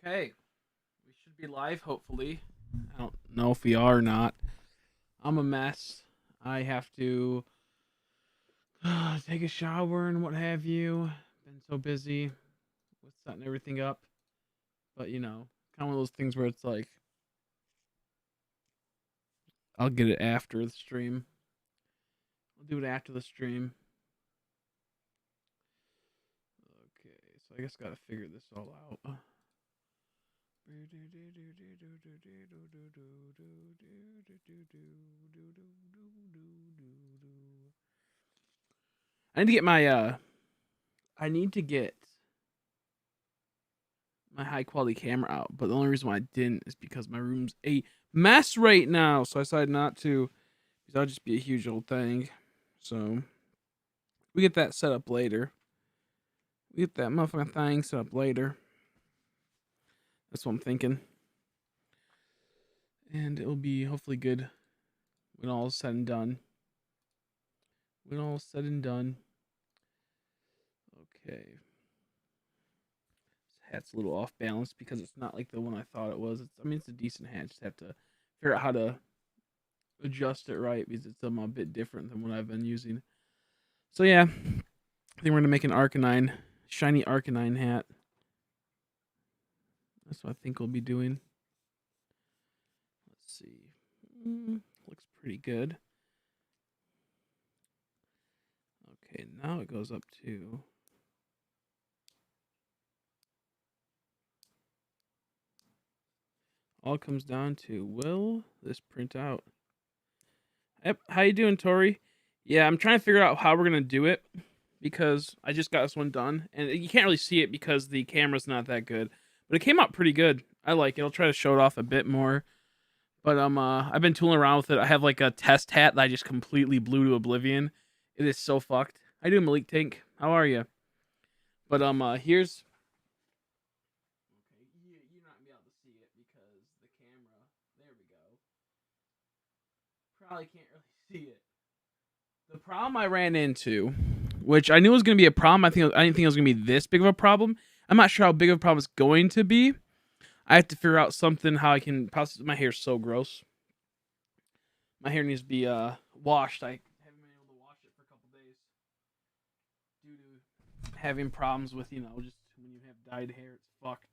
Okay, we should be live, hopefully. I don't know if we are or not. I'm a mess. I have to take a shower and what have you. Been so busy with setting everything up. But, kind of one of those things where it's like, I'll get it after the stream. I'll do it after the stream. Okay, so I guess gotta figure this all out. I need to get my high quality camera out, but the only reason why I didn't is because my room's a mess right now. So I decided not to, because that'll just be a huge old thing. So we get that set up later. We get that motherfucking thing set up later. That's what I'm thinking. And it'll be hopefully good when all is said and done. When all is said and done. Okay. This hat's a little off balance because it's not like the one I thought it was. It's a decent hat. Just have to figure out how to adjust it right because it's a bit different than what I've been using. So yeah, I think we're gonna make an Arcanine, shiny Arcanine hat. That's what I think we'll be doing. Let's see. Looks pretty good. Okay, now it goes up to all comes down to, will this print out? Yep. How you doing, Tori? Yeah, I'm trying to figure out how we're gonna do it because I just got this one done, and you can't really see it because the camera's not that good. But it came out pretty good. I like it. I'll try to show it off a bit more. But I've been tooling around with it. I have like a test hat that I just completely blew to oblivion. It is so fucked. How you doing, Malik Tank? How are you? But here's. Okay, you're not gonna be able to see it because the camera. There we go. Probably can't really see it. The problem I ran into, which I knew was going to be a problem, I didn't think it was going to be this big of a problem. I'm not sure how big of a problem it's going to be. I have to figure out something how I can. Possibly, my hair's so gross. My hair needs to be washed. I haven't been able to wash it for a couple days due to having problems with just when you have dyed hair, it's fucked.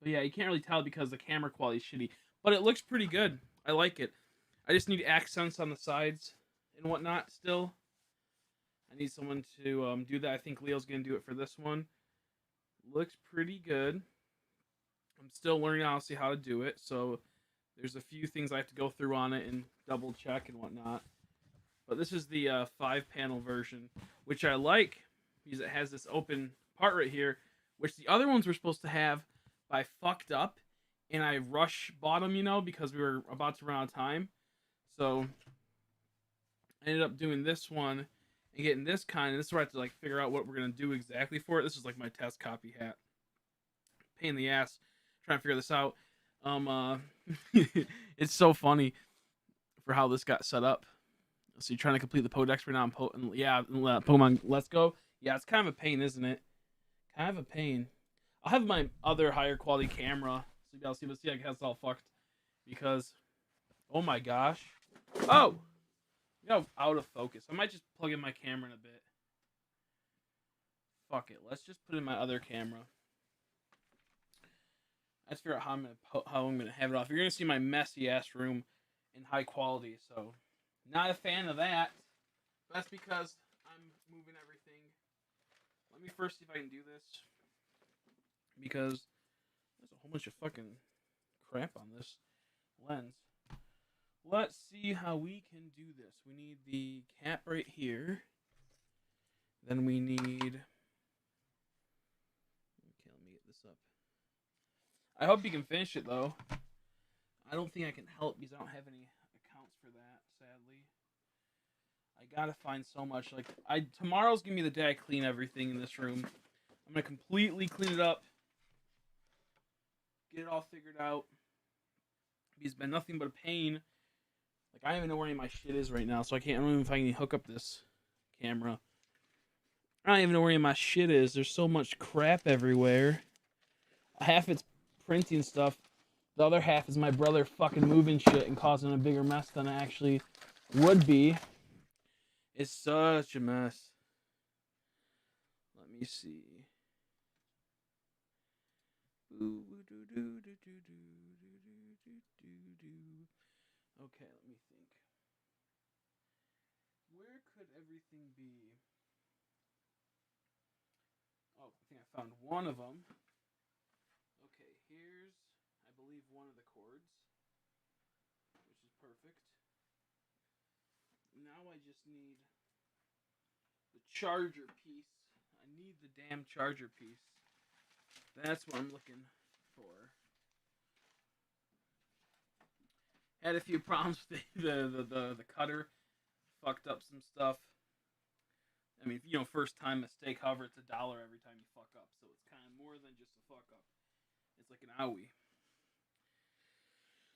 But yeah, you can't really tell because the camera quality is shitty. But it looks pretty good. I like it. I just need accents on the sides and whatnot still. I need someone to do that. I think Leo's going to do it for this one. Looks pretty good. I'm still learning, honestly, how to do it. So there's a few things I have to go through on it and double check and whatnot. But this is the 5-panel version, which I like because it has this open part right here, which the other ones were supposed to have, but I fucked up and I rush bought them, because we were about to run out of time. So I ended up doing this one and getting this kind. And this is where I have to figure out what we're gonna do exactly for it. This is like my test copy hat. Pain in the ass trying to figure this out. It's so funny for how this got set up. So you're trying to complete the Podex right now. Pokemon Let's Go. Yeah, it's kind of a pain, isn't it? Kind of a pain. I'll have my other higher quality camera so you guys see, but see, I guess it's all fucked because, oh my gosh, oh, out of focus. I might just plug in my camera in a bit. Fuck it. Let's just put in my other camera. Let's figure out how I'm gonna have it off. You're gonna see my messy ass room in high quality, so not a fan of that. That's because I'm moving everything. Let me first see if I can do this because there's a whole bunch of fucking crap on this lens. Let's see how we can do this. We need the cap right here. Then we need. Okay, let me get this up. I hope you can finish it though. I don't think I can help because I don't have any accounts for that, sadly. I gotta find so much. Tomorrow's gonna be the day I clean everything in this room. I'm gonna completely clean it up, get it all figured out. It's been nothing but a pain. I don't even know where any of my shit is right now, so I don't know if I can hook up this camera. I don't even know where any of my shit is. There's so much crap everywhere. Half it's printing stuff. The other half is my brother fucking moving shit and causing a bigger mess than it actually would be. It's such a mess. Let me see. Okay, let me think. Where could everything be? Oh, I think I found one of them. Okay, here's, I believe, one of the cords, which is perfect. Now I just need the charger piece. I need the damn charger piece. That's what I'm looking for. Had a few problems with the cutter. Fucked up some stuff. I mean, you know, first time mistake. However, it's $1 every time you fuck up, so it's kind of more than just a fuck up. It's like an owie.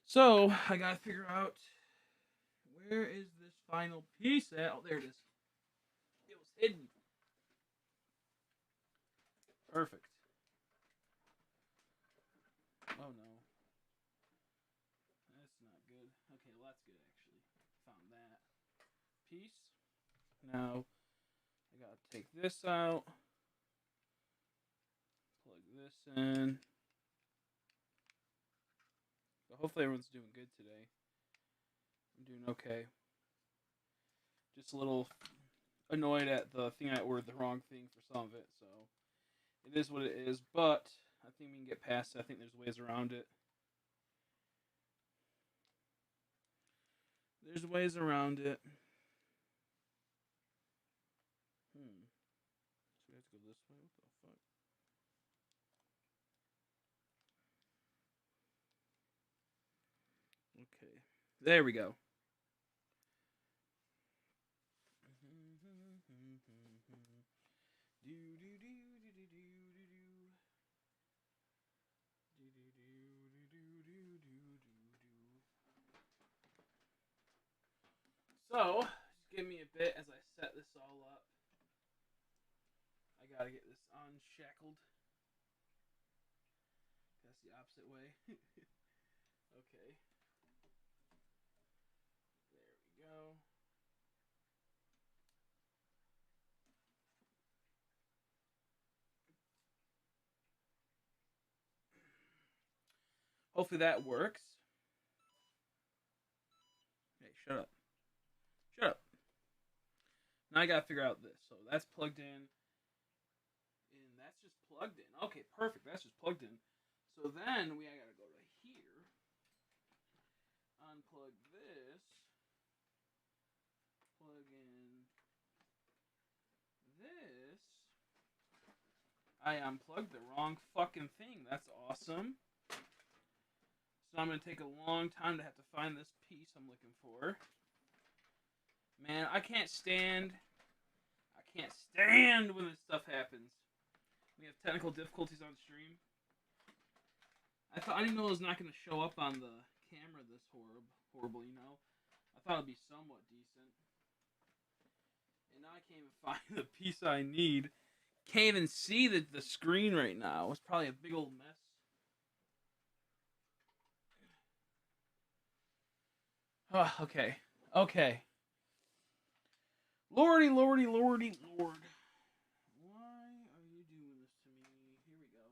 So I gotta figure out where is this final piece at. Oh, there it is. It was hidden. Perfect. Oh no. That's not good. Okay, well that's good actually. Found that piece. Now I gotta take this out. Plug this in. So hopefully everyone's doing good today. I'm doing okay. Just a little annoyed at the thing I ordered the wrong thing for some of it, so it is what it is, but I think we can get past it. I think there's ways around it. There's ways around it. So we have to go this way? What the fuck? Okay. There we go. So, just give me a bit as I set this all up. I gotta get this unshackled. That's the opposite way. Okay. There we go. Hopefully that works. Hey, shut up. Shut up. Now I gotta figure out this. So that's plugged in. And that's just plugged in. Okay, perfect. That's just plugged in. So then we gotta go to here. Unplug this. Plug in this. I unplugged the wrong fucking thing. That's awesome. So I'm gonna take a long time to have to find this piece I'm looking for. Man, I can't stand when this stuff happens. We have technical difficulties on stream. I didn't know it was not gonna show up on the camera this horrible, you know. I thought it'd be somewhat decent. And now I can't even find the piece I need. Can't even see the screen right now. It's probably a big old mess. Oh, okay. Okay. Lordy, lordy, lordy, lord. Why are you doing this to me? Here we go.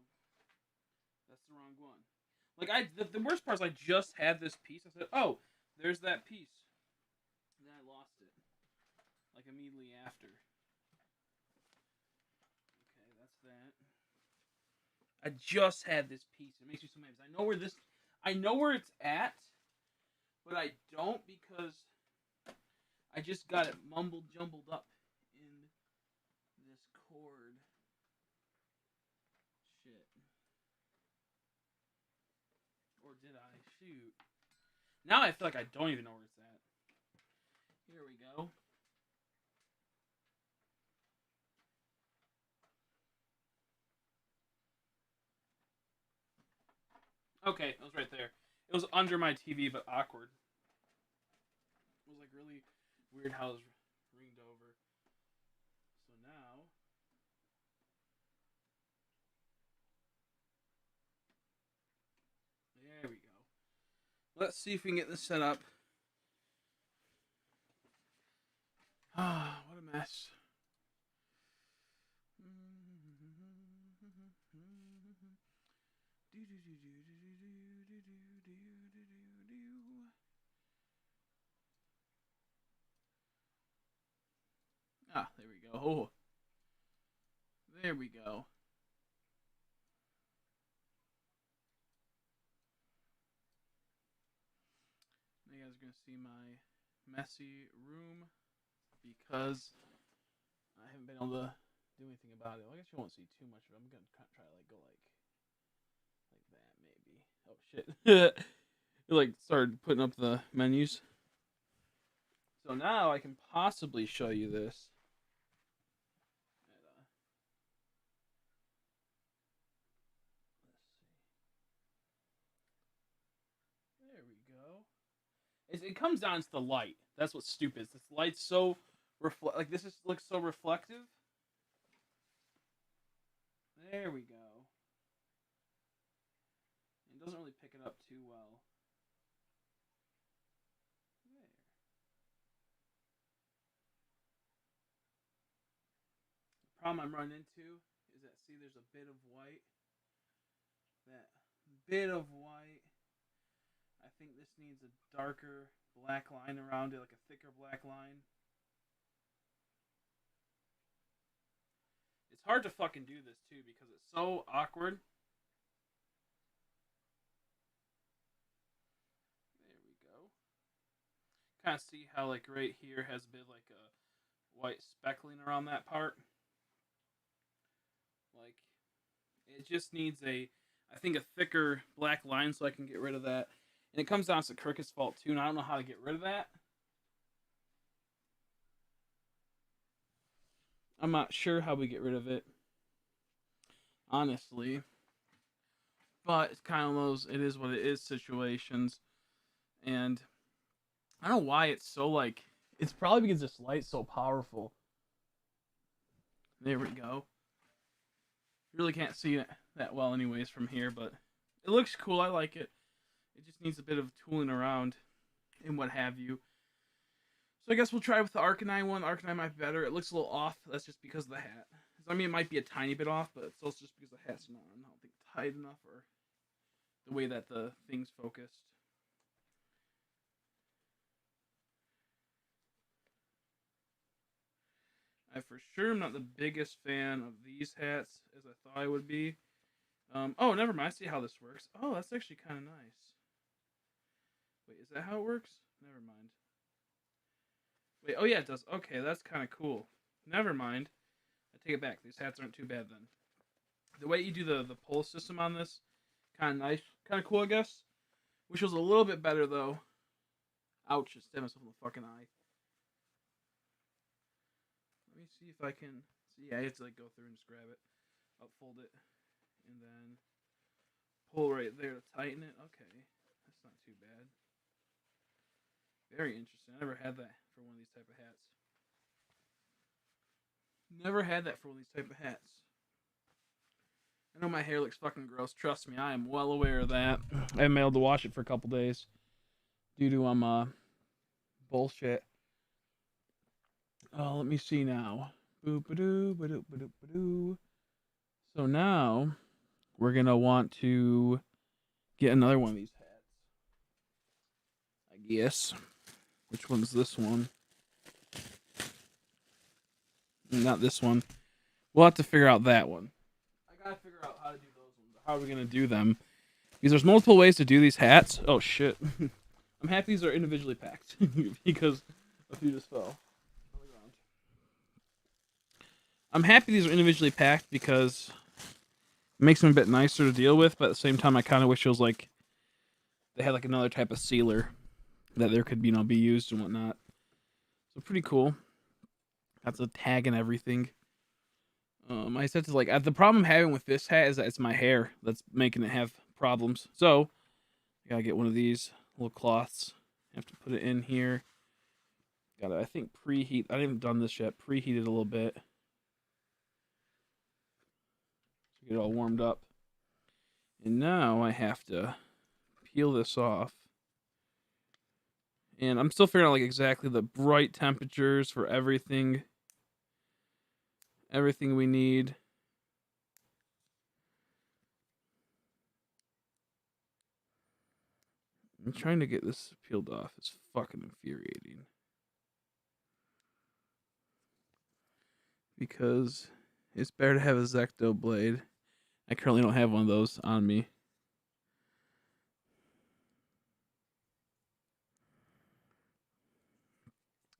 That's the wrong one. Like, the worst part is I just had this piece. I said, oh, there's that piece. And then I lost it. Like, immediately after. Okay, that's that. I just had this piece. It makes me so mad. I know where it's at, but I don't because I just got it mumbled jumbled up in this cord. Shit. Or did I? Shoot. Now I feel like I don't even know where it's at. Here we go. Okay, it was right there. It was under my TV, but awkward. It was like really weird how it was ringed over. So now Let's see if we can get this set up. Ah, what a mess. Ah, there we go. Oh, there we go. You guys are going to see my messy room because I haven't been able to do anything about it. Well, I guess you won't see too much of it. I'm going to try to like go like that maybe. Oh shit. It like started putting up the menus. So now I can possibly show you this. There we go. It comes down to the light. That's what's stupid. This light's so like this is looks so reflective. There we go. It doesn't really pick it up too well. There. The problem I'm running into is that see there's a bit of white. That bit of white. I think this needs a darker black line around it, like a thicker black line. It's hard to fucking do this too because it's so awkward. There we go. Kind of see how like right here has a bit like a white speckling around that part. Like it just needs I think a thicker black line so I can get rid of that. And it comes down to Kirkus fault too, and I don't know how to get rid of that. I'm not sure how we get rid of it, honestly. But it's kind of those it is what it is situations. And I don't know why it's so like it's probably because this light's so powerful. There we go. You really can't see it that well anyways from here, but it looks cool. I like it. It just needs a bit of tooling around and what have you. So I guess we'll try with the Arcanine one. The Arcanine might be better. It looks a little off. That's just because of the hat. I mean, it might be a tiny bit off, but it's also just because the hat's not, I don't think, tight enough or the way that the thing's focused. I for sure am not the biggest fan of these hats as I thought I would be. Oh, never mind. I see how this works. Oh, that's actually kind of nice. Wait, is that how it works? Never mind. Wait, oh yeah, it does. Okay, that's kind of cool. Never mind. I take it back. These hats aren't too bad then. The way you do the pull system on this, kind of nice, kind of cool, I guess. Wish it was a little bit better though. Ouch! Just stabbed myself in the fucking eye. Let me see if I can. See, yeah, I have to like go through and just grab it, upfold it, and then pull right there to tighten it. Okay, that's not too bad. Very interesting. I never had that for one of these type of hats. Never had that for one of these type of hats. I know my hair looks fucking gross. Trust me, I am well aware of that. I haven't been able to wash it for a couple days due to bullshit. Oh, let me see now. Boop-a-doo, ba-doop, ba-doop, ba-doo. So now we're gonna want to get another one of these hats. I guess. Which one's this one? Not this one. We'll have to figure out that one. I gotta figure out how to do those ones. How are we gonna do them? Because there's multiple ways to do these hats. Oh shit. I'm happy these are individually packed because a few just fell on the ground. I'm happy these are individually packed because it makes them a bit nicer to deal with, but at the same time I kind of wish it was like they had like another type of sealer that there could, be used and whatnot. So pretty cool. Got the tag and everything. I said to like the problem I'm having with this hat is that it's my hair that's making it have problems. So I gotta get one of these little cloths. I have to put it in here. Gotta, I think, preheat. I haven't done this yet. Preheat it a little bit. So get it all warmed up. And now I have to peel this off. And I'm still figuring out like exactly the right temperatures for everything we need. I'm trying to get this peeled off. It's fucking infuriating. Because it's better to have a Zecto blade. I currently don't have one of those on me.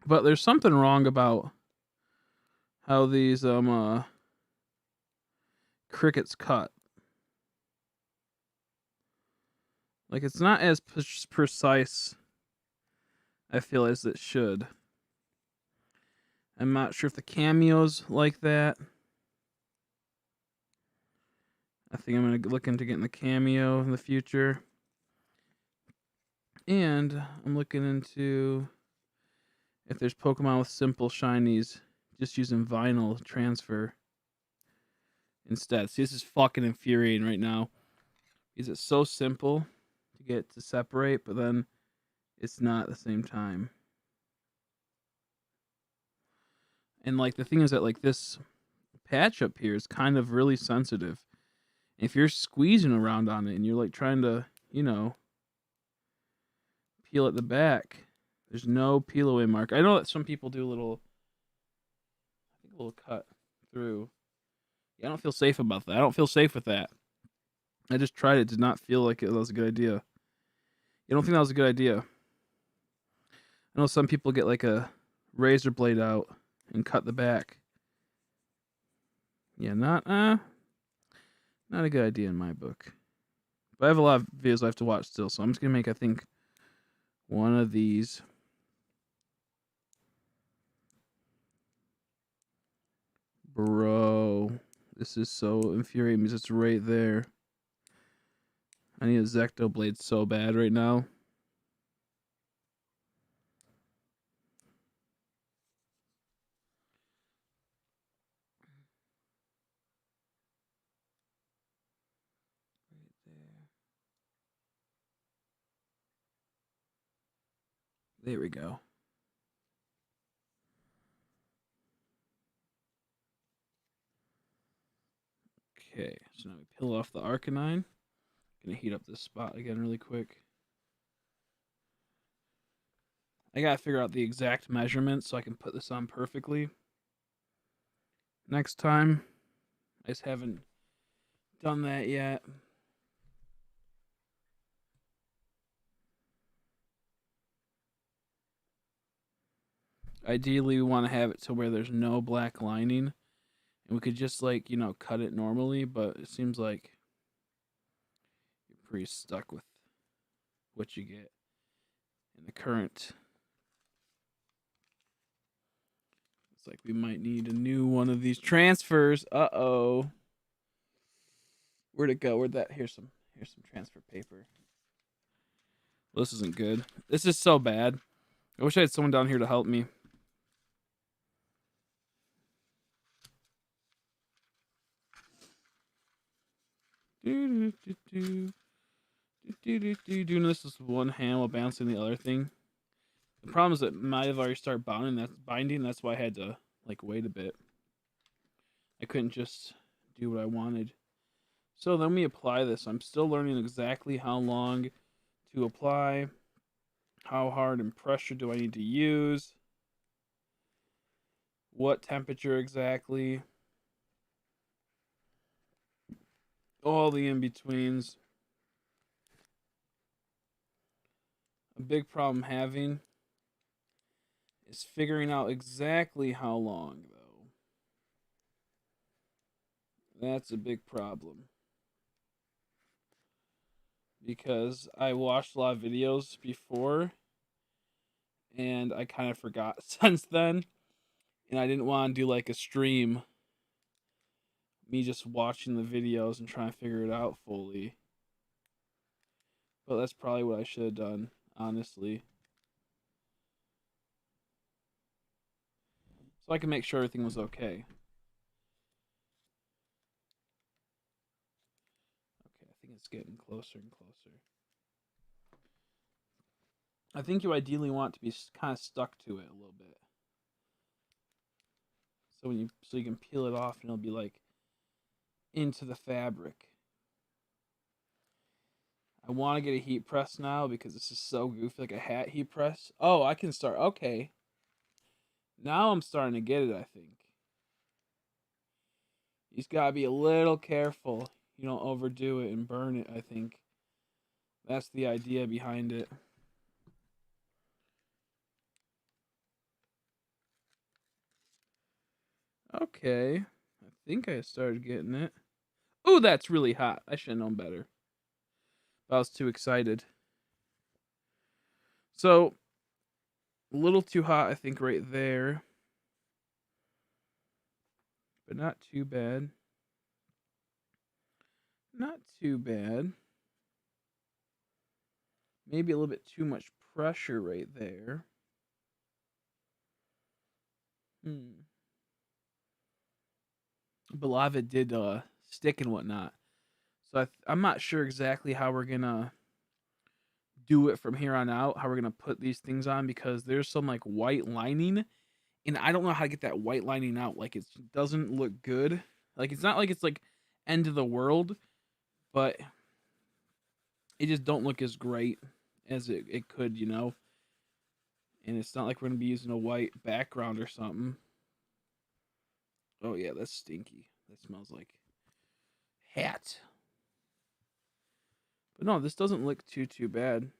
But there's something wrong about how these crickets cut. Like, it's not as precise, I feel, as it should. I'm not sure if the cameo's like that. I think I'm going to look into getting the cameo in the future. And I'm looking into if there's Pokemon with simple shinies, just using vinyl transfer instead. See, this is fucking infuriating right now. Because it's so simple to get to separate, but then it's not at the same time. And like the thing is that like this patch up here is kind of really sensitive. If you're squeezing around on it and you're like trying to, peel at the back, there's no peel away mark. I know that some people do a little cut through. Yeah, I don't feel safe about that. I don't feel safe with that. I just tried it. Did not feel like it was a good idea. You don't think that was a good idea? I know some people get like a razor blade out and cut the back. Yeah, not a good idea in my book. But I have a lot of videos I have to watch still, so I'm just gonna make, I think, one of these. Bro, this is so infuriating because it's right there. I need a Zecto blade so bad right now. There we go. Okay, so now we peel off the Arcanine. Gonna heat up this spot again really quick. I gotta figure out the exact measurements so I can put this on perfectly next time. I just haven't done that yet. Ideally, we want to have it to where there's no black lining, and we could just like cut it normally. But it seems like you're pretty stuck with what you get in the current. It's like we might need a new one of these transfers. Uh-oh. Where'd it go? Where'd that? Here's some transfer paper. Well, this isn't good. This is so bad. I wish I had someone down here to help me. Doing this with one hand while bouncing the other thing. The problem is that might have already started binding. That's why I had to like wait a bit. I couldn't just do what I wanted. So then we apply this. I'm still learning exactly how long to apply, how hard and pressure do I need to use, what temperature exactly, all the in-betweens. A big problem having is figuring out exactly how long, though. That's a big problem. Because I watched a lot of videos before, and I kind of forgot since then. And I didn't want to do like a stream, me just watching the videos and trying to figure it out fully. But that's probably what I should have done, honestly. So I can make sure everything was okay. Okay, I think it's getting closer and closer. I think you ideally want to be kind of stuck to it a little bit. So you can peel it off and it'll be like into the fabric. I want to get a heat press now because this is so goofy, like a hat heat press. Oh, I can start. Okay. Now I'm starting to get it, I think. You just gotta be a little careful. You don't overdo it and burn it, I think. That's the idea behind it. Okay. I think I started getting it. Ooh, that's really hot. I should have known better. I was too excited. So, a little too hot, I think, right there. But not too bad. Not too bad. Maybe a little bit too much pressure right there. But a lot of it did stick and whatnot. So I'm not sure exactly how we're gonna do it from here on out. How we're gonna put these things on because there's some like white lining, and I don't know how to get that white lining out. Like it doesn't look good. Like it's not like it's like end of the world, but it just don't look as great as it could, you know. And it's not like we're gonna be using a white background or something. Oh yeah, that's stinky. That smells like hat. But no, this doesn't look too bad.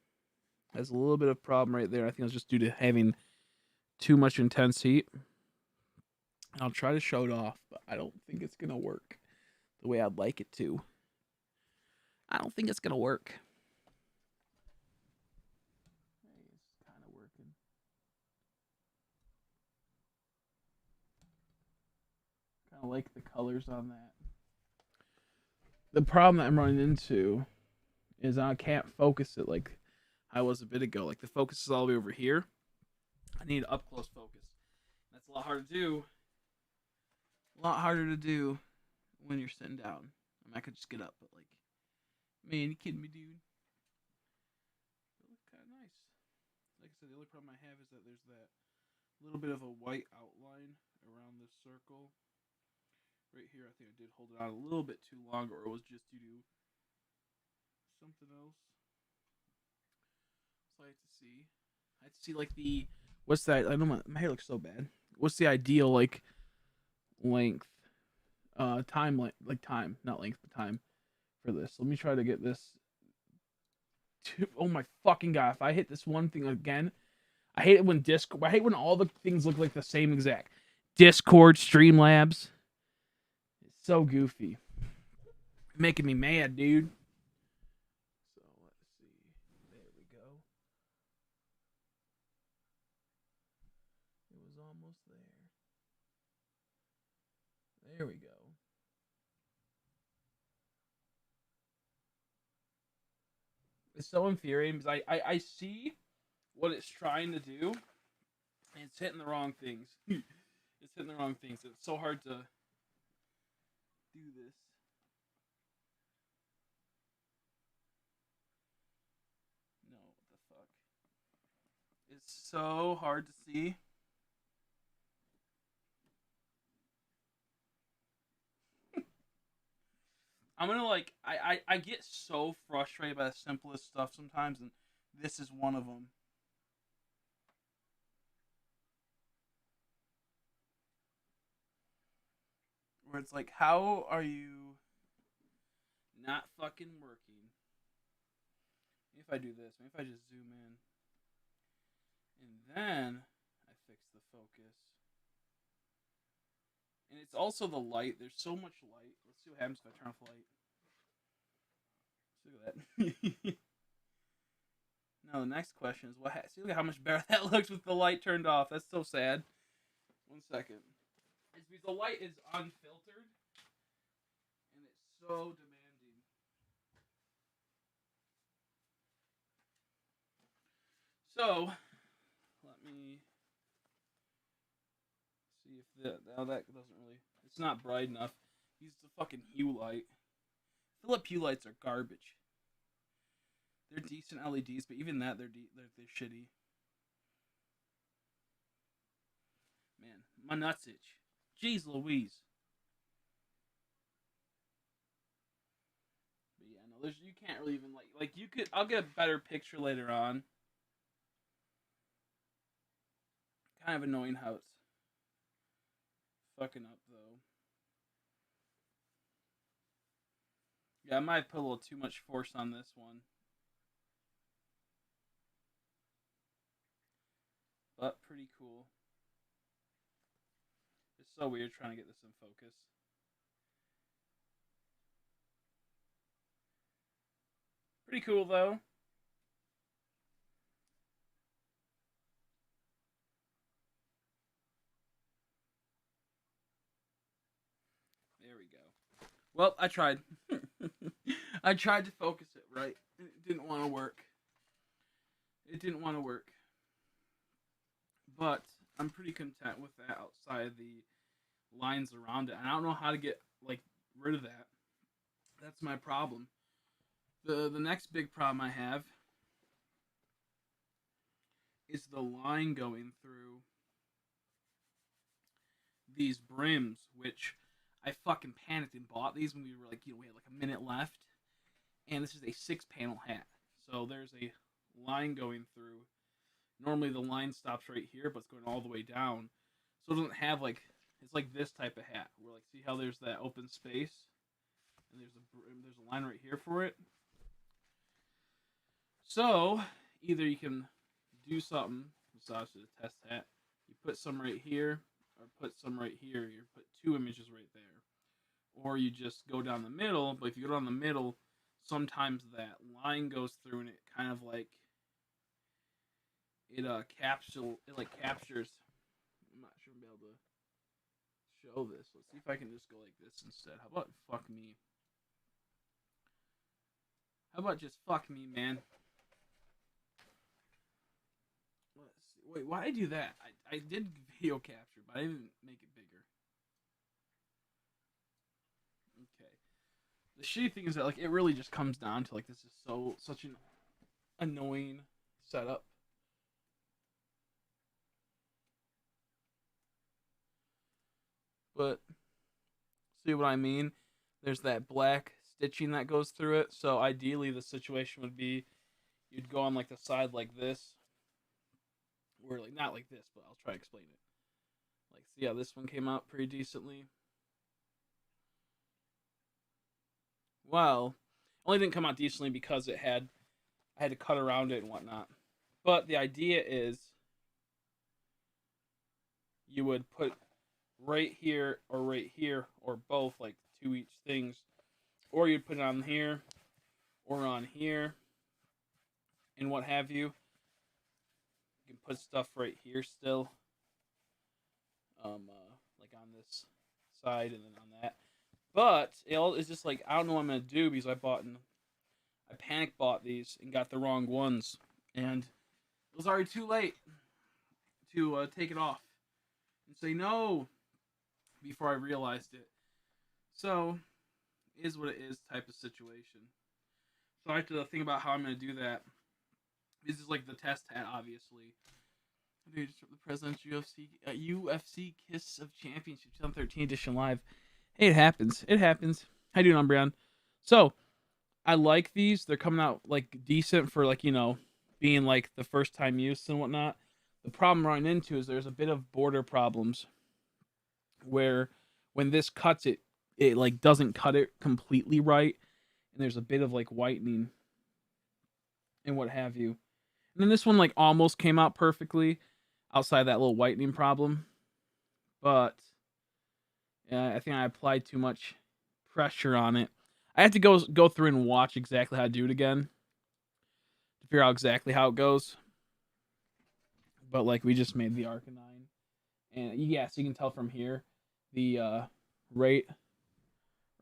Has a little bit of problem right there. I think it's just due to having too much intense heat. I'll try to show it off, but I don't think it's gonna work the way I'd like it to. I don't think it's gonna work. It's kind of working. Kind of like the colors on that. The problem that I'm running into is I can't focus it like I was a bit ago. Like the focus is all the way over here. I need up close focus. That's a lot harder to do. A lot harder to do when you're sitting down. I mean, I could just get up, but like, man, you kidding me, dude? It looks kind of nice. Like I said, the only problem I have is that there's that little bit of a white outline around this circle. Right here, I think I did hold it out a little bit too long, or it was just due to something else. So I have to see. I have to see like the what's that? I know my hair looks so bad. What's the ideal like length? Time like time, not length, but time for this. Let me try to get this. Oh my fucking god! If I hit this one thing again, I hate it when I hate when all the things look like the same exact. Discord, Streamlabs. It's so goofy. Making me mad, dude. So let's see. There we go. It was almost there. There we go. It's so infuriating because I see what it's trying to do, and it's hitting the wrong things. It's hitting the wrong things. It's so hard to do this. No, what the fuck? It's so hard to see. I'm gonna like I get so frustrated by the simplest stuff sometimes, and this is one of them. Where it's like, how are you not fucking working? Maybe if I do this, maybe if I just zoom in, and then I fix the focus. And it's also the light. There's so much light. Let's see what happens if I turn off the light. Look at that. Now the next question is what? See, look at how much better that looks with the light turned off. That's so sad. 1 second. It's because the light is unfiltered, and it's so demanding. So let me see if that doesn't really. It's not bright enough. Use the fucking hue light. Philip Hue lights are garbage. They're decent LEDs, but even that they're shitty. Man, my nuts itch. Jeez Louise. But yeah, no, there's you can't really even like you could. I'll get a better picture later on. Kind of annoying how it's fucking up though. Yeah, I might have put a little too much force on this one. But pretty cool. It's so weird trying to get this in focus. Pretty cool though. There we go. Well, I tried. I tried to focus it right. It didn't want to work. It didn't want to work. But I'm pretty content with that outside the lines around it. And I don't know how to get like rid of that. That's my problem. The next big problem I have is the line going through these brims, which I fucking panicked and bought these when we were like, we had like a minute left. And this is a 6-panel hat. So there's a line going through. Normally the line stops right here, but it's going all the way down. So it doesn't have like, it's like this type of hat. Where like, see how there's that open space? And there's a line right here for it. So either you can do something, massage to the test hat. You put some right here, or put some right here. You put 2 images right there. Or you just go down the middle, but if you go down the middle, sometimes that line goes through and it kind of like it captures. I'm not sure I'll be able to show this. Let's see if I can just go like this instead. How about fuck me? How about just fuck me, man? Let's see. Wait, why did I do that? I did video capture, but I didn't make it bigger. Okay. The shitty thing is that like it really just comes down to like this is such an annoying setup. But see what I mean? There's that black stitching that goes through it. So ideally the situation would be you'd go on like the side like this. Or like not like this, but I'll try to explain it. Like see how this one came out pretty decently? Well, only didn't come out decently because I had to cut around it and whatnot. But the idea is you would put right here, or both, like 2 each things, or you'd put it on here or on here, and what have you. You can put stuff right here still, like on this side and then on that. But it's just like I don't know what I'm gonna do because I panic bought these and got the wrong ones, and it was already too late to take it off and say no before I realized it. So, it is what it is type of situation. So I have to think about how I'm going to do that. This is like the test hat, obviously. Dude, the President's UFC Kiss of Championship 2013 edition live. Hey, it happens. It happens. How you doing, Umbreon? So, I like these. They're coming out like decent for like, being like the first time use and whatnot. The problem I'm running into is there's a bit of border problems where when this cuts it like doesn't cut it completely right, and there's a bit of like whitening and what have you. And then this one like almost came out perfectly outside that little whitening problem, but I think I applied too much pressure on it. I have to go through and watch exactly how to do it again to figure out exactly how it goes. But like we just made the Arcanine, and yeah, so you can tell from here the right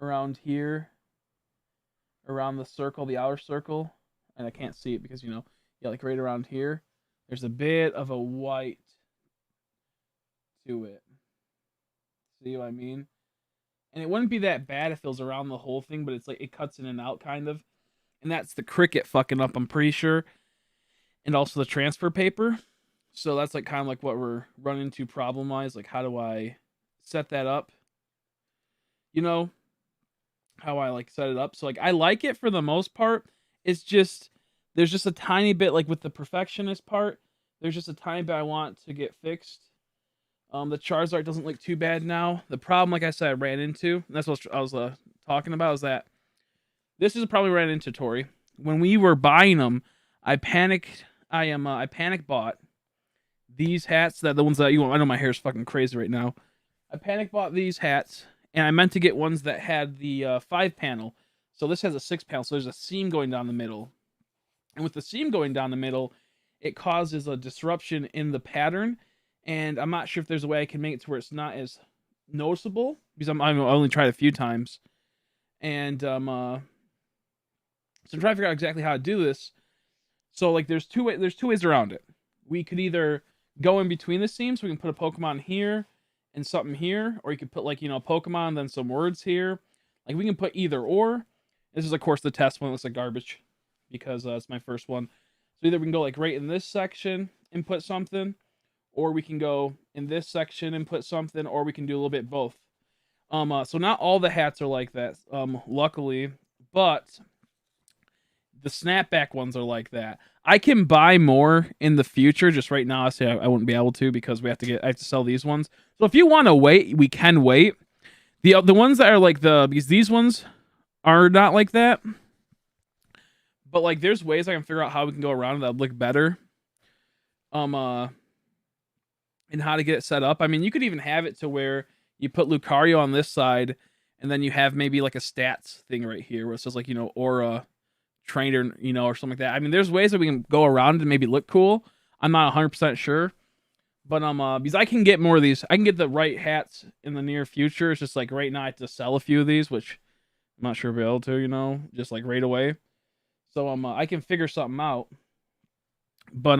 around here, around the circle, the outer circle, and I can't see it because yeah, like right around here, there's a bit of a white to it. See what I mean? And it wouldn't be that bad if it was around the whole thing, but it's like it cuts in and out kind of. and that's the Cricut fucking up, I'm pretty sure, and also the transfer paper. So that's like kind of like what we're running into problem wise. Like, how do I set that up? You know, how I like set it up. So like I like it for the most part. It's just there's just a tiny bit like with the perfectionist part. There's just a tiny bit I want to get fixed. The Charizard doesn't look too bad now. The problem, like I said, I ran into, and that's what I was talking about, is that this is a problem we ran into, Tori. When we were buying them, I panicked. I panic bought these hats, that the ones that you want. I know my hair is fucking crazy right now. I panic bought these hats, and I meant to get ones that had the 5 panel. So this has a 6 panel, so there's a seam going down the middle. And with the seam going down the middle, it causes a disruption in the pattern. And I'm not sure if there's a way I can make it to where it's not as noticeable, because I've only tried a few times. And so I'm trying to figure out exactly how to do this. So like there's two ways around it. We could either go in between the seams, so we can put a Pokemon here and something here, or you could put like, you know, Pokemon and then some words here. Like we can put either or. This is of course the test one. It looks like garbage because it's my first one. So either we can go like right in this section and put something, or we can go in this section and put something, or we can do a little bit both. So not all the hats are like that, luckily, but the snapback ones are like that. I can buy more in the future. Just right now, I say I wouldn't be able to because I have to sell these ones. So if you want to wait, we can wait. The ones that are like because these ones are not like that. But like there's ways I can figure out how we can go around that would look better. And how to get it set up. I mean, you could even have it to where you put Lucario on this side, and then you have maybe like a stats thing right here where it says like, you know, Aura trainer, you know, or something like that. I mean, there's ways that we can go around and maybe look cool. I'm not 100% sure, but because I can get more of these, I can get the right hats in the near future. It's just like right now I have to sell a few of these, which I'm not sure if I'll be able to, you know, just like right away. So I can figure something out. But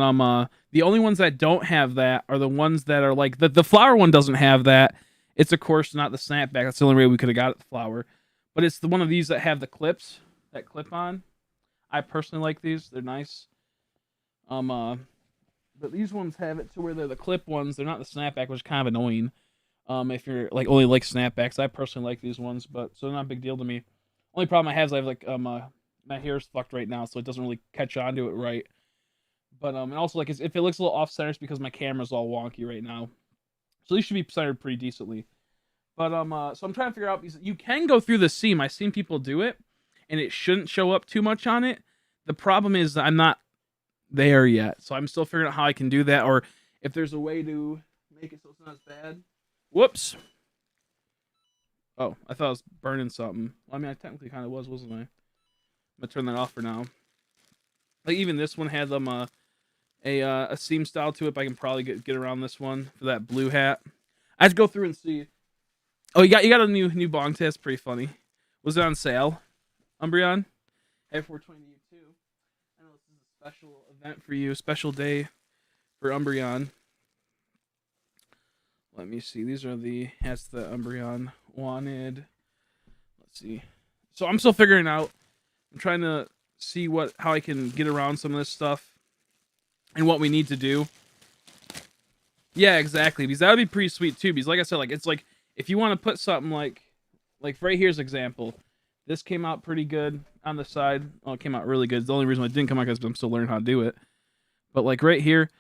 the only ones that don't have that are the ones that are like the flower one doesn't have that. It's of course not the snapback. That's the only way we could have got it, the flower. But it's the one of these that have the clips, that clip on. I personally like these. They're nice. But these ones have it to where they're the clip ones. They're not the snapback, which is kind of annoying. If you're like only like snapbacks, I personally like these ones, but so they're not a big deal to me. Only problem I have is I have like my hair's fucked right now, so it doesn't really catch on to it right. But and also like if it looks a little off center, it's because my camera's all wonky right now. So these should be centered pretty decently. But so I'm trying to figure out because you can go through the seam. I've seen people do it, and it shouldn't show up too much on it. The problem is that I'm not there yet, so I'm still figuring out how I can do that, or if there's a way to make it so it's not as bad. Whoops. Oh, I thought I was burning something. Well, I mean, I technically kind of wasn't I? I'm gonna turn that off for now. Like even this one had a seam style to it, but I can probably get around this one for that blue hat. I have to go through and see. Oh, you got a new bong test. Pretty funny. Was it on sale, Umbreon? Hey, 420 to you too. I know this is a special event for you, special day for Umbreon. Let me see. These are the hats that Umbreon wanted. Let's see. So I'm still figuring out. I'm trying to see how I can get around some of this stuff and what we need to do. Yeah, exactly. Because that would be pretty sweet too. Because like I said, like it's like if you want to put something like right here's example. This came out pretty good on the side. Oh, it came out really good. The only reason it didn't come out is because I'm still learning how to do it. But like right here,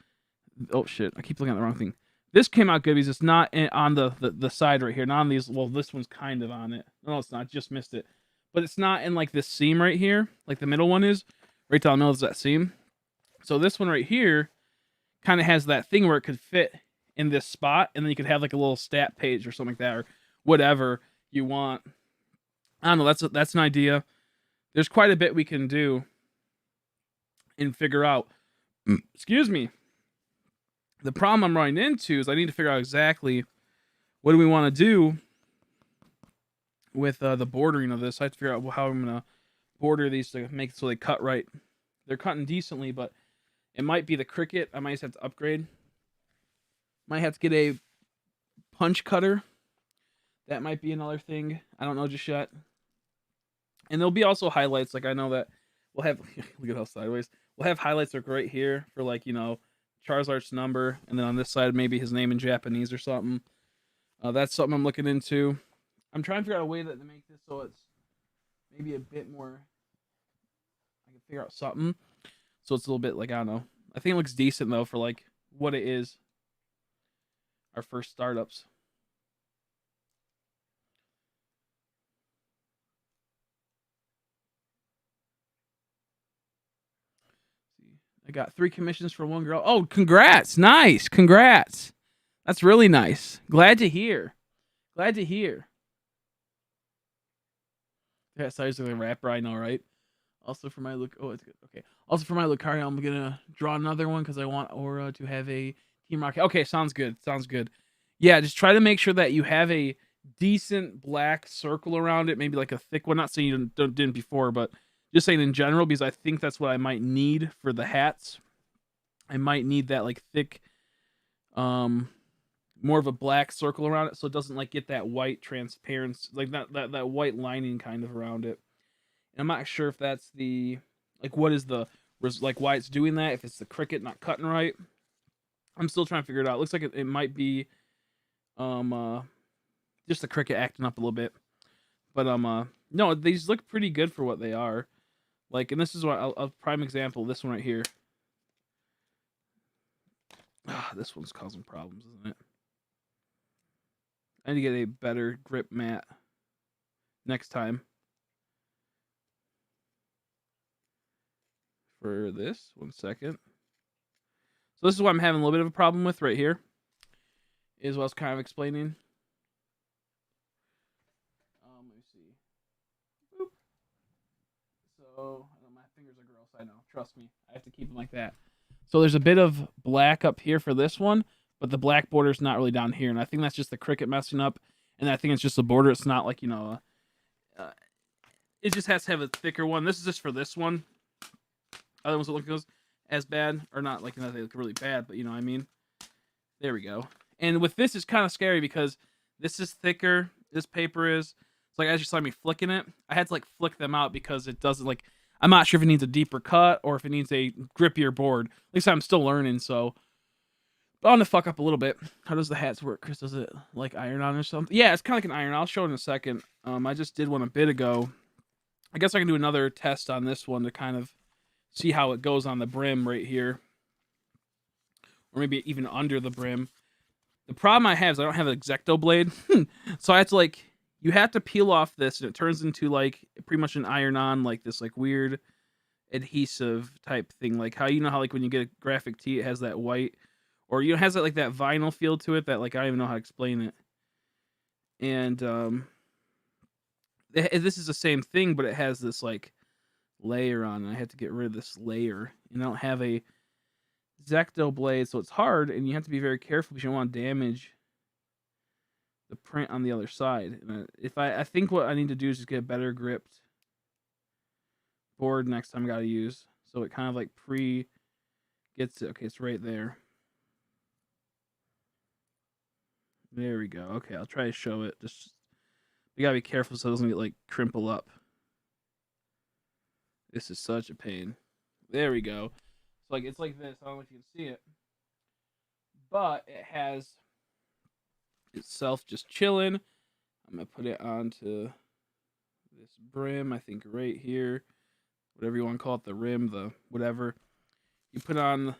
oh shit, I keep looking at the wrong thing. This came out good because it's not on the side right here. Not on these. Well, this one's kind of on it. No, it's not. Just missed it. But it's not in like this seam right here, like the middle one is. Right down the middle is that seam. So this one right here kind of has that thing where it could fit in this spot, and then you could have like a little stat page or something like that, or whatever you want. I don't know. That's an idea. There's quite a bit we can do and figure out. Excuse me. The problem I'm running into is I need to figure out exactly what do we want to do with the bordering of this. I have to figure out how I'm gonna border these to make it so they cut right. They're cutting decently, but it might be the Cricut. I might just have to upgrade. Might have to get a punch cutter. That might be another thing. I don't know just yet. And there'll be also highlights. Like I know that we'll have look at how sideways. We'll have highlights like right here for like, Charizard's number, and then on this side maybe his name in Japanese or something. That's something I'm looking into. I'm trying to figure out a way to make this so it's maybe a bit more. I can figure out something so it's a little bit like, I don't know. I think it looks decent though for like what it is. Our first startups. I got 3 commissions for one girl. Oh, congrats! Nice, congrats. That's really nice. Glad to hear. Glad to hear. Yeah, size of the rapper, I know, right? Also for my look, oh, it's good. Okay. Also for my Lucario, I'm gonna draw another one because I want Aura to have a Team Rocket. Okay, sounds good. Sounds good. Yeah, just try to make sure that you have a decent black circle around it, maybe like a thick one. Not saying you didn't before, but just saying in general because I think that's what I might need for the hats. I might need that like thick, more of a black circle around it, so it doesn't like get that white transparency, like that white lining kind of around it. And I'm not sure if that's the like what is the like why it's doing that. If it's the cricket not cutting right, I'm still trying to figure it out. It looks like it might be just the cricket acting up a little bit, but no, these look pretty good for what they are. Like, and this is what a prime example. This one right here. This one's causing problems, isn't it? I need to get a better grip mat next time. For this, 1 second. So this is what I'm having a little bit of a problem with right here. Is what I was kind of explaining. Let me see. Boop. So my fingers are gross. I know. Trust me. I have to keep them like that. So there's a bit of black up here for this one, but the black border's not really down here, and I think that's just the cricket messing up. And I think it's just the border. It's not like it just has to have a thicker one. This is just for this one. Other ones that look as bad, or not like they look really bad, but you know what I mean. There we go. And with this, it's kind of scary because this is thicker. This paper is. It's like as you saw me flicking it, I had to like flick them out because it doesn't like. I'm not sure if it needs a deeper cut or if it needs a grippier board. At least I'm still learning, so. But I'm gonna fuck up a little bit. How does the hats work, Chris? Does it like iron on or something? Yeah, it's kind of like an iron. I'll show it in a second. I just did one a bit ago. I guess I can do another test on this one to kind of see how it goes on the brim right here. Or maybe even under the brim. The problem I have is I don't have an Exacto blade. So I have to like, you have to peel off this and it turns into like pretty much an iron-on, like this like weird adhesive type thing. Like how, how like when you get a graphic tee, it has that white, or it has that like that vinyl feel to it that like I don't even know how to explain it. And this is the same thing, but it has this like layer on it. I had to get rid of this layer, and I don't have a Exacto blade, so it's hard, and you have to be very careful because you don't want to damage the print on the other side. And if I think what I need to do is just get a better gripped board next time I gotta use, so it kind of like gets it. Okay, it's right there. There we go. Okay, I'll try to show it. Just you gotta be careful so it doesn't get like crimple up. This is such a pain. There we go. So like it's like this. I don't know if you can see it, but it has itself just chilling. I'm gonna put it onto this brim. I think right here, whatever you want to call it, the rim, the whatever. You put on.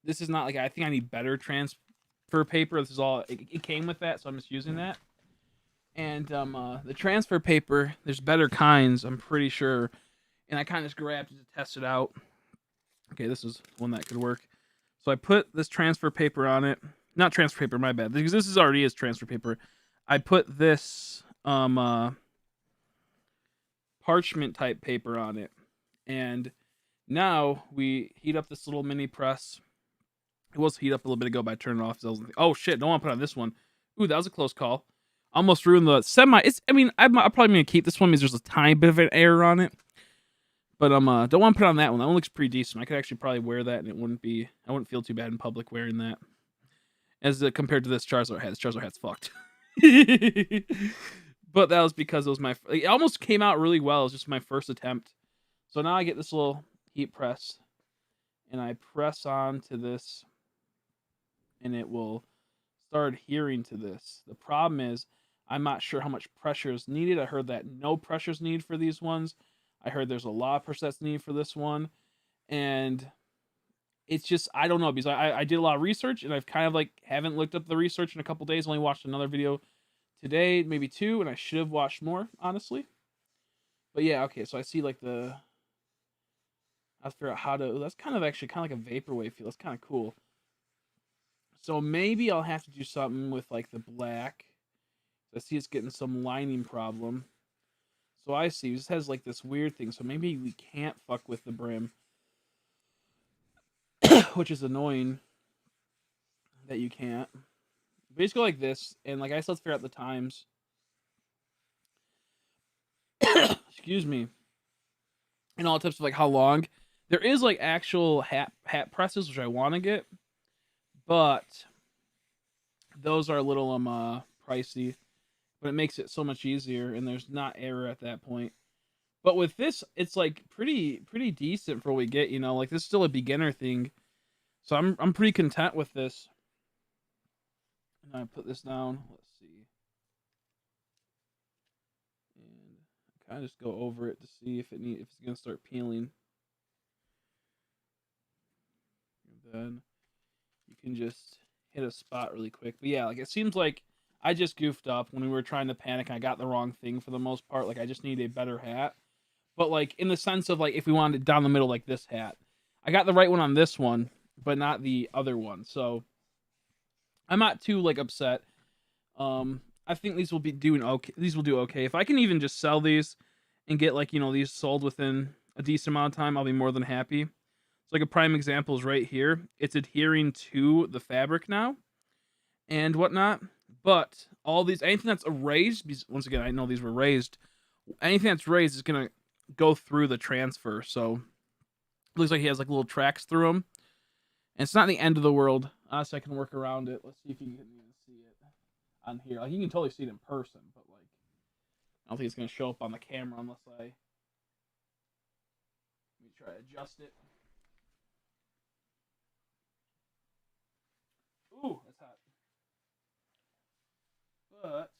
This is not like I think I need better transfer paper. This is all it came with that, so I'm just using that. And the transfer paper, there's better kinds. I'm pretty sure. And I kind of just grabbed it to test it out. Okay, this is one that could work. So I put this transfer paper on it. Not transfer paper, my bad. Because this is already is transfer paper. I put this parchment type paper on it. And now we heat up this little mini press. It was heat up a little bit ago, but I turned it off. Oh shit, don't want to put on this one. Ooh, that was a close call. Almost ruined the semi. I'm probably gonna keep this one because there's a tiny bit of an error on it. But don't want to put on that one. That one looks pretty decent. I could actually probably wear that, and I wouldn't feel too bad in public wearing that. As compared to this Charizard hat. This Charizard hat's fucked. But that was because it was it almost came out really well. It was just my first attempt. So now I get this little heat press, and I press on to this, and it will start adhering to this. The problem is, I'm not sure how much pressure is needed. I heard that no pressure is needed for these ones. I heard there's a lot of pressure that's needed for this one, and it's just I don't know because I did a lot of research and I've kind of like haven't looked up the research in a couple days. Only watched another video today, maybe two, and I should have watched more honestly. But yeah, okay. So I see like the I have to figure out how to. That's kind of actually kind of like a vaporwave feel. It's kind of cool. So maybe I'll have to do something with like the black. I see it's getting some lining problem. So I see this has like this weird thing. So maybe we can't fuck with the brim, which is annoying that you can't. Basically like this, and like I still have to figure out the times. Excuse me. And all types of like how long. There is like actual hat presses which I want to get, but those are a little pricey. But it makes it so much easier, and there's not error at that point. But with this, it's like pretty decent for what we get. You know, like this is still a beginner thing, so I'm pretty content with this. And I put this down. Let's see, and kind of just go over it to see if if it's gonna start peeling. And then you can just hit a spot really quick. But yeah, like it seems like I just goofed up when we were trying to panic. And I got the wrong thing for the most part. Like I just need a better hat. But like in the sense of like if we wanted it down the middle like this hat, I got the right one on this one, but not the other one. So I'm not too like upset. I think these will be doing okay. These will do okay. If I can even just sell these and get like these sold within a decent amount of time, I'll be more than happy. So like a prime example is right here. It's adhering to the fabric now and whatnot. But all these anything that's erased, because once again I know these were raised. Anything that's raised is gonna go through the transfer. So it looks like he has like little tracks through them. And it's not the end of the world. So I can work around it. Let's see if you can even see it on here. Like you can totally see it in person, but like I don't think it's gonna show up on the camera unless let me try to adjust it. Ooh, that's hot. But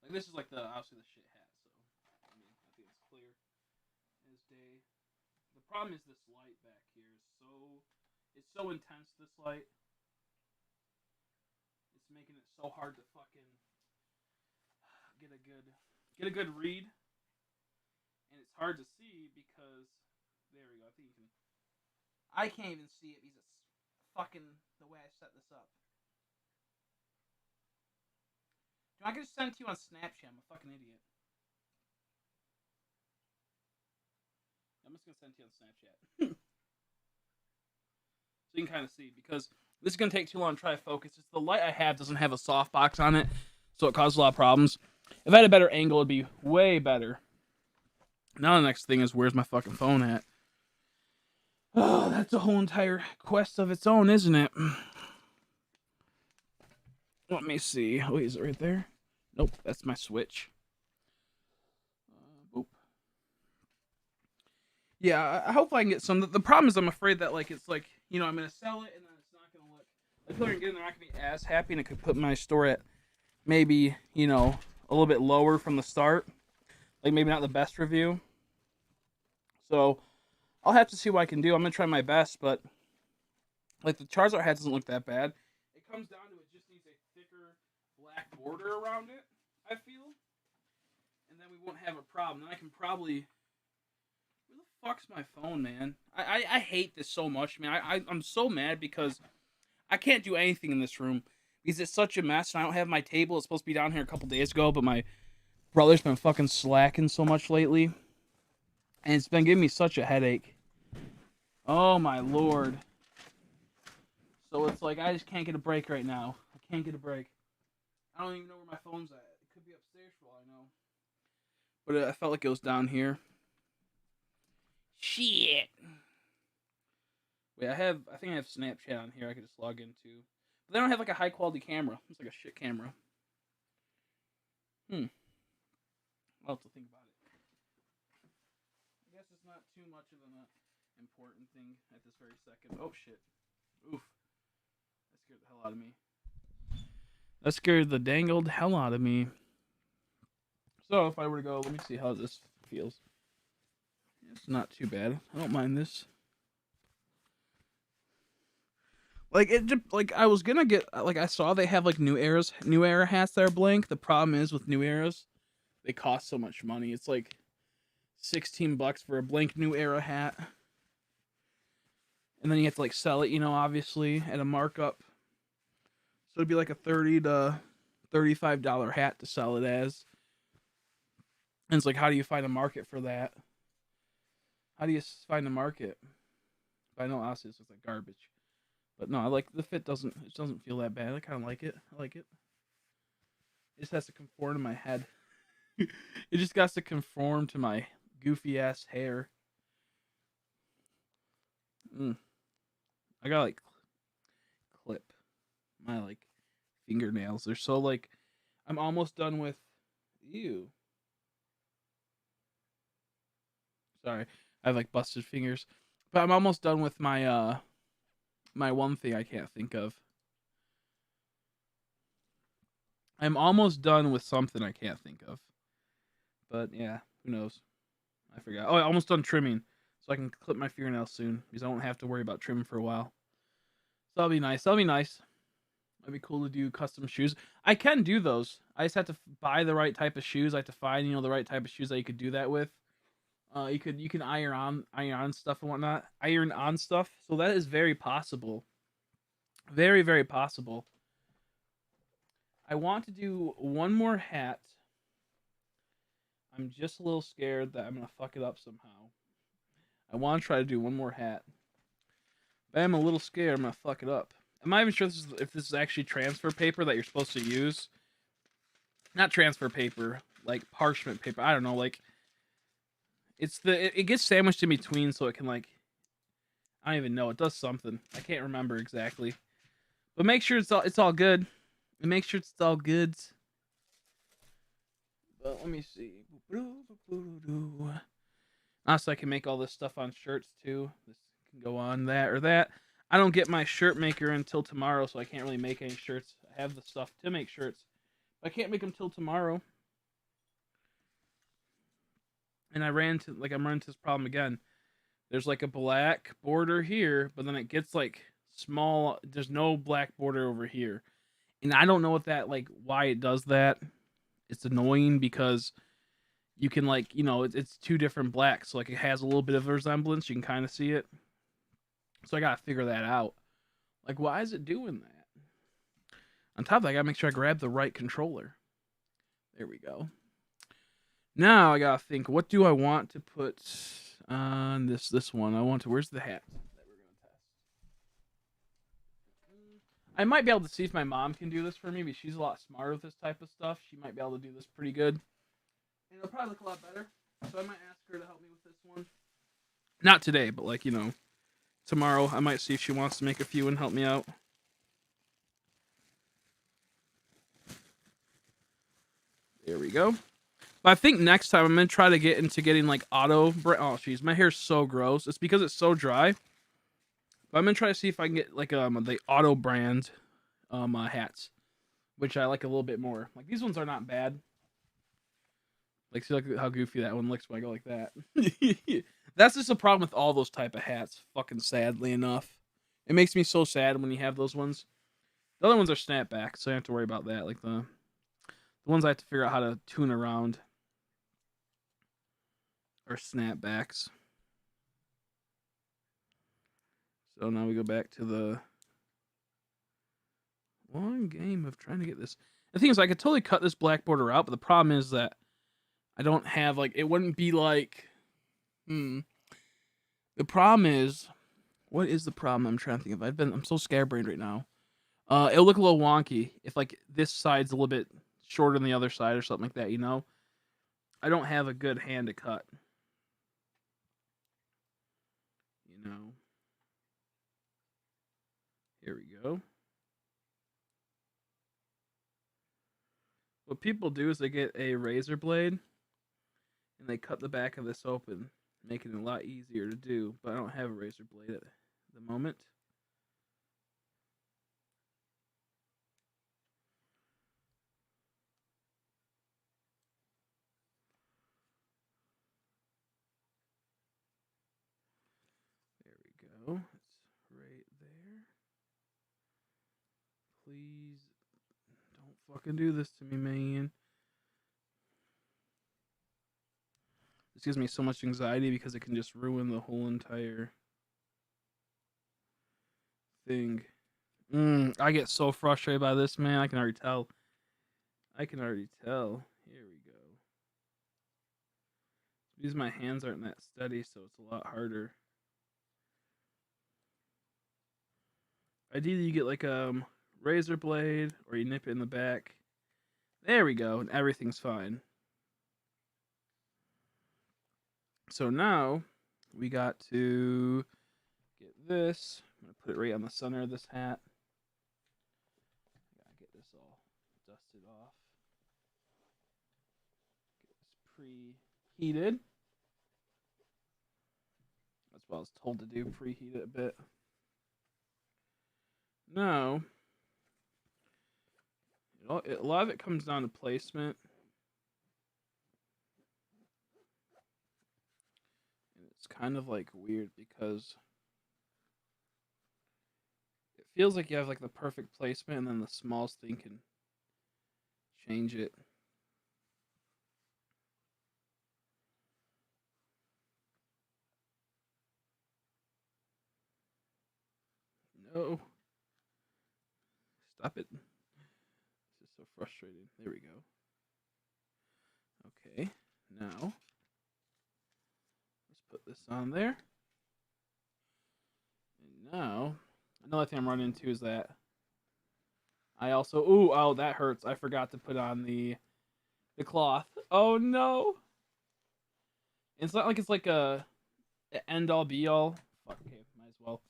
like this is like the obviously the shit hat, so I mean I think it's clear as day. The problem is this light back here is it's so intense. This light, it's making it so hard to fucking get a good read, and it's hard to see because there we go. I think you can. I can't even see it because it's fucking the way I set this up. I can just send it to you on Snapchat. I'm a fucking idiot. I'm just gonna send it to you on Snapchat. So you can kind of see because this is gonna take too long to try to focus. It's the light I have doesn't have a softbox on it, so it causes a lot of problems. If I had a better angle, it'd be way better. Now the next thing is where's my fucking phone at? Oh, that's a whole entire quest of its own, isn't it? Let me see. Oh, is it right there? Nope, that's my Switch. Boop. Yeah, I hope I can get some. The problem is I'm afraid that like it's like I'm gonna sell it and then it's not gonna look. Like people are getting, they're not gonna be as happy, and it could put my store at maybe a little bit lower from the start. Like maybe not the best review. So I'll have to see what I can do. I'm gonna try my best, but like the Charizard hat doesn't look that bad. It comes down to it just needs a thicker black border around it, I feel. And then we won't have a problem. Then I can probably. Where the fuck's my phone, man? I hate this so much, man. I'm so mad because I can't do anything in this room because it's such a mess. And I don't have my table. It's supposed to be down here a couple days ago, but my brother's been fucking slacking so much lately. And it's been giving me such a headache. Oh my lord. So it's like I just can't get a break right now. I can't get a break. I don't even know where my phone's at. It could be upstairs for all I know. But I felt like it was down here. Shit. Wait, I think I have Snapchat on here I could just log into. But they don't have like a high quality camera. It's like a shit camera. Hmm. I'll have to think about it. I guess it's not too much of an important thing at this very second. Oh shit. Oof. That scared the hell out of me. That scared the dangled hell out of me. So if I were to go, let me see how this feels. It's not too bad. I don't mind this. Like it, like I was gonna get, like I saw they have like new era hats that are blank. The problem is with new eras, they cost so much money. It's like $16 for a blank new era hat, and then you have to like sell it, obviously at a markup. So it'd be like a $30 to $35 hat to sell it as. And it's like, how do you find a market for that? How do you find a market? But I know honestly it's just like garbage. But no, I like the fit. It doesn't feel that bad. I kind of like it. I like it. It just has to conform to my head. It just got to conform to my goofy ass hair. Mm. I gotta like clip my like fingernails. They're so like I'm almost done with. Ew. Sorry, I have like busted fingers, but I'm almost done with my one thing I can't think of. I'm almost done with something I can't think of. But yeah, who knows? I forgot. Oh, I almost done trimming, so I can clip my fingernails soon because I won't have to worry about trimming for a while. So that'll be nice. That'll be nice. It'd be cool to do custom shoes. I can do those. I just have to buy the right type of shoes. I have to find the right type of shoes that you could do that with. You can iron on stuff and whatnot. Iron on stuff. So that is very possible. Very very possible. I want to do one more hat. I'm just a little scared that I'm gonna fuck it up somehow. I want to try to do one more hat, but I'm a little scared I'm gonna fuck it up. I'm not even sure if this is actually transfer paper that you're supposed to use. Not transfer paper, like parchment paper. I don't know, like it gets sandwiched in between, so it can like I don't even know. It does something. I can't remember exactly, but make sure it's all good. And make sure it's all good. But let me see. Also, I can make all this stuff on shirts too. This can go on that or that. I don't get my shirt maker until tomorrow, so I can't really make any shirts. I have the stuff to make shirts. I can't make them till tomorrow. And I'm running into this problem again. There's like a black border here, but then it gets like small. There's no black border over here, and I don't know why it does that. It's annoying because you can it's two different blacks, so like it has a little bit of a resemblance. You can kind of see it. So I gotta figure that out. Like, why is it doing that? On top of that, I gotta make sure I grab the right controller. There we go. Now I gotta think, what do I want to put on this one? Where's the hat that we're gonna test? I might be able to see if my mom can do this for me, because she's a lot smarter with this type of stuff. She might be able to do this pretty good. And it'll probably look a lot better. So I might ask her to help me with this one. Not today, but tomorrow I might see if she wants to make a few and help me out. There we go. But I think next time I'm gonna try to get into getting like auto. Oh, jeez, my hair's so gross. It's because it's so dry. But I'm gonna try to see if I can get like the auto brand hats, which I like a little bit more. Like these ones are not bad. Like see how goofy that one looks when I go like that. That's just a problem with all those type of hats. Fucking sadly enough, it makes me so sad when you have those ones. The other ones are snapback, so I don't have to worry about that. Like the ones I have to figure out how to tune around are snapbacks. So now we go back to the long game of trying to get this. The thing is, I could totally cut this black border out, but the problem is that I don't have it wouldn't be like. The problem is, what is the problem I'm trying to think of? I'm so scatterbrained right now. It'll look a little wonky if this side's a little bit shorter than the other side or something like that. I don't have a good hand to cut. Here we go. What people do is they get a razor blade and they cut the back of this open, making it a lot easier to do. But I don't have a razor blade at the moment. There we go. It's right there. Please don't fucking do this to me, man. This gives me so much anxiety because it can just ruin the whole entire thing. I get so frustrated by this, man. I can already tell. I can already tell. Here we go. Because my hands aren't that steady, so it's a lot harder. Ideally, you get like a razor blade, or you nip it in the back. There we go, and everything's fine. So now we got to get this. I'm gonna put it right on the center of this hat. Gotta get this all dusted off. Get this preheated. That's what I was told to do, preheat it a bit. Now, a lot of it comes down to placement. And it's kind of like weird because it feels like you have like the perfect placement and then the smallest thing can change it. No. Stop it. This is so frustrating. There we go. Okay, now let's put this on there. And now, another thing I'm running into is that I also, oh, that hurts. I forgot to put on the cloth. Oh no. It's not like it's like a end all be all. Fuck, okay, might as well.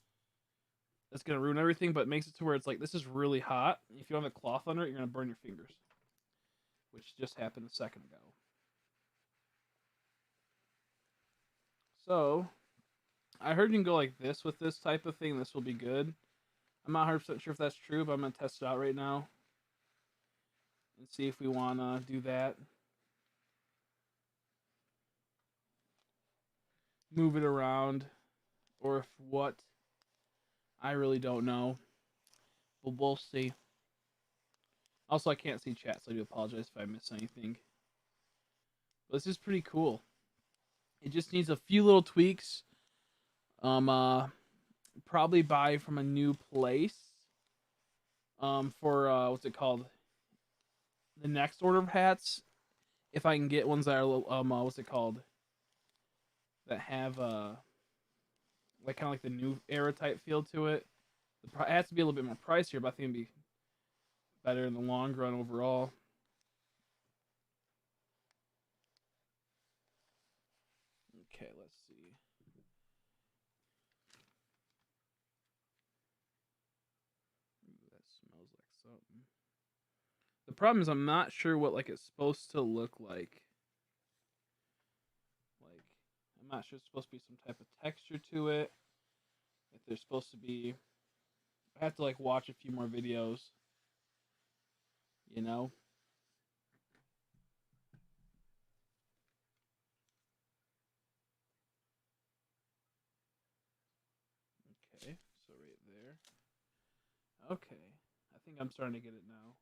That's gonna ruin everything, but it makes it to where it's like this is really hot. If you don't have a cloth under it, you're gonna burn your fingers, which just happened a second ago. So, I heard you can go like this with this type of thing. This will be good. I'm not 100% sure if that's true, but I'm gonna test it out right now and see if we wanna do that. Move it around, or if what. I really don't know. But we'll see. Also, I can't see chat, so I do apologize if I miss anything. But this is pretty cool. It just needs a few little tweaks. Probably buy from a new place. For what's it called? The next order of hats, if I can get ones that are what's it called? That have like kind of like the new era type feel to it. It has to be a little bit more pricier, but I think it'd be better in the long run overall. Okay, let's see. Ooh, that smells like something. The problem is I'm not sure what like it's supposed to look like. Like I'm not sure it's supposed to be some type of texture to it. If there's supposed to be, I have to like watch a few more videos. You know. Okay, so right there. Okay, I think I'm starting to get it now.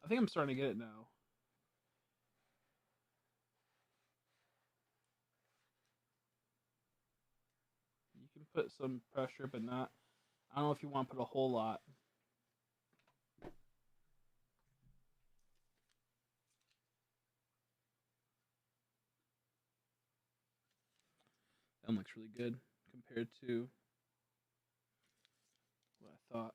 I think I'm starting to get it now. You can put some pressure, but not. I don't know if you want to put a whole lot. That looks really good compared to what I thought.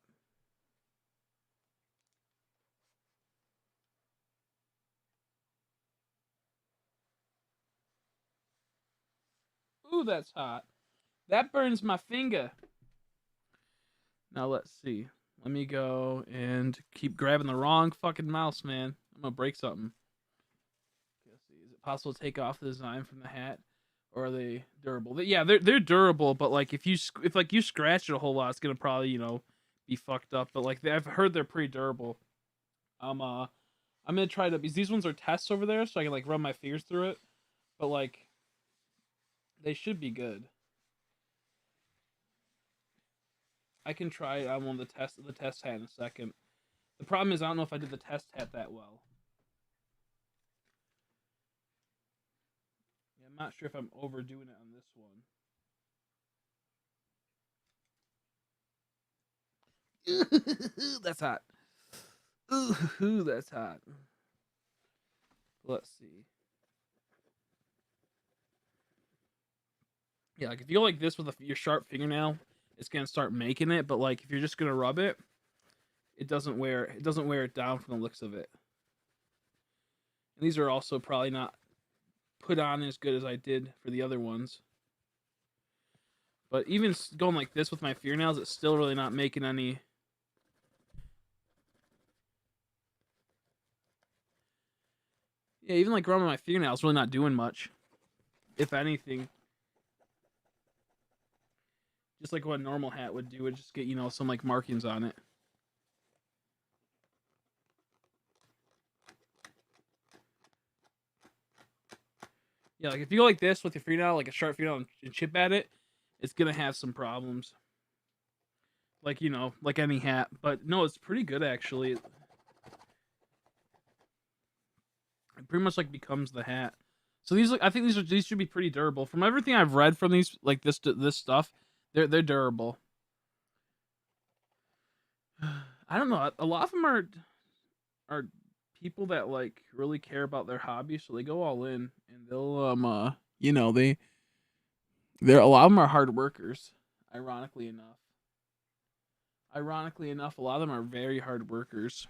Ooh, that's hot. That burns my finger. Now let's see. Let me go and keep grabbing the wrong fucking mouse, man. I'm gonna break something. Let's see. Is it possible to take off the design from the hat, or are they durable? Yeah, they're durable, but like if like you scratch it a whole lot, it's gonna probably be fucked up. But like I've heard they're pretty durable. Um, uh, I'm gonna try to because these ones are tests over there, so I can like run my fingers through it. But like they should be good. I can try on one of the test hat in a second. The problem is I don't know if I did the test hat that well. Yeah, I'm not sure if I'm overdoing it on this one. That's hot. Ooh, that's hot. Let's see. Yeah, like if you go like this with your sharp fingernail, it's gonna start making it. But like if you're just gonna rub it, it doesn't wear it down from the looks of it. And these are also probably not put on as good as I did for the other ones. But even going like this with my fingernails, it's still really not making any. Yeah, even like rubbing my fingernails, really not doing much. If anything, just like what a normal hat would do, would just get some like markings on it. Yeah, like if you go like this with your fingernail, like a sharp fingernail, and chip at it, it's gonna have some problems. Like like any hat. But no, it's pretty good actually. It pretty much like becomes the hat. So I think these should be pretty durable. From everything I've read from these, like this stuff, they're durable. I don't know. A lot of them are people that like really care about their hobby, so they go all in and they'll they're a lot of them are hard workers. Ironically enough, a lot of them are very hard workers.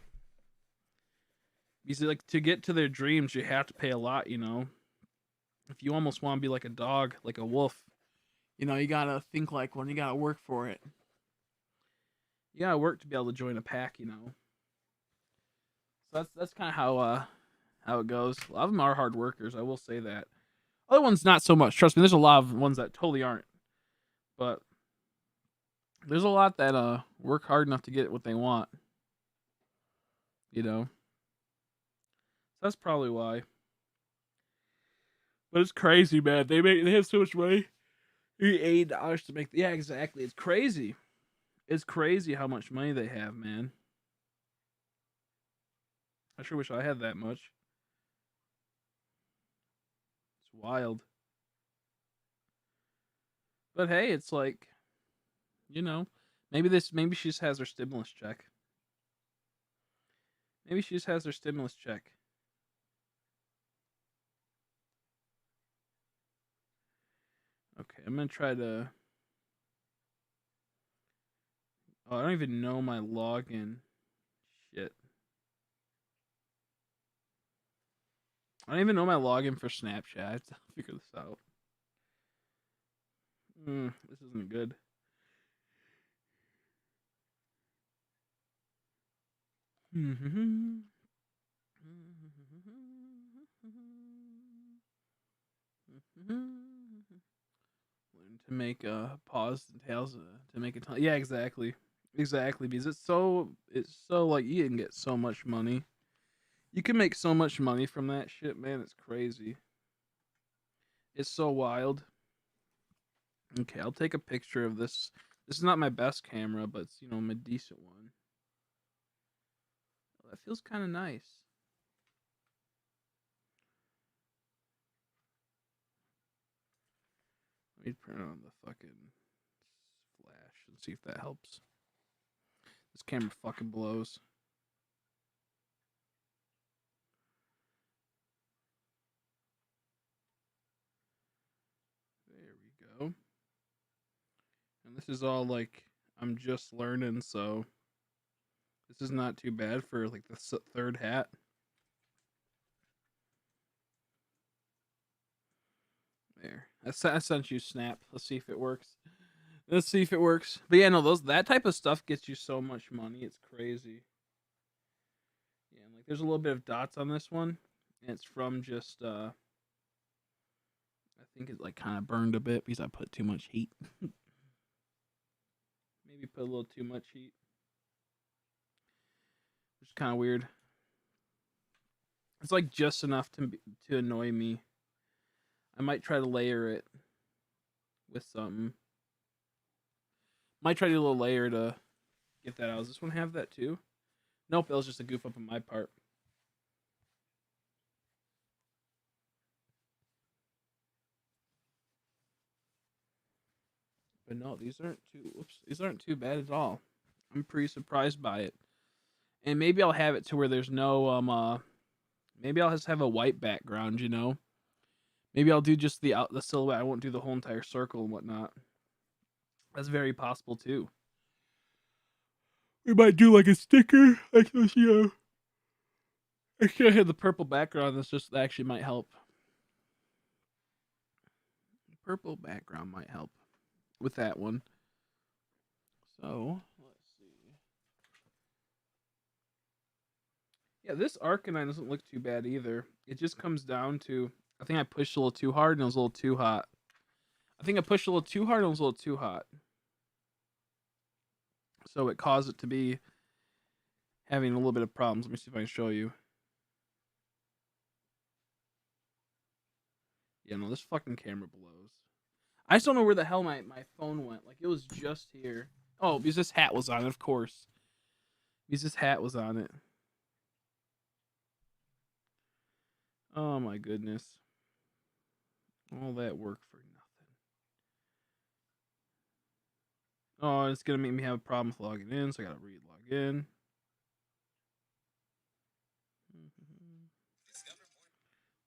Because like to get to their dreams, you have to pay a lot. If you almost want to be like a dog, like a wolf, you gotta think like one. You gotta work for it. You gotta work to be able to join a pack. So that's kind of how it goes. A lot of them are hard workers. I will say that. Other ones not so much. Trust me, there's a lot of ones that totally aren't. But there's a lot that work hard enough to get what they want. So that's probably why. But it's crazy, man. They have so much money. $8 to make. Yeah, exactly. It's crazy. It's crazy how much money they have, man. I sure wish I had that much. It's wild. But hey, it's like, you know, maybe she just has her stimulus check. Maybe she just has her stimulus check. Okay, I'm gonna try to. Oh, I don't even know my login. Shit. I don't even know my login for Snapchat. I have to figure this out. This isn't good. Learn to make pause and tails to make a ton. Yeah, exactly. Because it's so like you can get so much money. You can make so much money from that shit, man. It's crazy. It's so wild. Okay, I'll take a picture of this. This is not my best camera, but it's my decent one. Oh, that feels kind of nice. Let me turn on the fucking flash and see if that helps. This camera fucking blows. There we go. And this is all like I'm just learning, so this is not too bad for like the third hat. There. I sent you Snap. Let's see if it works. Let's see if it works. But yeah, no, that type of stuff gets you so much money. It's crazy. Yeah, and like there's a little bit of dots on this one, and it's from just I think it like kind of burned a bit because I put too much heat. Maybe put a little too much heat, which is kind of weird. It's like just enough to annoy me. I might try to layer it with something. Might try to do a little layer to get that out. Does this one have that too? Nope, that was just a goof up on my part. But no, these aren't too bad at all. I'm pretty surprised by it. And maybe I'll have it to where there's no maybe I'll just have a white background, you know? Maybe I'll do just the silhouette. I won't do the whole entire circle and whatnot. That's very possible too. We might do like a sticker, like this, you know. Actually, I had the purple background. That actually might help. Purple background might help with that one. So let's see. Yeah, this Arcanine doesn't look too bad either. It just comes down to I think I pushed a little too hard and it was a little too hot. I think I pushed a little too hard and it was a little too hot. So it caused it to be having a little bit of problems. Let me see if I can show you. Yeah, no, this fucking camera blows. I just don't know where the hell my phone went. Like, it was just here. Oh, because this hat was on it, of course. Because this hat was on it. Oh, my goodness. All that work for nothing. Oh, it's going to make me have a problem with logging in, so I got to re-log in.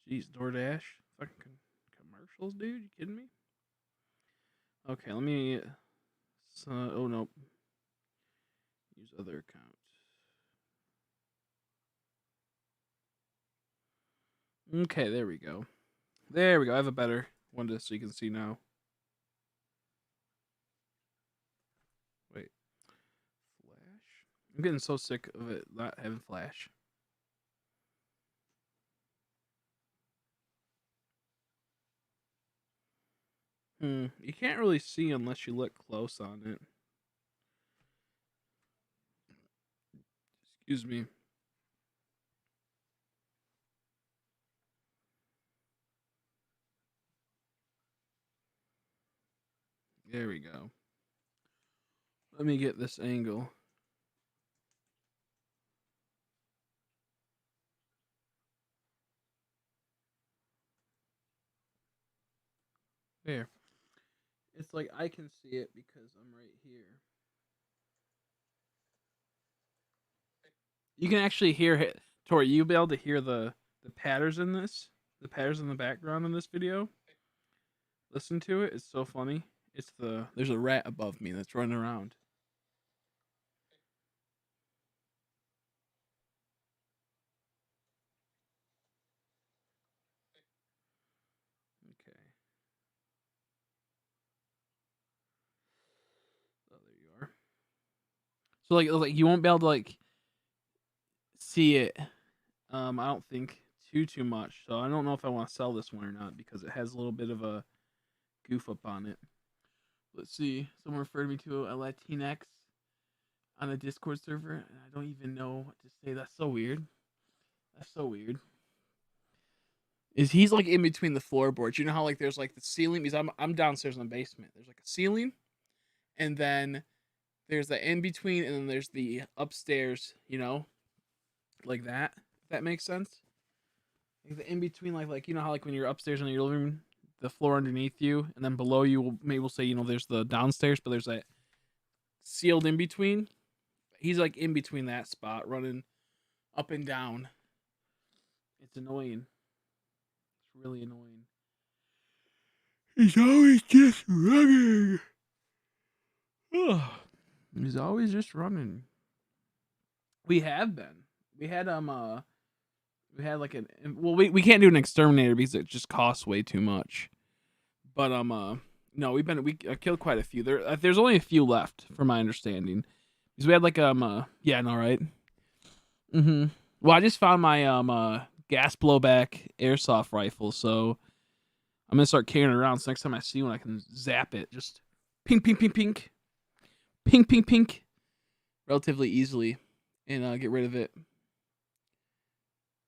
Jeez, DoorDash. Fucking commercials, dude? You kidding me? Okay, let me... oh, nope. Use other account. Okay, there we go. There we go. I have a better one so you can see now. Wait. Flash? I'm getting so sick of it not having flash. You can't really see unless you look close on it. Excuse me. There we go. Let me get this angle. There. It's like I can see it because I'm right here. You can actually hear it. Tori, you'll be able to hear the patterns in this. The patterns in the background in this video. Listen to it. It's so funny. There's a rat above me that's running around. Okay. Oh, there you are. So like you won't be able to like see it. I don't think too much. So I don't know if I want to sell this one or not because it has a little bit of a goof up on it. Let's see. Someone referred me to a Latinx on a Discord server, and I don't even know what to say. That's so weird. That's so weird. He's like in between the floorboards? You know how like there's like the ceiling? Because I'm downstairs in the basement. There's like a ceiling, and then there's the in between, and then there's the upstairs. You know, like that. If that makes sense. Like the in between, like you know how like when you're upstairs in your living room, the floor underneath you, and then below you, maybe we'll say there's the downstairs, but there's that sealed in between. He's like in between that spot, running up and down. It's annoying. It's really annoying. He's always just running. He's always just running. We have been. We had like we can't do an exterminator because it just costs way too much. But No, we killed quite a few. There's only a few left, from my understanding, because we had like yeah, no, right. Well, I just found my gas blowback airsoft rifle, so I'm gonna start carrying it around. So next time I see one, I can zap it, just pink, pink, pink, pink, pink, pink, pink, relatively easily, and get rid of it.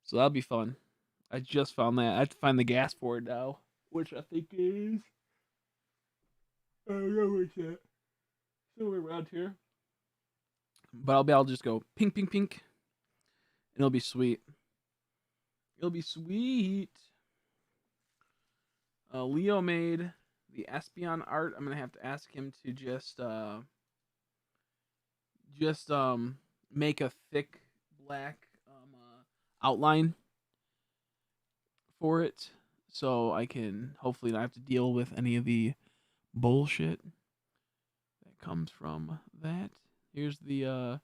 So that'll be fun. I just found that. I have to find the gas for it now, which I think is I don't know where's that. Somewhere around here. But I'll be able to just go pink, pink, pink, and it'll be sweet. It'll be sweet. Leo made the Espion art. I'm gonna have to ask him to just make a thick black outline for it, so I can hopefully not have to deal with any of the bullshit that comes from that. Here's the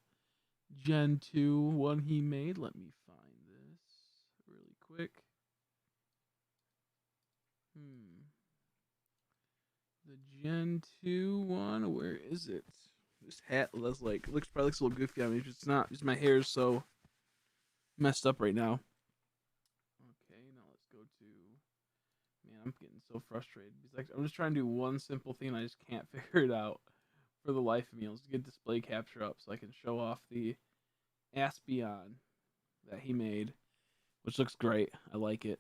Gen 2 one he made. Let me find this really quick. The Gen 2 one, where is it? This hat looks probably looks a little goofy on me. It's not. Just my hair is so messed up right now. Okay, now let's go to. Man, I'm getting so frustrated. I'm just trying to do one simple thing, and I just can't figure it out for the life of me. Let's get display capture up so I can show off the Aspion that he made, which looks great. I like it.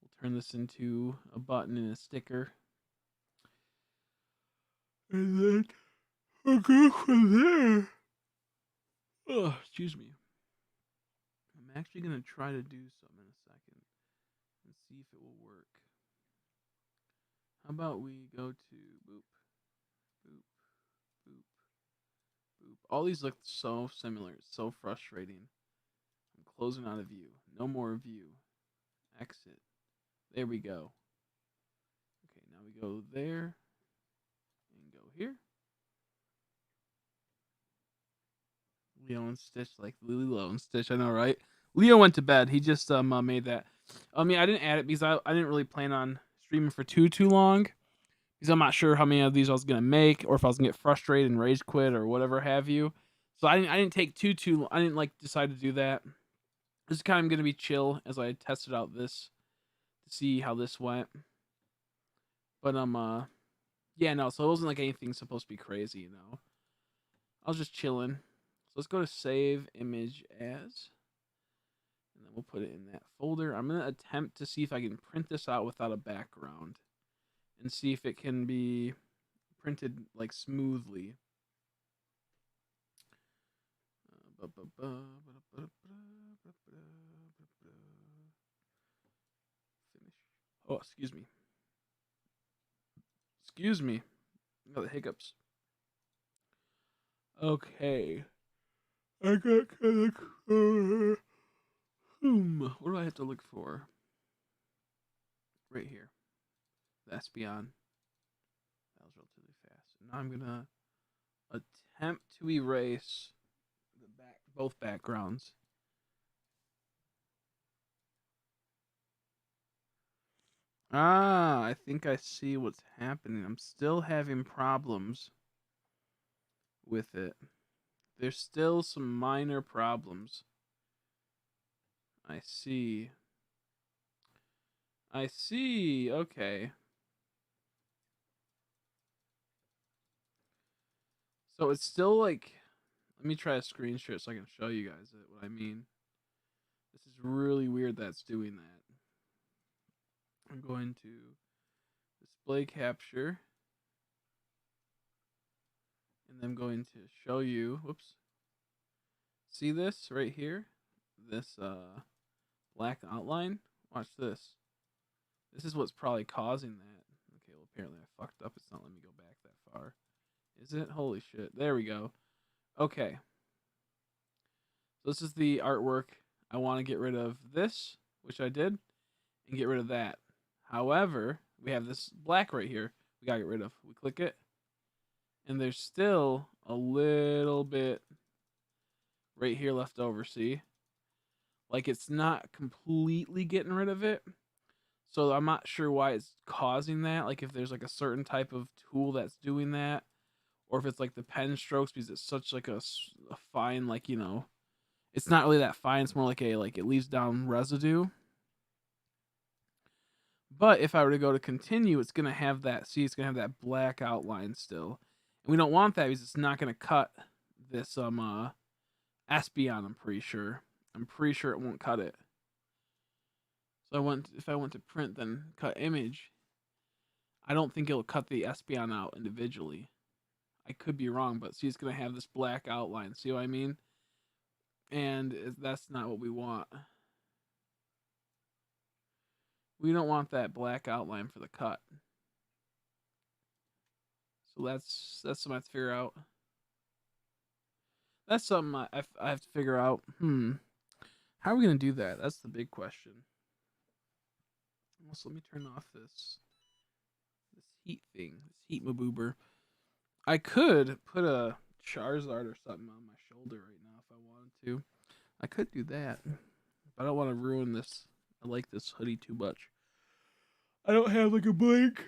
We'll turn this into a button and a sticker. And then I'll go from there. Oh, excuse me. I'm actually going to try to do something in a second and see if it will work. How about we go to boop, boop, boop, boop. All these look so similar. It's so frustrating. I'm closing out of view. No more view. Exit. There we go. Okay, now we go there and go here. Leo and Stitch, like Lilo and Stitch, I know, right? Leo went to bed. He just made that. I didn't add it because I didn't really plan on streaming for too long, because I'm not sure how many of these I was gonna make, or if I was gonna get frustrated and rage quit or whatever have you. So I didn't take too. I didn't decide to do that. This is kind of gonna be chill as I tested out this to see how this went. But yeah, no. So it wasn't like anything supposed to be crazy, I was just chilling. Let's go to save image as, and then we'll put it in that folder. I'm going to attempt to see if I can print this out without a background and see if it can be printed like smoothly. Finish. Oh, excuse me. Excuse me. I got the hiccups. Okay. I got kind of. What do I have to look for? Right here. That's beyond. That was relatively fast. Now I'm gonna attempt to erase both backgrounds. I think I see what's happening. I'm still having problems with it. There's still some minor problems. I see. Okay. So it's still like, let me try a screen share so I can show you guys what I mean. This is really weird that's doing that. I'm going to display capture, and I'm going to show you, whoops. See this right here? This black outline? Watch this. This is what's probably causing that. Okay, well apparently I fucked up. It's not letting me go back that far. Is it? Holy shit. There we go. Okay. So this is the artwork. I want to get rid of this, which I did, and get rid of that. However, we have this black right here we gotta get rid of. We click it, and there's still a little bit right here left over, see? Like it's not completely getting rid of it. So I'm not sure why it's causing that. Like if there's like a certain type of tool that's doing that, or if it's like the pen strokes because it's such like a fine, like, you know, it's not really that fine. It's more like a, like, it leaves down residue. But if I were to go to continue, it's gonna have that. See, it's gonna have that black outline still, and we don't want that because it's not gonna cut this Espeon. I'm pretty sure. I'm pretty sure it won't cut it. So if I went to print then cut image, I don't think it'll cut the Espeon out individually. I could be wrong, but see, it's gonna have this black outline. See what I mean? And that's not what we want. We don't want that black outline for the cut. So that's something I have to figure out. That's something I have to figure out. How are we gonna do that? That's the big question. Also, let me turn off this heat thing, this heat maboober. I could put a Charizard or something on my shoulder right now if I wanted to. I could do that, but I don't want to ruin this. I like this hoodie too much. I don't have like a blank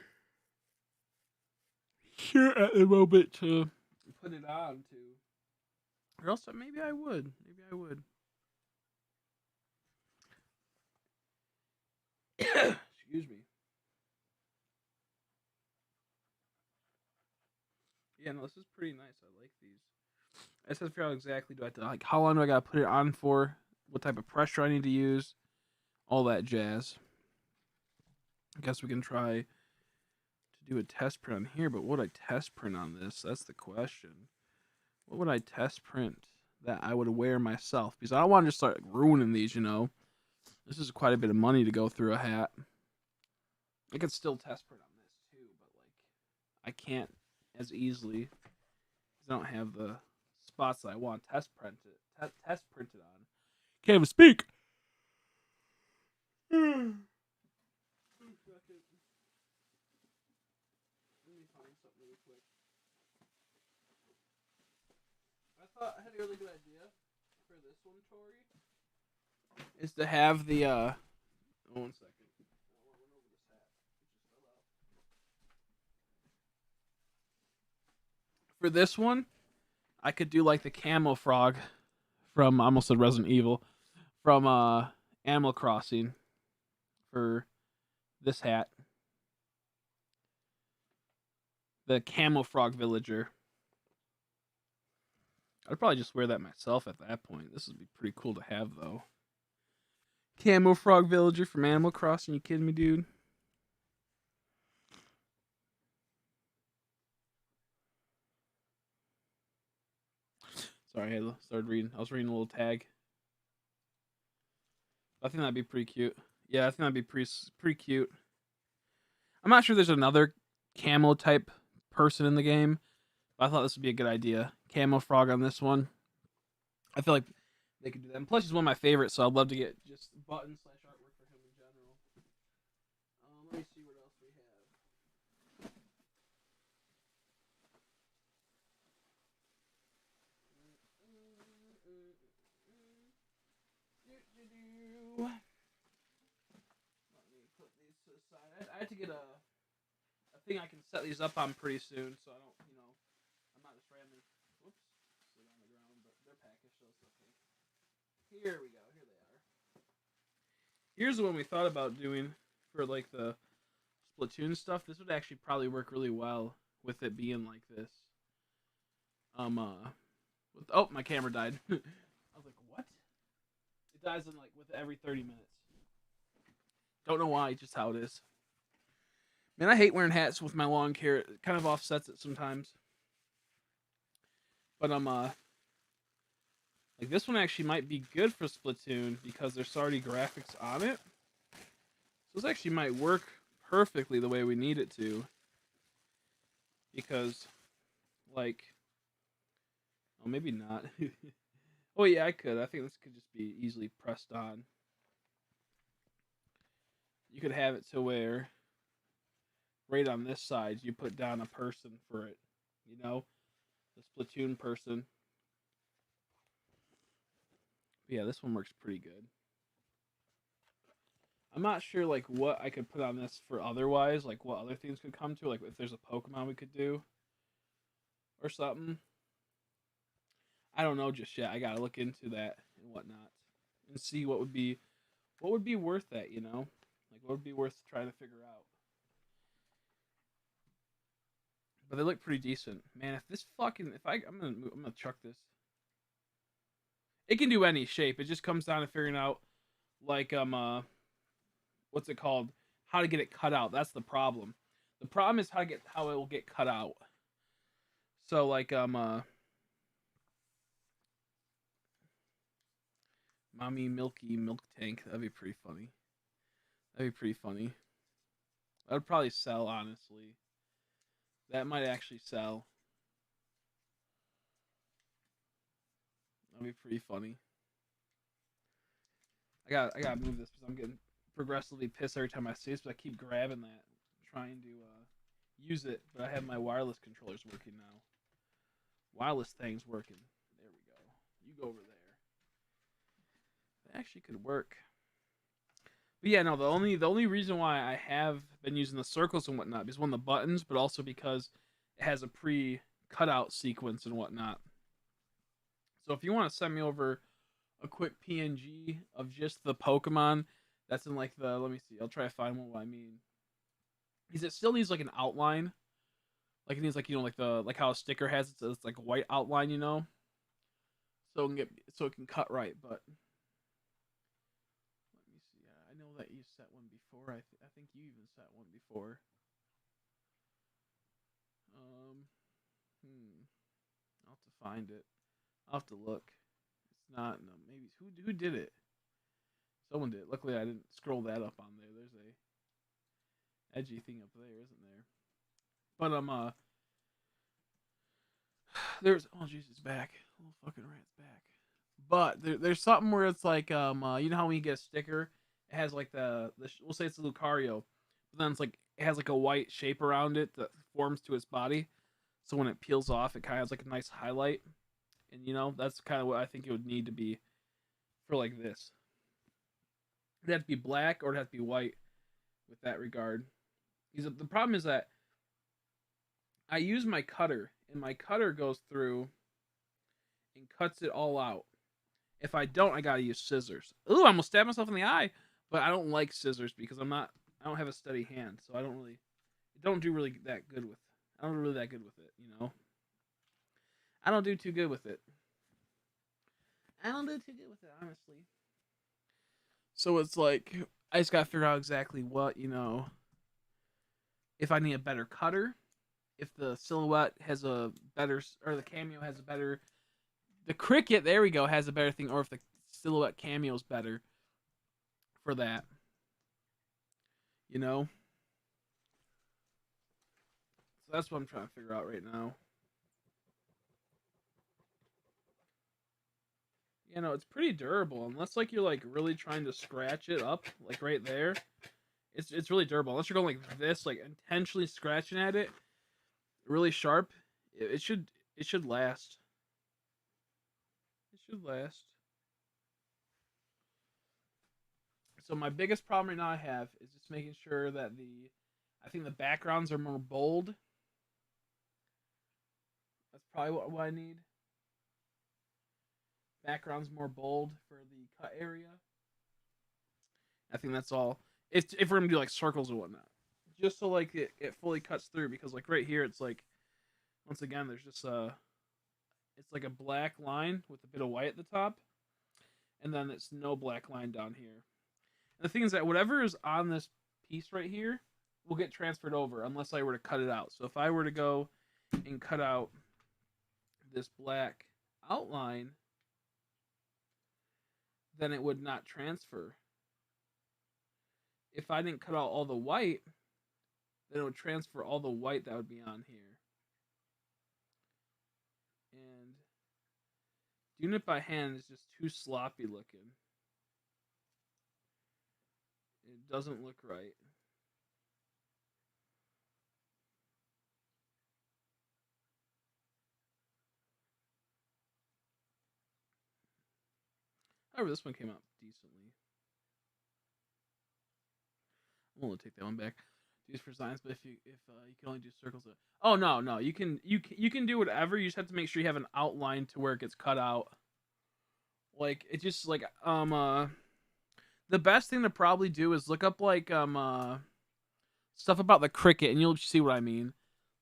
shirt at the moment to put it on to. Or else maybe I would. Maybe I would. Excuse me. Yeah, no, this is pretty nice. I like these. I just have to figure out exactly, do I have to, like, how long do I gotta put it on for? What type of pressure I need to use? All that jazz. I guess we can try to do a test print on here, but what would I test print on this? That's the question. What would I test print that I would wear myself? Because I don't want to just start ruining these, you know. This is quite a bit of money to go through a hat. I could still test print on this too, but like I can't as easily because I don't have the spots that I want test printed on. Can't even speak. Let me find something really quick. I thought I had a really good idea for this one, Tori. Is to have the 1 second. For this one, I could do like the camo frog from, I almost said Resident Evil, from Animal Crossing for this hat. The camo frog villager. I'd probably just wear that myself at that point. This would be pretty cool to have, though. Camo frog villager from Animal Crossing. You kidding me, dude? Sorry, I started reading. I was reading a little tag. I think that'd be pretty cute. Yeah, I think that'd be pretty cute. I'm not sure there's another camo type person in the game, but I thought this would be a good idea. Camo frog on this one. I feel like they could do that. And plus, he's one of my favorites, so I'd love to get just buttons / artwork for him in general. Let me see what else we have. Let me put these to the side. I had to get a thing I can set these up on pretty soon, so I don't, you know, I'm not just randomly, whoops, sit on the ground, but they're packaged, so it's okay. Here we go. Here they are. Here's the one we thought about doing for like the Splatoon stuff. This would actually probably work really well with it being like this. Oh, my camera died. I was like, what? It dies in like with every 30 minutes. Don't know why, just how it is. Man, I hate wearing hats with my long hair. It kind of offsets it sometimes. But like this one actually might be good for Splatoon because there's already graphics on it. So this actually might work perfectly the way we need it to. Because, like, oh, maybe not. Oh yeah, I could. I think this could just be easily pressed on. You could have it to where right on this side you put down a person for it. You know? The Splatoon person. But yeah, this one works pretty good. I'm not sure like what I could put on this for otherwise, like what other things could come to, like if there's a Pokemon we could do or something. I don't know just yet. I gotta look into that and whatnot and see what would be worth that, you know? Like what would be worth trying to figure out. But they look pretty decent. Man, if this fucking if I'm gonna chuck this. It can do any shape. It just comes down to figuring out like what's it called? How to get it cut out. That's the problem. The problem is how it will get cut out. So like mommy milky milk tank. That'd be pretty funny. That'd be pretty funny. That would probably sell honestly. That might actually sell. That'd be pretty funny. I gotta move this because I'm getting progressively pissed every time I see this, but I keep grabbing that, trying to use it. But I have my wireless controllers working now. Wireless thing's working. There we go. You go over there. That actually could work. But yeah, no. The only reason why I have been using the circles and whatnot is one of the buttons, but also because it has a pre cutout sequence and whatnot. So if you want to send me over a quick PNG of just the Pokemon that's in like the let me see, I'll try to find what I mean. Is it still needs like an outline? Like it needs like like the like how a sticker has it's like a white outline, so it can cut right. But let me see. I know that you set one before. I think you even set one before. Um, I'll have to find it. I'll have to look. It's not. No, maybe who did it? Someone did. Luckily, I didn't scroll that up on there. There's a edgy thing up there, isn't there? But there's oh jeez, it's back. Little fucking rat's back. But there's something where it's like you know how when you get a sticker, it has like we'll say it's a Lucario, but then it's like it has like a white shape around it that forms to its body. So when it peels off, it kind of has like a nice highlight, and that's kind of what I think it would need to be for like this. It'd have to be black or it has to be white with that regard. Because the problem is that I use my cutter, and my cutter goes through and cuts it all out. If I don't, I gotta use scissors. Ooh, I almost stabbed myself in the eye. But I don't like scissors because I don't have a steady hand, so I don't do really that good with. I don't do really that good with it. I don't do too good with it. I don't do too good with it, honestly. So it's like I just gotta figure out exactly what if I need a better cutter, if the silhouette has a better, or the cameo has a better, the cricket, there we go, has a better thing, or if the silhouette cameo is better for that. You know? So that's what I'm trying to figure out right now. It's pretty durable, unless like you're like really trying to scratch it up, like right there. It's really durable. Unless you're going like this, like intentionally scratching at it, really sharp. It should last. It should last. So my biggest problem right now I have is just making sure that I think the backgrounds are more bold. That's probably what I need. Backgrounds more bold for the cut area. I think that's all. If we're gonna do like circles or whatnot, just so like it fully cuts through, because like right here it's like once again there's just it's like a black line with a bit of white at the top, and then it's no black line down here. And the thing is that whatever is on this piece right here will get transferred over unless I were to cut it out. So if I were to go and cut out this black outline, then it would not transfer. If I didn't cut out all the white, then it would transfer all the white that would be on here. And doing it by hand is just too sloppy looking. It doesn't look right. However, this one came out decently. We'll take that one back. Use for science, but if you can only do circles. Oh no, you can do whatever. You just have to make sure you have an outline to where it gets cut out. Like it just like the best thing to probably do is look up like stuff about the cricket, and you'll see what I mean.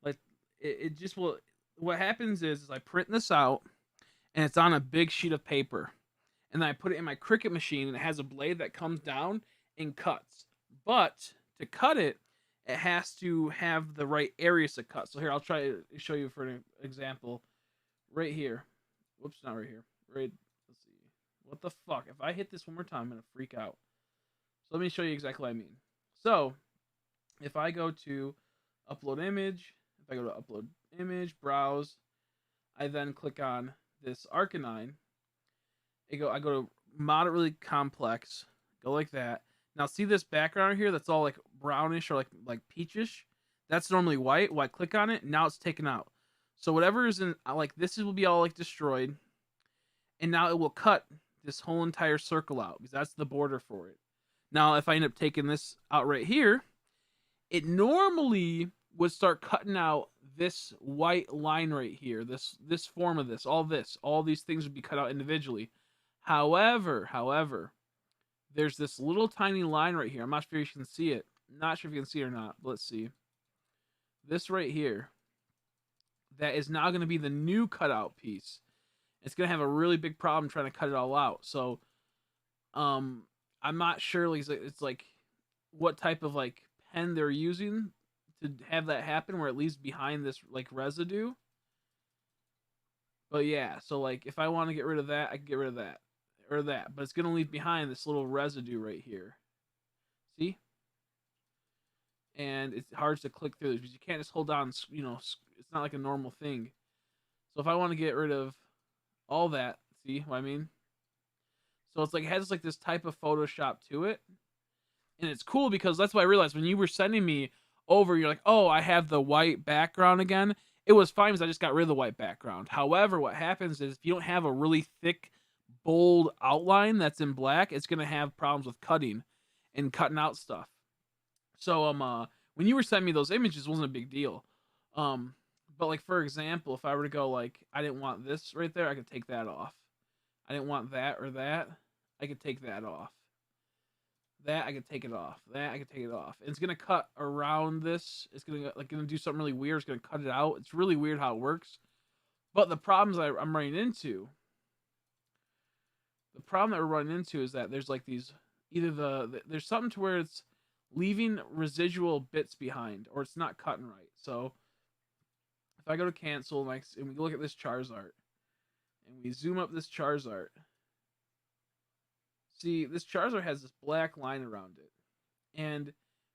Like it just will. What happens is I print this out, and it's on a big sheet of paper, and then I put it in my cricket machine, and it has a blade that comes down and cuts. But to cut it, it has to have the right areas to cut. So here, I'll try to show you for an example. Right here. Whoops, not right here. Right. Let's see. What the fuck? If I hit this one more time, I'm gonna freak out. So let me show you exactly what I mean. So if I go to upload image, if I go to upload image, browse, I then click on this Arcanine. I go to moderately complex, go like that. Now see this background here that's all like brownish or like peachish? That's normally white. When I click on it, now it's taken out. So whatever is in like this will be all like destroyed. And now it will cut this whole entire circle out because that's the border for it. Now if I end up taking this out right here, it normally would start cutting out this white line right here, this form of this, all these things would be cut out individually. However, there's this little tiny line right here. I'm not sure if you can see it. Not sure if you can see it or not. But let's see. This right here, that is now going to be the new cutout piece. It's going to have a really big problem trying to cut it all out. So, I'm not sure. It's like what type of like pen they're using to have that happen, where it leaves behind this like residue. But yeah, so like if I want to get rid of that, I can get rid of that or that, but it's gonna leave behind this little residue right here. See? And it's hard to click through this because you can't just hold down. You know, it's not like a normal thing. So if I want to get rid of all that, see what I mean? So it's like it has like this type of Photoshop to it, and it's cool because that's what I realized when you were sending me over. You're like, oh, I have the white background again. It was fine because I just got rid of the white background. However, what happens is if you don't have a really thick, bold outline that's in black, it's gonna have problems with cutting and cutting out stuff. So when you were sending me those images, it wasn't a big deal. But like for example, if I were to go like I didn't want this right there, I could take that off. I didn't want that or that, I could take that off. That I could take it off. That I could take it off. And it's gonna cut around this. It's gonna do something really weird. It's gonna cut it out. It's really weird how it works. But the problems I'm running into. The problem that we're running into is that there's like these there's something to where it's leaving residual bits behind, or it's not cutting right. So if I go to cancel and we look at this Charizard, and we zoom up this Charizard. See, this Charizard has this black line around it. And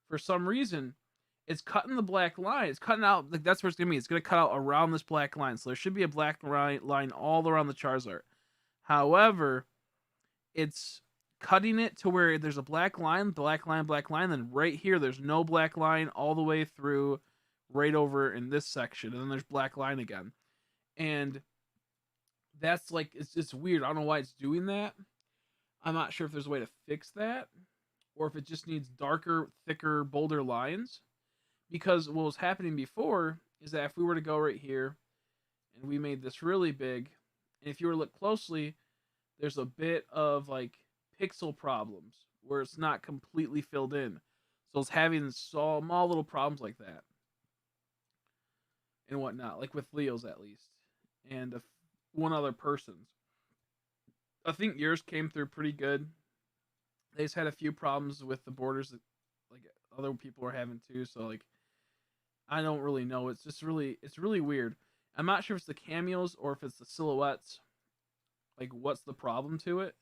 for some reason, it's cutting the black line. It's cutting out, like that's where it's going to be. It's going to cut out around this black line. So there should be a black line all around the Charizard. However, it's cutting it to where there's a black line, then right here, there's no black line all the way through right over in this section. And then there's black line again. And that's like, it's weird. I don't know why it's doing that. I'm not sure if there's a way to fix that or if it just needs darker, thicker, bolder lines. Because what was happening before is that if we were to go right here and we made this really big, and if you were to look closely, there's a bit of like pixel problems where it's not completely filled in. So it's having small little problems like that and whatnot, like with Leo's at least, and one other person's. I think yours came through pretty good. They just had a few problems with the borders that like other people are having too. So like, I don't really know. It's really weird. I'm not sure if it's the cameos or if it's the silhouettes. Like, what's the problem to it?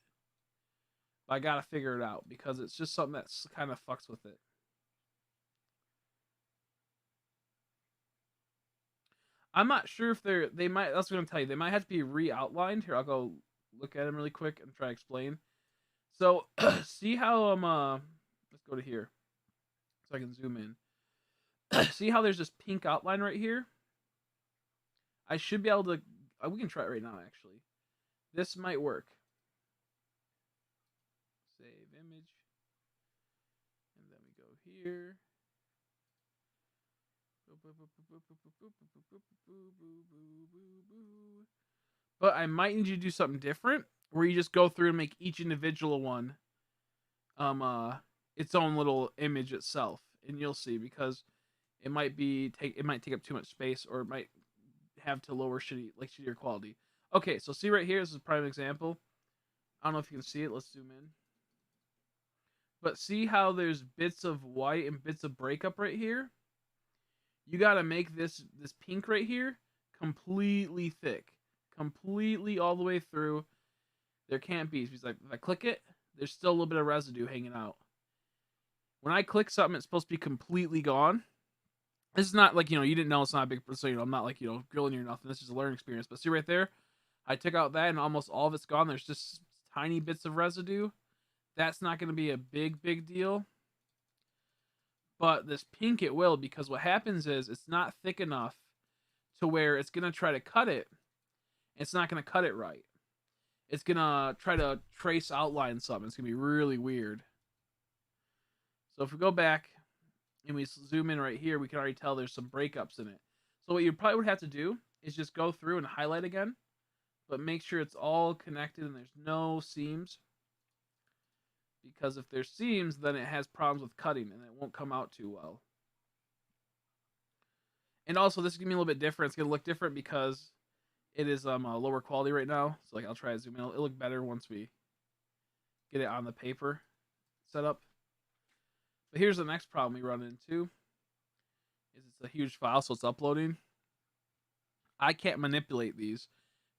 But I gotta figure it out because it's just something that's kind of fucks with it. I'm not sure if they might. That's what I'm telling you. They might have to be re-outlined. Here, I'll go look at them really quick and try to explain. So see how let's go to here so I can zoom in. See how there's this pink outline right here? I should be able to. We can try it right now. Actually, this might work. Save image, and then we go here. But I might need you to do something different, where you just go through and make each individual one its own little image itself, and you'll see, because it might take up too much space, or it might have to lower shittier quality. Okay, so see right here, this is a prime example. I don't know if you can see it. Let's zoom in. But see how there's bits of white and bits of breakup right here? You gotta make this pink right here completely thick. Completely all the way through. There can't be, because if I click it, there's still a little bit of residue hanging out. When I click something, it's supposed to be completely gone. This is not like, you didn't know it's not a big, so, I'm not like, grilling you or nothing. This is a learning experience. But see right there? I took out that and almost all of it's gone. There's just tiny bits of residue. That's not going to be a big deal. But this pink, it will, because what happens is it's not thick enough to where it's going to try to cut it. It's not going to cut it right. It's going to try to trace outline something. It's going to be really weird. So if we go back and we zoom in right here, we can already tell there's some breakups in it. So what you probably would have to do is just go through and highlight again, but make sure it's all connected and there's no seams. Because if there's seams, then it has problems with cutting and it won't come out too well. And also, this is going to be a little bit different. It's going to look different because it is a lower quality right now. So like, I'll try to zoom in. It'll look better once we get it on the paper set up. But here's the next problem we run into. Is it's a huge file, so it's uploading. I can't manipulate these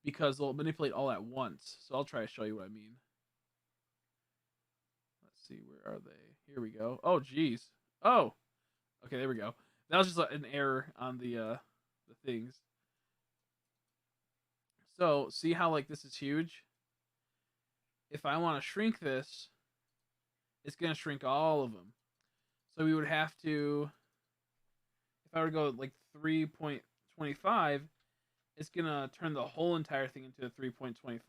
because they'll manipulate all at once. So I'll try to show you what I mean. Let's see, where are they? Here we go. Oh, geez. Oh, okay, there we go. That was just an error on the things. So see how like this is huge? If I want to shrink this, it's going to shrink all of them. So we would have to, if I were to go like 3.25, it's going to turn the whole entire thing into a 3.25.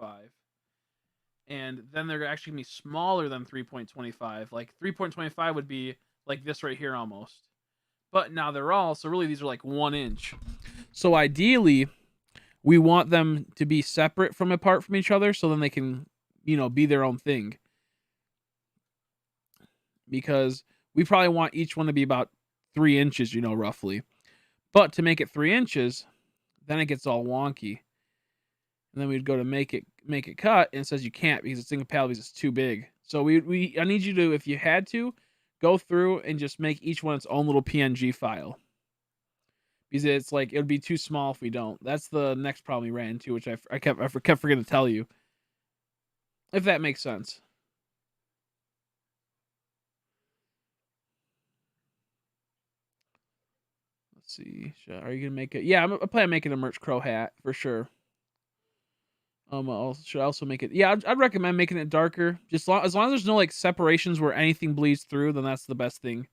And then they're actually going to be smaller than 3.25. Like 3.25 would be like this right here almost. But now they're all, so really these are like 1 inch. So ideally, we want them to be separate apart from each other, so then they can, be their own thing. Because we probably want each one to be about 3 inches, roughly. But to make it 3 inches, then it gets all wonky. And then we'd go to make it cut, and it says you can't because it's incompatible because it's too big. So I need you to, if you had to, go through and just make each one its own little PNG file. Because it's like, it would be too small if we don't. That's the next problem we ran into, which I kept forgetting to tell you. If that makes sense. Let's see. Are you gonna make it? Yeah, I'm planning on making a Merch Crow hat for sure. Should I also make it? Yeah, I'd recommend making it darker. Just as long as there's no like separations where anything bleeds through, then that's the best thing.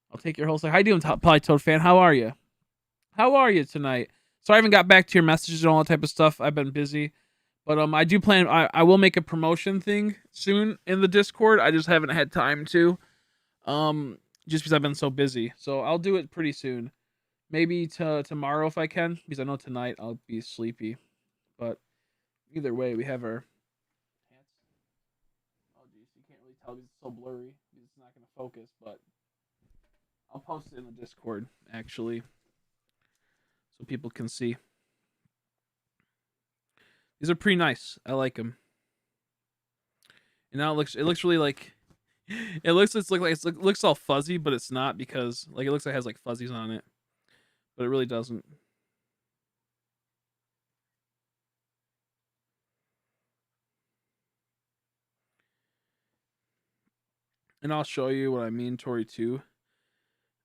I'll take your host. Like, how you doing, Polytoad fan? How are you? How are you tonight? Sorry, I haven't got back to your messages and all that type of stuff. I've been busy, but I do plan. I will make a promotion thing soon in the Discord. I just haven't had time to, just because I've been so busy. So I'll do it pretty soon. Maybe tomorrow if I can, because I know tonight I'll be sleepy. But either way, we have our hats. Oh, geez, you can't really tell because it's so blurry. It's not going to focus, but I'll post it in the Discord, actually, so people can see. These are pretty nice. I like them. And now it looks really like, it looks all fuzzy, but it's not, because like it looks like it has like fuzzies on it, but it really doesn't. And I'll show you what I mean, Tori, too,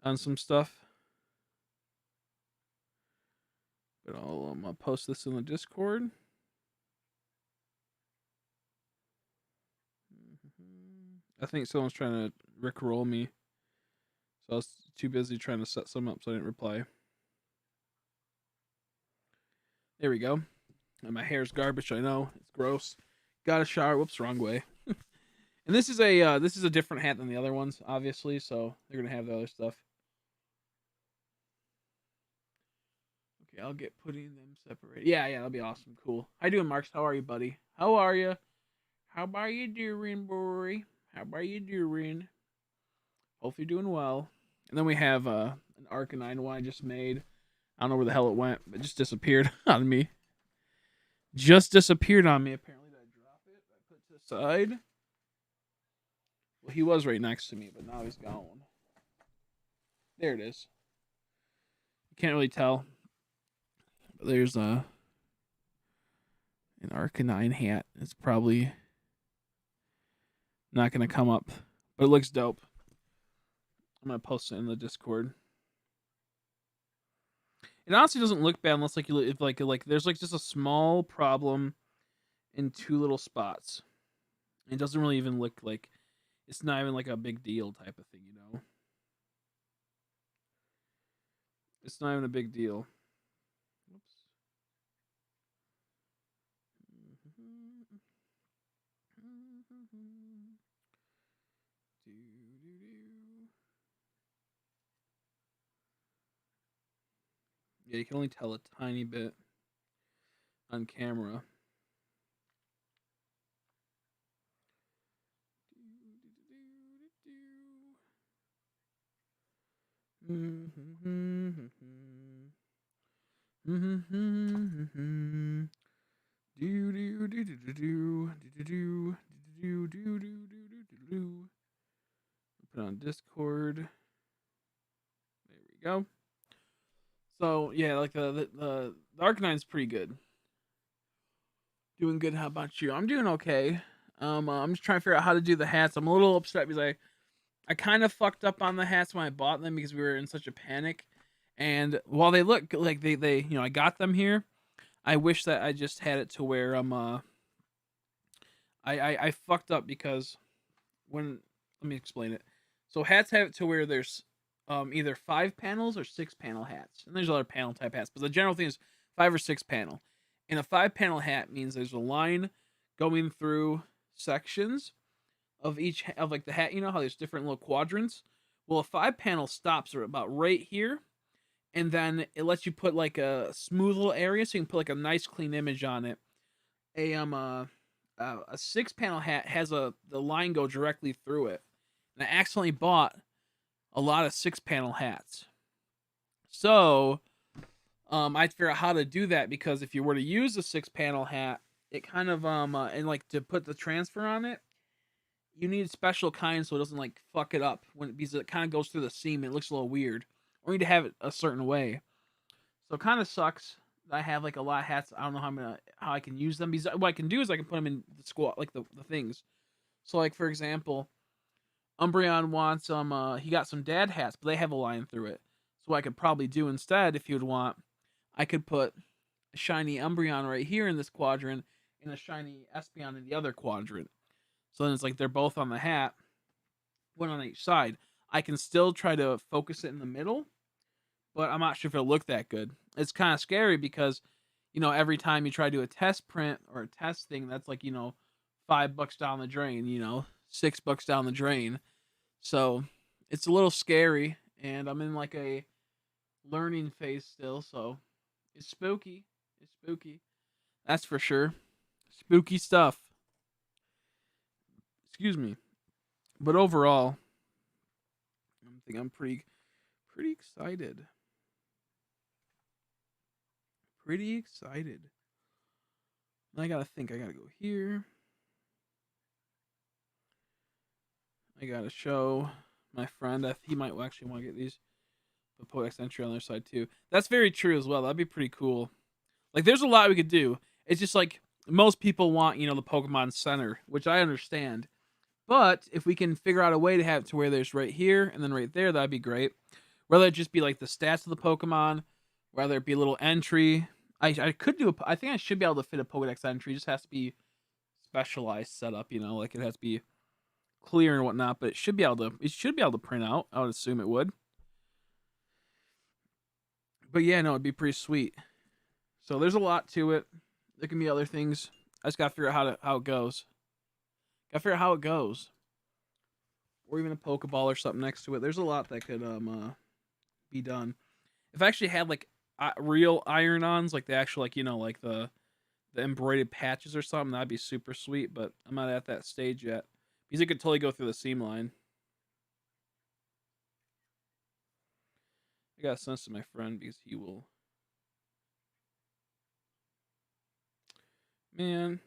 on some stuff. But I'll post this in the Discord. I think someone's trying to rickroll me, so I was too busy trying to set some up, so I didn't reply. There we go. And my hair's garbage, I know. It's gross. Got a shower. Whoops, wrong way. And this is a different hat than the other ones, obviously. So they're gonna have the other stuff. Okay, I'll get putting them separated. Yeah, that'll be awesome. Cool. How you doing, Marks? How are you, buddy? How are you? How about you doing, boy? How about you doing? Hopefully you're doing well. And then we have an Arcanine one I just made. I don't know where the hell it went. It just disappeared on me. Just disappeared on me. Apparently, did I drop it? I put it to the side. Well, he was right next to me, but now he's gone. There it is. You can't really tell. But there's an Arcanine hat. It's probably not going to come up, but it looks dope. I'm going to post it in the Discord. It honestly doesn't look bad unless like there's like just a small problem in two little spots. It doesn't really even look like it's not even like a big deal type of thing, you know. It's not even a big deal. Oops. Yeah, you can only tell a tiny bit on camera. Put on Discord. There we go. So yeah, like the Arcanine's pretty good. Doing good. How about you? I'm doing okay. I'm just trying to figure out how to do the hats. I'm a little upset because I kind of fucked up on the hats when I bought them because we were in such a panic. And while they look like they I got them here, I wish that I just had it to where I fucked up because when let me explain it. So hats have it to where there's either 5 panels or 6 panel hats, and there's other panel type hats, but the general thing is 5 or 6 panel. And a 5 panel hat means there's a line going through sections of each of like the hat. You know how there's different little quadrants. Well, a 5 panel stops about right here, and then it lets you put like a smooth little area, so you can put like a nice clean image on it. A 6 panel hat has the line go directly through it, and I accidentally bought a lot of 6 panel hats. So I had to figure out how to do that because if you were to use a 6 panel hat, it kind of and like to put the transfer on it, you need special kind so it doesn't like fuck it up because it kind of goes through the seam and it looks a little weird. Or you need to have it a certain way. So it kind of sucks that I have like a lot of hats. I don't know how I can use them because what I can do is I can put them in the squat like the things. So like for example, Umbreon wants he got some dad hats, but they have a line through it. So what I could probably do instead, if you would want, I could put a shiny Umbreon right here in this quadrant and a shiny Espeon in the other quadrant. So then it's like they're both on the hat, one on each side. I can still try to focus it in the middle, but I'm not sure if it'll look that good. It's kind of scary because, every time you try to do a test print or a test thing, that's like, $5 down the drain, $6 down the drain. So it's a little scary, and I'm in like a learning phase still, so it's spooky. It's spooky. That's for sure. Spooky stuff. Excuse me. But overall, I think I'm pretty excited. Pretty excited. I gotta think. I gotta go here. I gotta show my friend. He might actually want to get these. But Pokedex entry on their side too. That's very true as well. That'd be pretty cool. Like, there's a lot we could do. It's just like most people want, the Pokemon Center, which I understand. But if we can figure out a way to have it to where there's right here and then right there, that'd be great. Whether it just be like the stats of the Pokemon, whether it be a little entry. I could do. I think I should be able to fit a Pokedex entry. It just has to be specialized setup. Like it has to be clear and whatnot. But it should be able to. It should be able to print out. I would assume it would. But yeah, no, it'd be pretty sweet. So there's a lot to it. There can be other things. I just gotta figure out how it goes. Gotta figure out how it goes. or even a Pokeball or something next to it. There's a lot that could be done. If I actually had like real iron-ons, like the actual like like the embroidered patches or something, that'd be super sweet. But I'm not at that stage yet because it could totally go through the seam line. I gotta send this to my friend because he will. Man,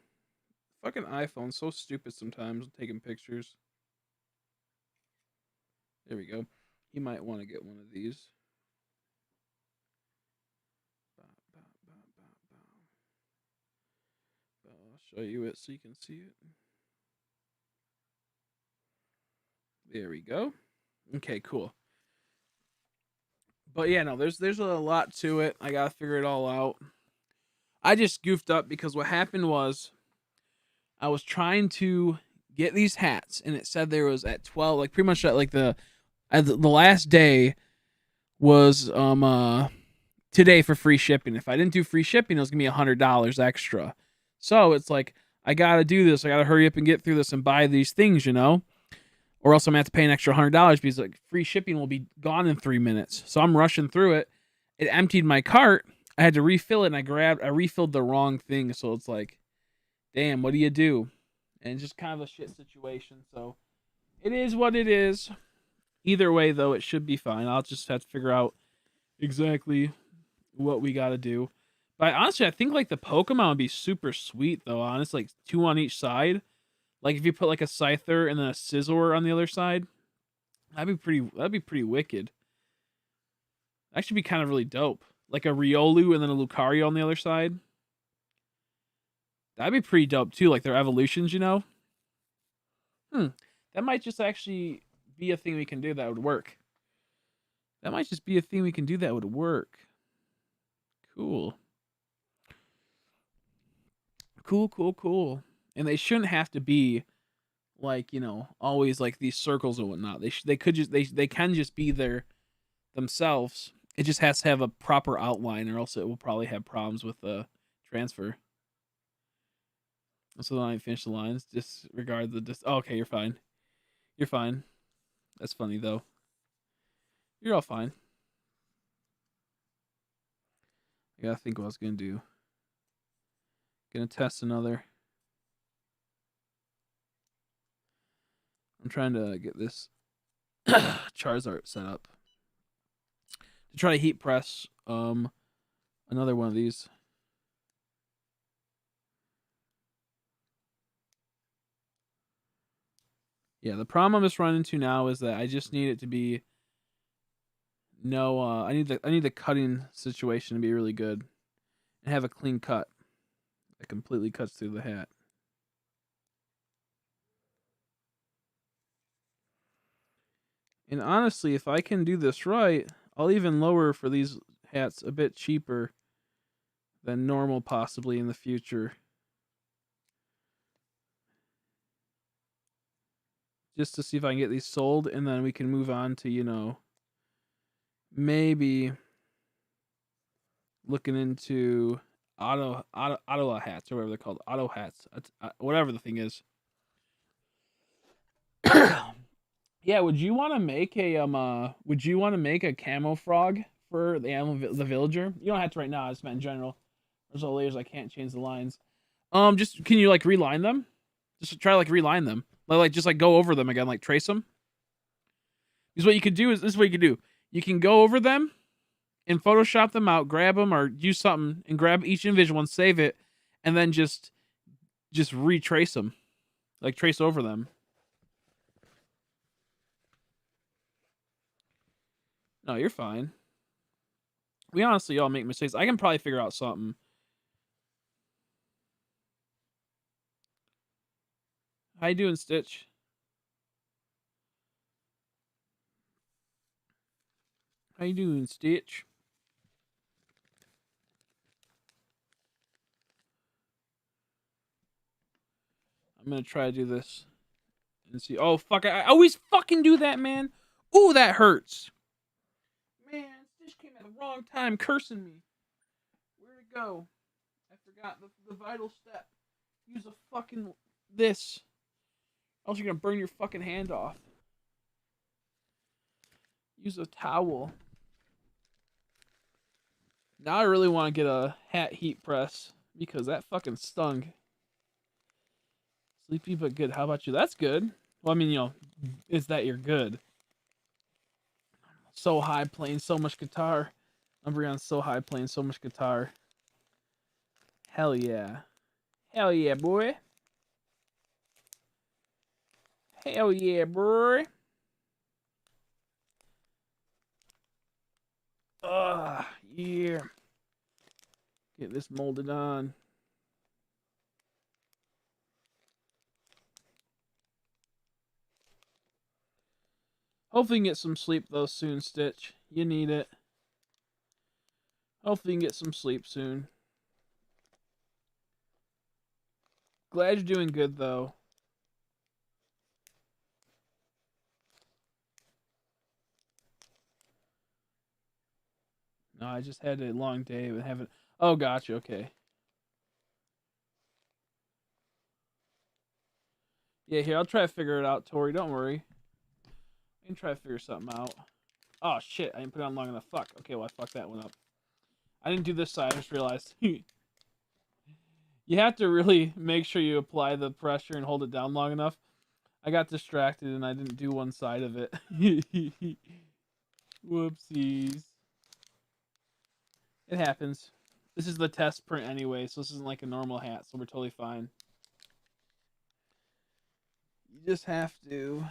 fucking iPhone's so stupid sometimes taking pictures. There we go. You might want to get one of these. I'll show you it so you can see it. There we go. Okay, cool. But yeah, no, there's a lot to it. I gotta figure it all out. I just goofed up because what happened was I was trying to get these hats, and it said there was at 12, like pretty much at like the last day was today for free shipping. If I didn't do free shipping, it was gonna be $100 extra. So it's like I gotta do this. I gotta hurry up and get through this and buy these things, or else I'm gonna have to pay an extra $100 because like free shipping will be gone in 3 minutes. So I'm rushing through it. It emptied my cart. I had to refill it, and I refilled the wrong thing. So it's like, damn, what do you do? And just kind of a shit situation. So it is what it is. Either way, though, it should be fine. I'll just have to figure out exactly what we got to do. But honestly, I think like the Pokemon would be super sweet, though. Honestly, like 2 on each side. Like if you put like a Scyther and then a Scizor on the other side, that'd be pretty wicked. Actually, be kind of really dope. Like a Riolu and then a Lucario on the other side. That'd be pretty dope too. Like their evolutions, That might just actually be a thing we can do that would work. That might just be a thing we can do that would work. Cool. Cool. And they shouldn't have to be like, always like these circles and whatnot. They could just they can just be there themselves. It just has to have a proper outline, or else it will probably have problems with the transfer. So then I finish the lines. Disregard the oh, okay, you're fine. You're fine. That's funny though. You're all fine. I gotta think what I was gonna do. Gonna test another. I'm trying to get this Charizard set up to try to heat press another one of these. Yeah, the problem I'm just running into now is that I just need it to be no I need the cutting situation to be really good and have a clean cut that completely cuts through the hat. And honestly, if I can do this right, I'll even lower for these hats a bit cheaper than normal possibly in the future. Just to see if I can get these sold, and then we can move on to, maybe looking into auto hats or whatever they're called, auto hats, whatever the thing is. Yeah, would you want to make a camo frog for the animal, the villager? You don't have to right now. I just meant in general. There's all layers. I can't change the lines. Just can you like reline them? Just try to like reline them. Like just like go over them again, like trace them. Because what you could do is this is what you can do. You can go over them and Photoshop them out, grab them or use something and grab each individual one, save it, and then just retrace them, like trace over them. No, you're fine. We honestly all make mistakes. I can probably figure out something. How you doing, Stitch? How you doing, Stitch? I'm gonna try to do this and see. Oh fuck! I always fucking do that, man. Ooh, that hurts. Man, Stitch came at the wrong time, cursing me. Where'd it go? I forgot the vital step. Use a fucking this. Else you're gonna burn your fucking hand off. Use a towel. Now I really want to get a hat heat press because that fucking stung. Sleepy but good. How about you? That's good. Well, I mean, is that you're good? So high playing so much guitar. Umbreon's so high playing so much guitar. Hell yeah. Hell yeah, boy. Hell yeah, boy. Yeah. Get this molded on. Hopefully you can get some sleep though soon, Stitch. You need it. Hopefully you can get some sleep soon. Glad you're doing good though. No, I just had a long day but haven't. Oh, gotcha. Okay. Yeah, here, I'll try to figure it out, Tori. Don't worry. I can try to figure something out. Oh, shit. I didn't put it on long enough. Fuck. Okay, well, I fucked that one up. I didn't do this side. I just realized. You have to really make sure you apply the pressure and hold it down long enough. I got distracted and I didn't do one side of it. Whoopsies. It happens. This is the test print anyway, so this isn't like a normal hat, so we're totally fine. You just have to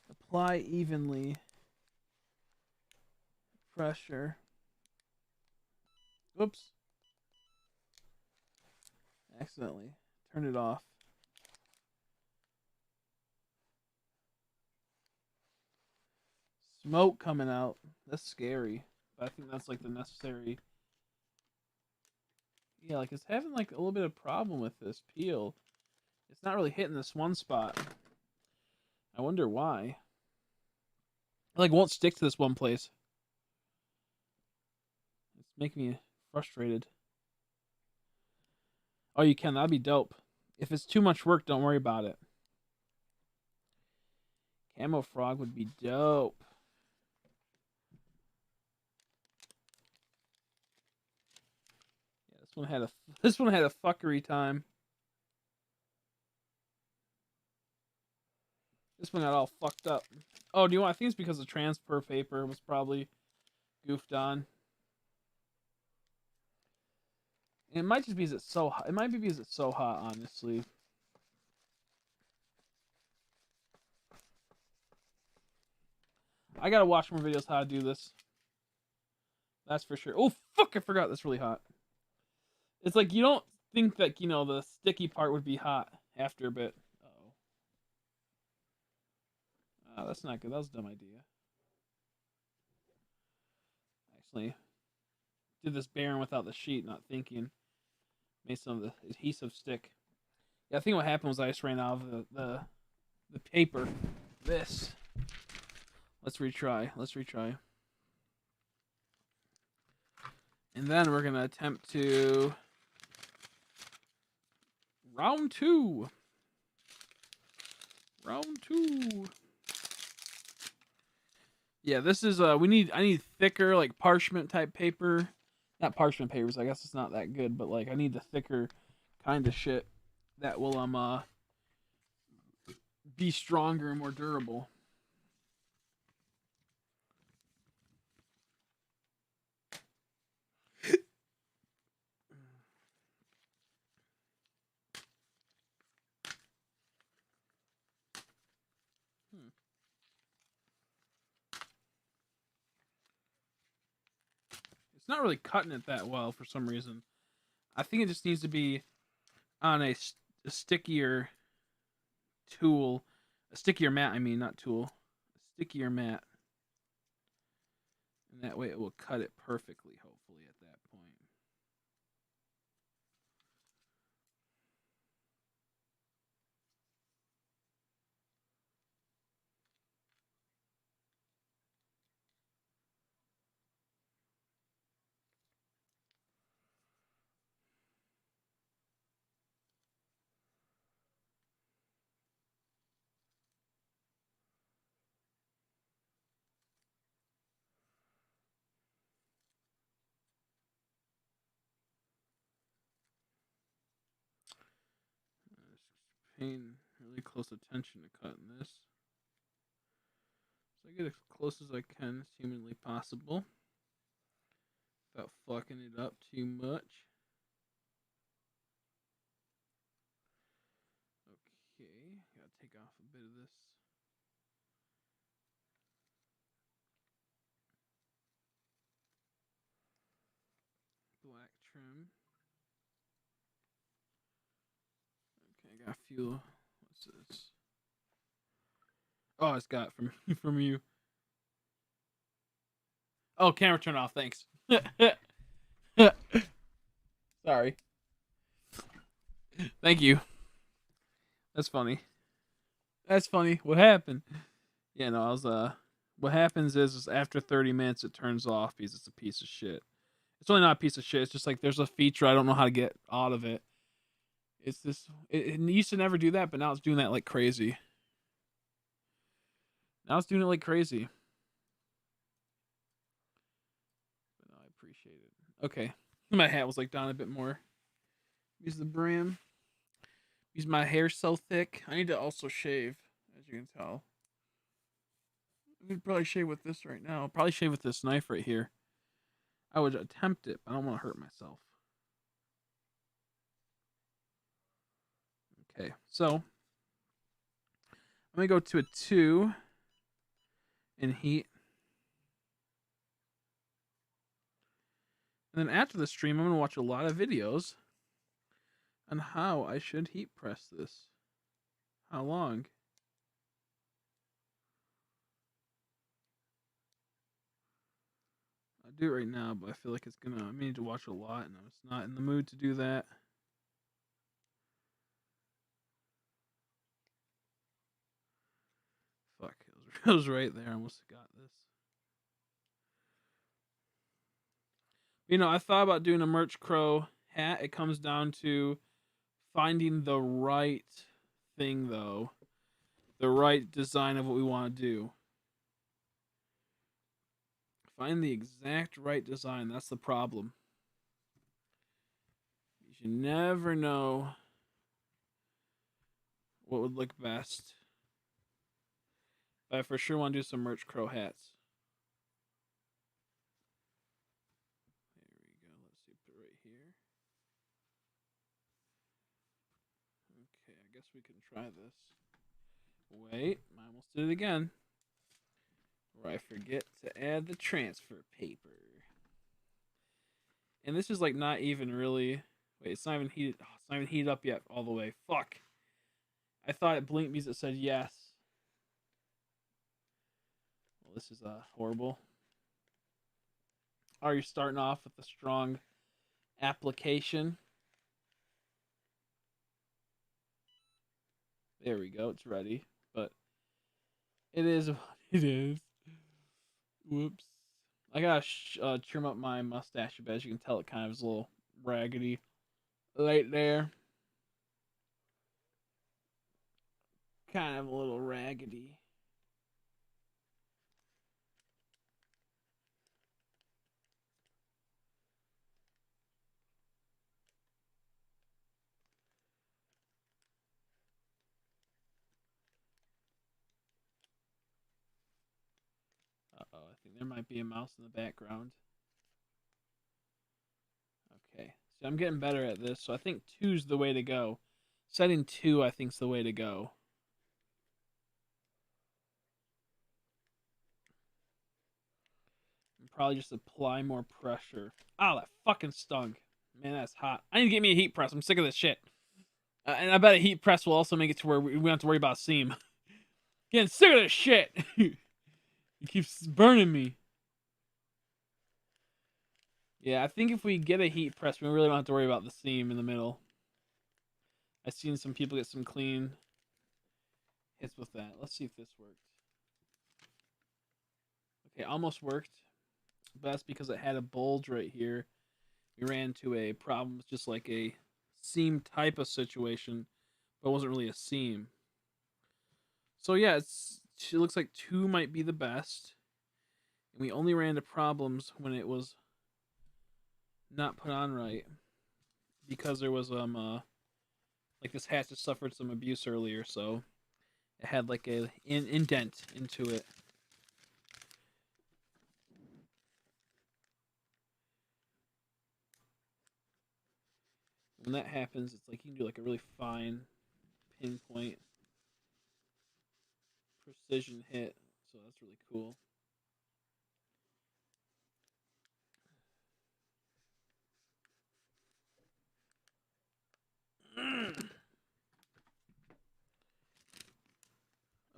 apply evenly pressure. Whoops. Accidentally turned it off. Smoke coming out. That's scary. But I think that's like the necessary. Yeah, like it's having like a little bit of problem with this peel. It's not really hitting this one spot. I wonder why. It like won't stick to this one place. It's making me frustrated. Oh, you can. That'd be dope. If it's too much work, don't worry about it. Camo frog would be dope. Yeah, this one had a fuckery time. This one got all fucked up. Oh, do you want? I think it's because the transfer paper was probably goofed on. And it might just be because it's so hot. It might be because it's so hot, honestly. I gotta watch more videos how to do this. That's for sure. Oh, fuck, I forgot that's really hot. It's like you don't think that, the sticky part would be hot after a bit. Uh-oh. Oh, that's not good. That was a dumb idea. Actually, did this bearing without the sheet, not thinking. Made some of the adhesive stick. Yeah, I think what happened was I just ran out of the paper. This. Let's retry. And then we're gonna attempt to round two. Yeah, this is I need thicker like parchment type paper. Not parchment papers, I guess it's not that good, but like I need the thicker kind of shit that will be stronger and more durable. It's not really cutting it that well for some reason. I think it just needs to be on a stickier tool, a stickier mat. I mean, not tool, a stickier mat, and that way it will cut it perfectly. Hopefully, at that point. paying really close attention to cutting this. So I get as close as I can as humanly possible without fucking it up too much. Okay, gotta take off a bit of this. Black trim. Okay, I got a few. What's this? Oh, it's got from from you. Oh, camera turned off. Thanks. Sorry. Thank you. That's funny. That's funny. What happened? Yeah, no, I was what happens is after 30 minutes it turns off because it's a piece of shit. It's really not a piece of shit. It's just like there's a feature I don't know how to get out of it. It's this. It used to never do that, but now it's doing that like crazy. Now it's doing it like crazy. But no, I appreciate it. Okay, my hat was like down a bit more. Use the brim. Use my hair so thick. I need to also shave, as you can tell. I could probably shave with this right now. I'll probably shave with this knife right here. I would attempt it, but I don't want to hurt myself. Okay, so I'm gonna go to a 2 in heat. And then after the stream, I'm gonna watch a lot of videos on how I should heat press this. How long? I'll do it right now, but I feel like I need to watch a lot, and I'm just not in the mood to do that. Fuck, it was right there. I almost got this. You know, I thought about doing a Merch Crow hat. It comes down to finding the right thing, though. The right design of what we want to do. Find the exact right design. That's the problem. You never know what would look best. But I for sure want to do some Merch Crow hats. There we go. Let's see, put it right here. Okay, I guess we can try this. Wait, I almost did it again. Where I forget to add the transfer paper. And this is like not even really. Wait, it's not even heated. Oh, it's not even heated up yet all the way. Fuck. I thought it blinked because it said yes. Well, this is horrible. Are you starting off with a strong application? There we go. It's ready. But it is what it is. Whoops. I gotta trim up my mustache a bit. As you can tell, it kind of is a little raggedy right there. Kind of a little raggedy. Uh-oh, I think there might be a mouse in the background. Okay, so I'm getting better at this, so I think 2's the way to go. Setting 2, I think, is the way to go. And probably just apply more pressure. Oh, that fucking stung. Man, that's hot. I need to get me a heat press. I'm sick of this shit. And I bet a heat press will also make it to where we don't have to worry about seam. Getting sick of this shit. It keeps burning me. Yeah, I think if we get a heat press, we really don't have to worry about the seam in the middle. I've seen some people get some clean hits with that. Let's see if this worked. Okay, almost worked. But that's because it had a bulge right here. We ran into a problem with just like a seam type of situation, but it wasn't really a seam. So yeah, it looks like 2 might be the best. And we only ran into problems when it was not put on right because there was Like this hat just suffered some abuse earlier, so it had like a indent into it. When that happens, it's like you can do like a really fine pinpoint precision hit. So that's really cool.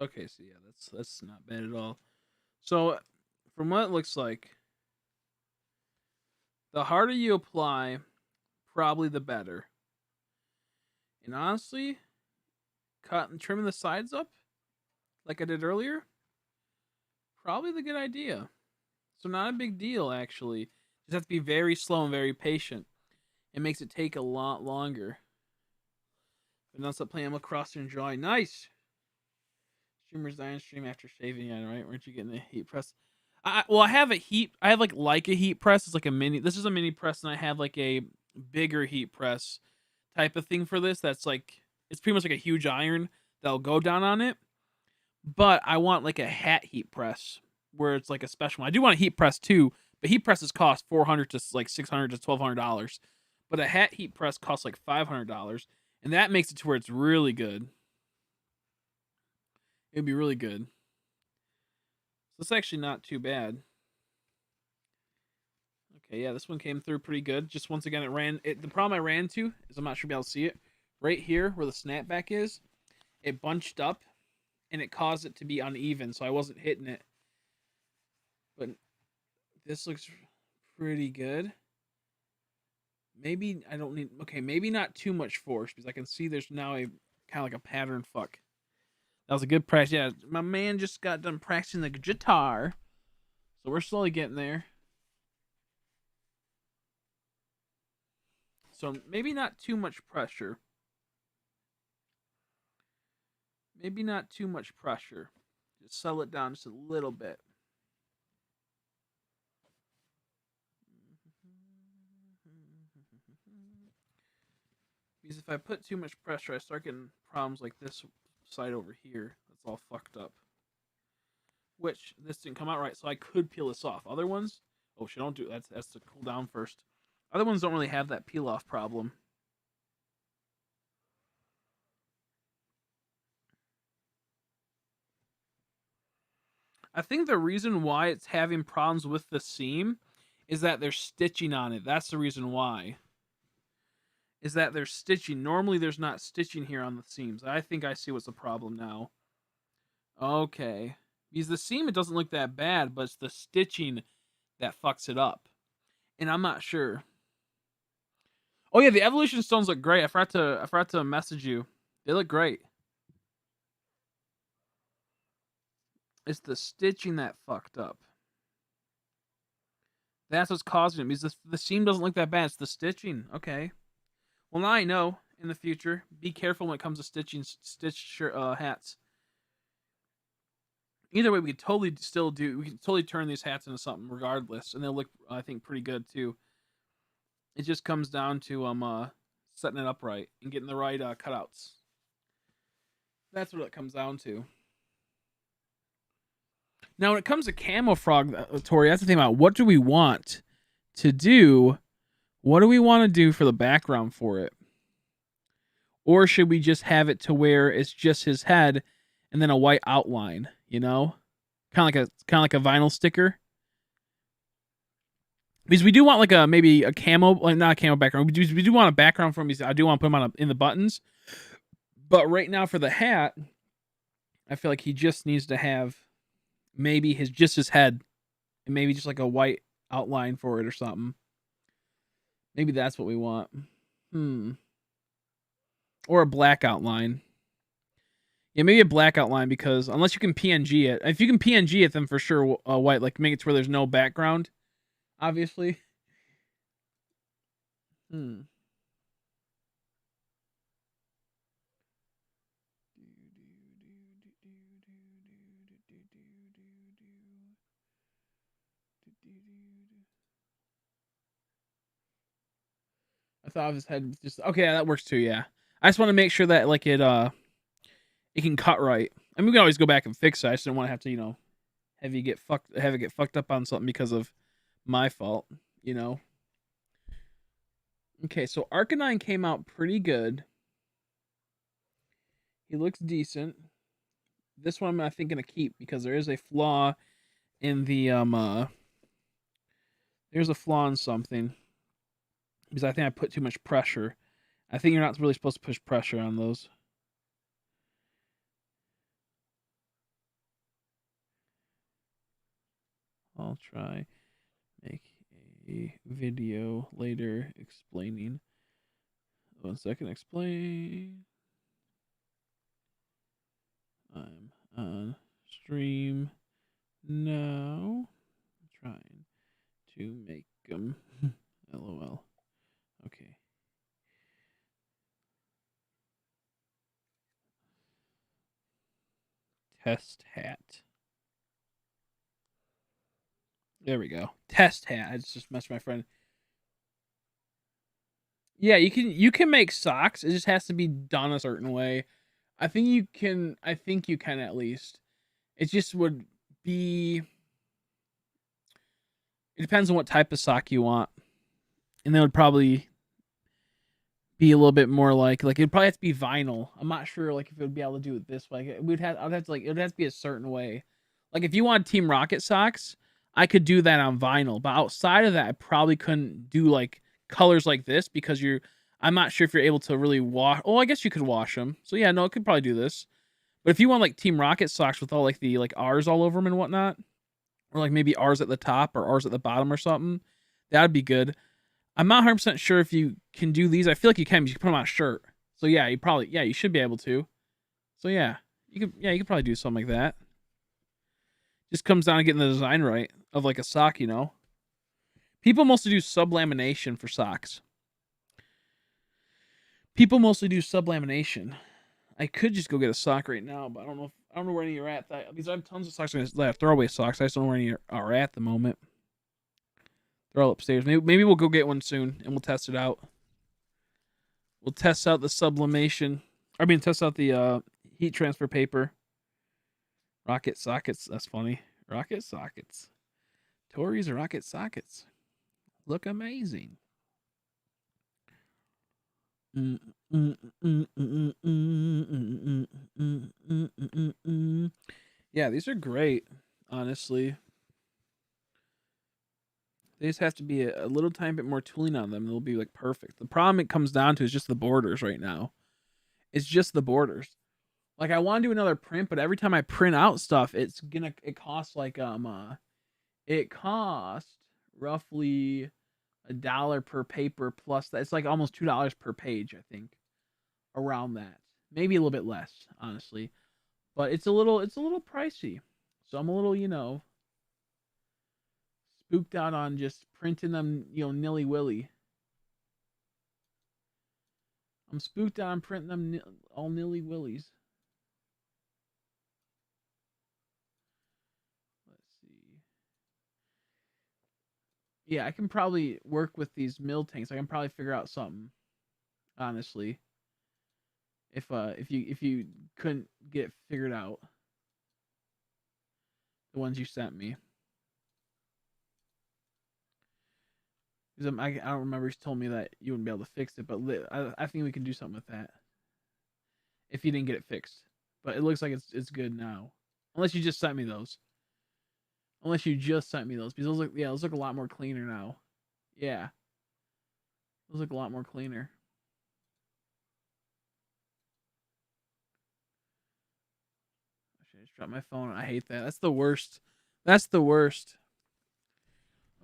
Okay, so yeah, that's not bad at all. So from what it looks like, the harder you apply, probably the better. And honestly, cut and trimming the sides up, like I did earlier, probably the good idea. So not a big deal actually. Just have to be very slow and very patient. It makes it take a lot longer. But now stop playing across and drawing. Nice. Streamers die on stream after shaving. Yeah, right. Weren't you getting a heat press? I have a heat. I have like a heat press. It's like a mini. This is a mini press, and I have like a bigger heat press type of thing for this. That's like it's pretty much like a huge iron that'll go down on it. But I want like a hat heat press where it's like a special one. I do want a heat press too, but heat presses cost $400 to like $600 to $1,200. But a hat heat press costs like $500, and that makes it to where it's really good. It'd be really good. So it's actually not too bad. Okay, yeah, this one came through pretty good. Just once again, the problem I ran into is I'm not sure if you'll be able to see it. Right here, where the snapback is, it bunched up, and it caused it to be uneven, so I wasn't hitting it. But this looks pretty good. Maybe I don't need. Okay, maybe not too much force because I can see there's now a kind of like a pattern fuck. That was a good practice. Yeah, my man just got done practicing the guitar, so we're slowly getting there. So maybe not too much pressure. Maybe not too much pressure. Just settle it down just a little bit. Because if I put too much pressure, I start getting problems like this side over here. That's all fucked up. Which this didn't come out right, so I could peel this off. Other ones, oh shit, don't do that. That's to cool down first. Other ones don't really have that peel off problem. I think the reason why it's having problems with the seam is that they're stitching on it. That's the reason why. Is that they're stitching. Normally there's not stitching here on the seams. I think I see what's the problem now. Okay. Because the seam, it doesn't look that bad, but it's the stitching that fucks it up. And I'm not sure. Oh yeah, the evolution stones look great. I forgot to message you. They look great. It's the stitching that fucked up. That's what's causing it. Because the seam doesn't look that bad. It's the stitching. Okay. Well, now I know in the future. Be careful when it comes to stitching hats. Either way, we could totally still do. We can totally turn these hats into something regardless, and they'll look, I think, pretty good too. It just comes down to setting it up right and getting the right cutouts. That's what it comes down to. Now, when it comes to camo frog, Tori, that's the thing about what do we want to do? What do we want to do for the background for it? Or should we just have it to where it's just his head and then a white outline? You know, kind of like a vinyl sticker. Because we do want like maybe a camo, like not a camo background. We do want a background for him. I do want to put him in the buttons. But right now for the hat, I feel like he just needs to have maybe his head and maybe just like a white outline for it or something. Maybe that's what we want. Or a black outline. Yeah, maybe a black outline because unless you can PNG it. If you can PNG it, then for sure white. Like make it to where there's no background, obviously. I thought of his head was just okay. That works too. Yeah, I just want to make sure that like it can cut right. I mean, we can always go back and fix it. I just don't want to have to, have it get fucked up on something because of my fault, you know. Okay, so Arcanine came out pretty good. He looks decent. This one I think gonna keep because there is a flaw in the there's a flaw in something because I think I put too much pressure. I think you're not really supposed to push pressure on those. I'll try make a video later explaining. 1 second, explain. I'm on stream now. I'm trying to make them. LOL. Okay. Test hat. There we go. Test hat. I just messed my friend. Yeah, you can make socks. It just has to be done a certain way. I think you can. I think you can at least. It just would be. It depends on what type of sock you want, and that would probably be a little bit more like it'd probably have to be vinyl. I'm not sure like if it would be able to do it this way. I'd have to like it would have to be a certain way. Like if you want Team Rocket socks, I could do that on vinyl, but outside of that, I probably couldn't do like colors like this because I'm not sure if you're able to really wash. Oh, I guess you could wash them. So yeah, no, it could probably do this. But if you want like Team Rocket socks with all like the like R's all over them and whatnot, or like maybe R's at the top or R's at the bottom or something, that'd be good. I'm not 100% sure if you can do these. I feel like you can. You can put them on a shirt. So yeah, you should be able to. So yeah, you could probably do something like that. Just comes down to getting the design right of like a sock, you know. People mostly do sublamination for socks. People mostly do sublamination. I could just go get a sock right now, but I don't know where any are at. Because I have tons of socks that are throwaway socks. I just don't know where any are at the moment. They're all upstairs. Maybe we'll go get one soon and we'll test it out. We'll test out the sublimation. I mean, test out the heat transfer paper. Rocket sockets. That's funny. Rocket sockets. Tori's rocket sockets. Look amazing. Yeah, these are great, honestly. They just have to be a little tiny bit more tooling on them. They'll be like perfect. The problem it comes down to is just the borders right now. It's just the borders. Like I want to do another print, but every time I print out stuff, it costs like it costs roughly $1 per paper plus that. It's like almost $2 per page, I think. Around that. Maybe a little bit less, honestly. But it's a little pricey. So I'm a little, spooked out on just printing them, nilly willy. I'm spooked out on printing them all nilly willies. Let's see. Yeah, I can probably work with these mill tanks. I can probably figure out something. Honestly. If you couldn't get it figured out. The ones you sent me. Because I don't remember he told me that you wouldn't be able to fix it, but I think we can do something with that. If you didn't get it fixed. But it looks like it's good now. Unless you just sent me those. Unless you just sent me those. Because those look a lot more cleaner now. Yeah. Those look a lot more cleaner. I just dropped my phone. I hate that. That's the worst. That's the worst.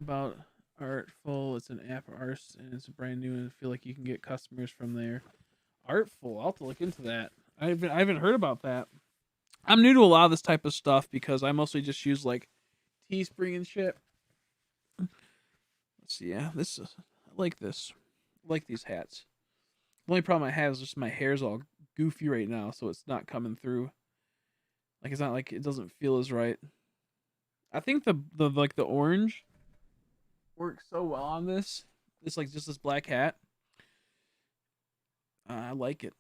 About Artful. It's an app artist and it's brand new and I feel like you can get customers from there. Artful. I'll have to look into that. I haven't heard about that. I'm new to a lot of this type of stuff because I mostly just use like Teespring and shit. Let's see. Yeah, I like this. I like these hats. The only problem I have is just my hair's all goofy right now, so it's not coming through. Like it's not like it doesn't feel as right. I think the orange works so well on this. It's like just this black hat. I like it.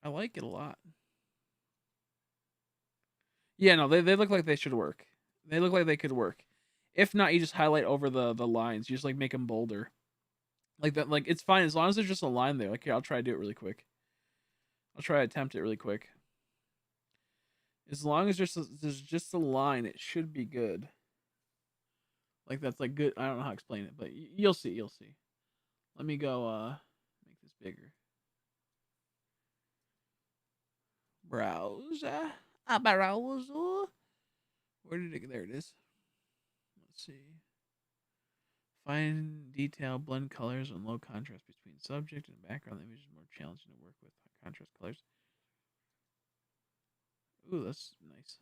I like it a lot. Yeah, no, they look like they should work. They look like they could work. If not, you just highlight over the lines. You just like make them bolder. Like that, like it's fine as long as there's just a line there. Like here, I'll try to do it really quick. I'll try to attempt it really quick. As long as there's just a line, it should be good. Like that's like good. I don't know how to explain it, but you'll see. You'll see. Let me go. Make this bigger. Browse. Browse. Where did it? There it is. Let's see. Fine detail, blend colors, and low contrast between subject and background. The image is more challenging to work with. High contrast colors. Ooh, that's nice.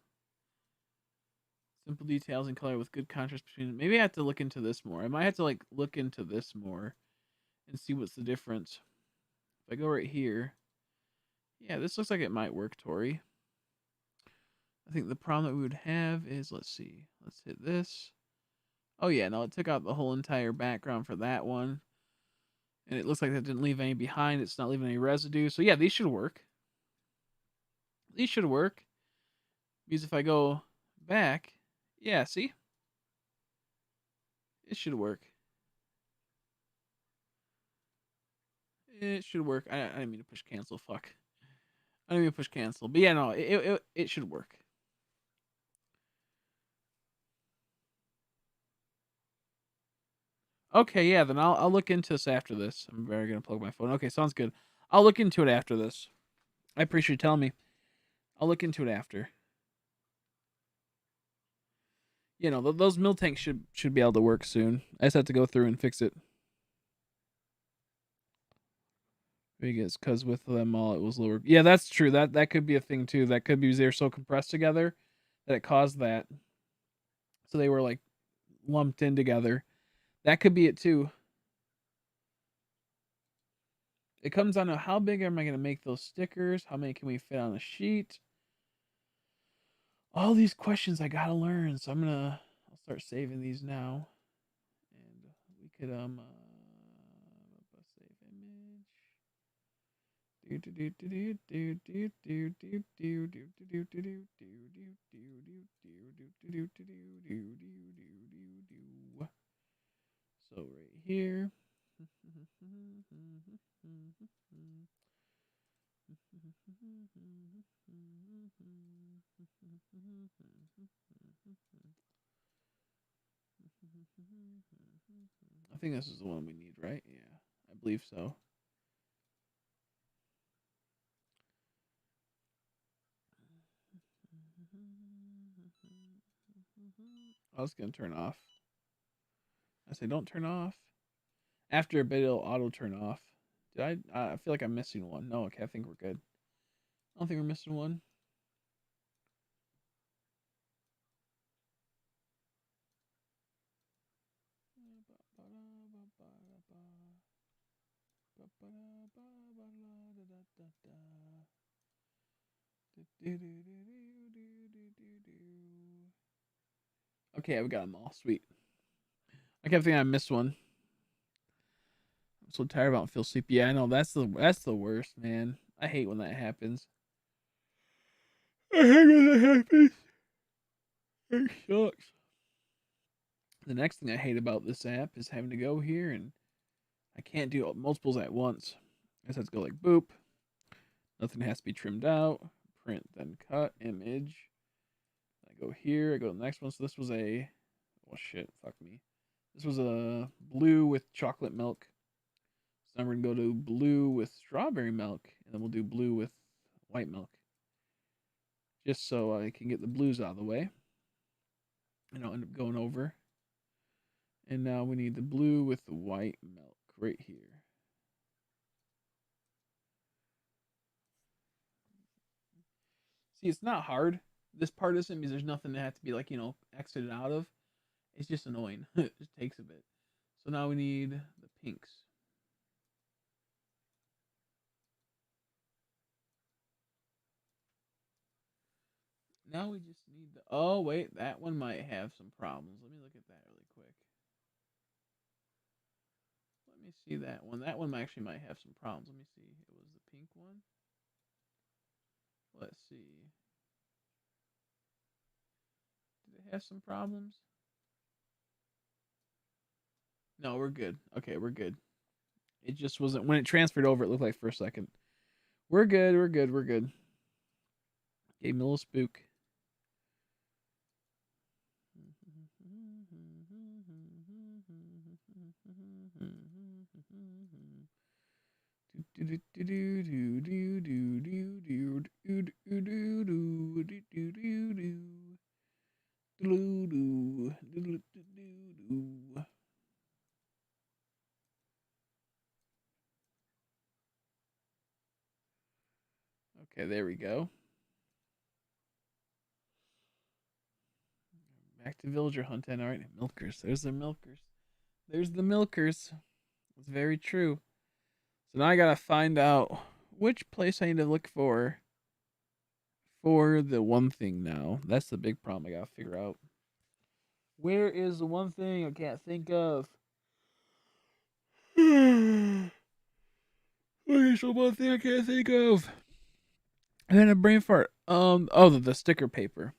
Simple details and color with good contrast between. Maybe I have to look into this more. I might have to like look into this more and see what's the difference. If I go right here, yeah, this looks like it might work, Tori. I think the problem that we would have is, let's see, let's hit this. Oh yeah, no, it took out the whole entire background for that one. And it looks like that didn't leave any behind. It's not leaving any residue. So yeah, these should work. These should work. Because if I go back, yeah, see? It should work. It should work. I didn't mean to push cancel. Fuck. I didn't mean to push cancel. But yeah, no, it should work. Okay, yeah, then I'll look into this after this. I'm very gonna plug my phone. Okay, sounds good. I'll look into it after this. I appreciate you telling me. I'll look into it after. You know, those mill tanks should be able to work soon. I just have to go through and fix it. Because with them all, it was lower. Yeah, that's true. That could be a thing too. That could be because they were so compressed together that it caused that. So they were like lumped in together. That could be it too. It comes down to how big am I going to make those stickers? How many can we fit on a sheet? All these questions I gotta learn. So I'll start saving these now, and we could save image. So right here. I think this is the one we need, right? Yeah, I believe so. I was gonna turn off. I say don't turn off. After a bit, it'll auto turn off. Did I feel like I'm missing one. No, okay, I think we're good. I don't think we're missing one. Okay, we got them all. Sweet. I kept thinking I missed one. I'm so tired about feel sleepy. Yeah, I know that's the worst, man. I hate when that happens. I hate when that happens. It sucks. The next thing I hate about this app is having to go here and I can't do multiples at once. I just have to go like boop. Nothing has to be trimmed out. Print, then cut, image. I go here. I go to the next one. So this was a. Oh shit! Fuck me. This was a blue with chocolate milk. So now we're gonna go to blue with strawberry milk, and then we'll do blue with white milk. Just so I can get the blues out of the way. And I'll end up going over. And now we need the blue with the white milk right here. See, it's not hard. This part isn't because there's nothing that has to be like, exited out of. It's just annoying. It just takes a bit. So now we need the pinks. Now we just need the. Oh, wait. That one might have some problems. Let me look at that really quick. Let me see that one. That one actually might have some problems. Let me see. It was the pink one. Let's see. Did it have some problems? No, we're good. Okay, we're good. It just wasn't when it transferred over. It looked like for a second. We're good. We're good. We're good. Gave me a little spook. Okay, there we go. Back to villager hunting. All right, milkers. There's the milkers. There's the milkers. It's very true. So now I gotta find out which place I need to look for the one thing now. That's the big problem I gotta figure out. Where is the one thing I can't think of? Where's the one thing I can't think of? I had a brain fart. The sticker paper.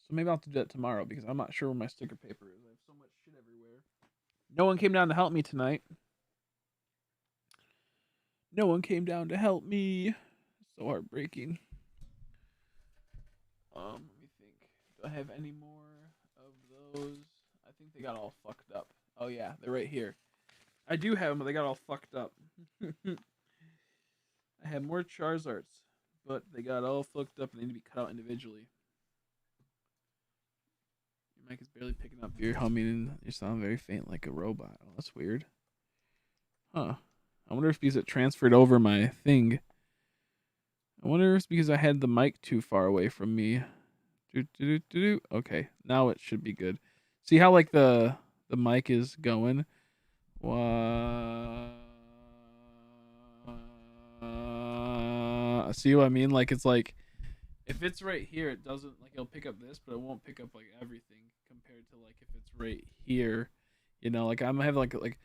So maybe I'll have to do that tomorrow because I'm not sure where my sticker paper is. I have so much shit everywhere. No one came down to help me tonight. No one came down to help me. So heartbreaking. Let me think. Do I have any more of those? I think they got all fucked up. Oh yeah, they're right here. I do have them, but they got all fucked up. I have more Charizards, but they got all fucked up and they need to be cut out individually. Your mic is barely picking up your humming and you sound very faint like a robot. Oh, that's weird. Huh. I wonder if because it transferred over my thing. I wonder if it's because I had the mic too far away from me. Okay, now it should be good. See how like the mic is going? See what I mean? Like it's like if it's right here, it doesn't like it'll pick up this, but it won't pick up like everything compared to like if it's right here. You know, like I'm having like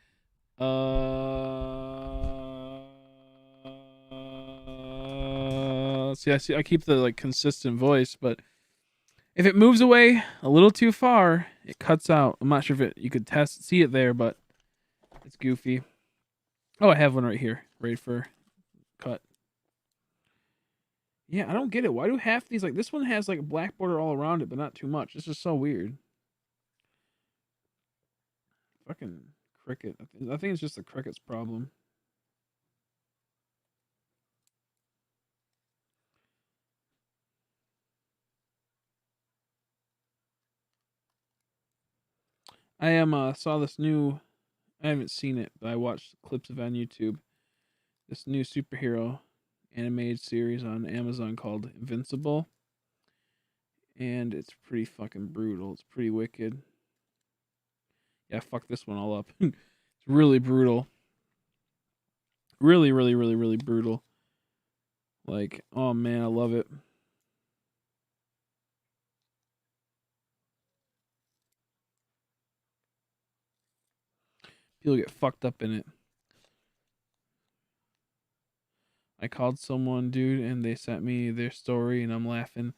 see I keep the like consistent voice, but if it moves away a little too far, it cuts out. I'm not sure if you could see it there, but it's goofy. Oh, I have one right here, ready for cut. Yeah, I don't get it. Why do half these like this one has like a black border all around it, but not too much? This is so weird. Fucking cricket. I think it's just the cricket's problem. I saw this new. I haven't seen it, but I watched clips of it on YouTube. This new superhero animated series on Amazon called Invincible, and it's pretty fucking brutal. It's pretty wicked. Yeah, fuck this one all up. It's really brutal. Really, really, really, really brutal. Like, oh man, I love it. People get fucked up in it. I called someone, dude, and they sent me their story, and I'm laughing.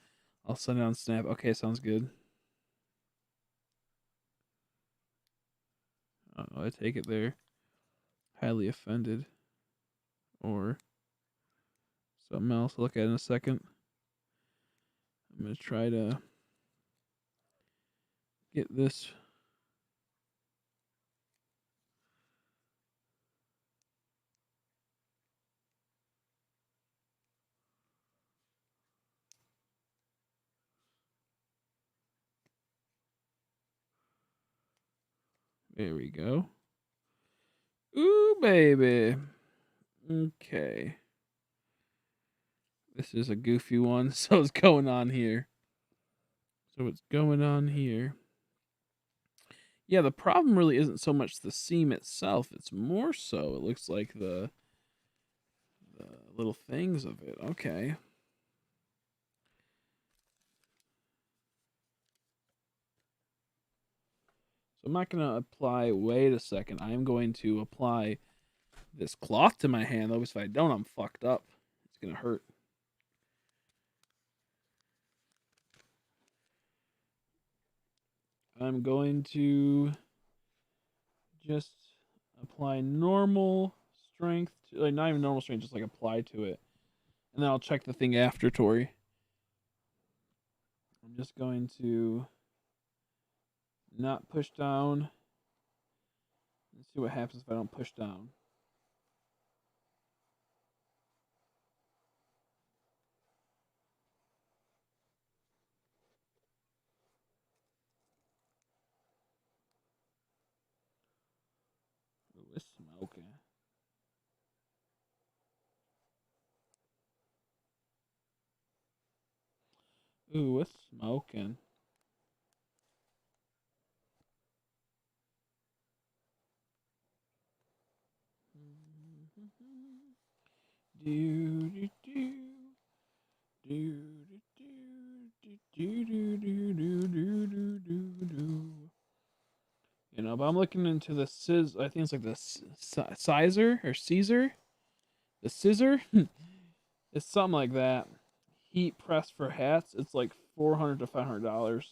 I'll send it on Snap. Okay, sounds good. I take it they're highly offended. Or something else. I'll look at it in a second. I'm going to try to get this. There we go. Ooh, baby. Okay. This is a goofy one. So what's going on here? Yeah, the problem really isn't so much the seam itself. It's more so it looks like the little things of it. Okay. So I'm not going to apply, wait a second. I am going to apply this cloth to my hand. Though, if I don't, I'm fucked up. It's going to hurt. I'm going to just apply normal strength, like not even normal strength, just like apply to it, and then I'll check the thing after, Tori. I'm just going to not push down and see what happens if I don't push down. Ooh, it's smoking. Ooh, it's smoking. Do do do do do do do do do do do do do. You know, but I'm looking into the I think it's like the sizer or Caesar. The scissor. It's something like that. Heat press for hats. It's like $400 to $500,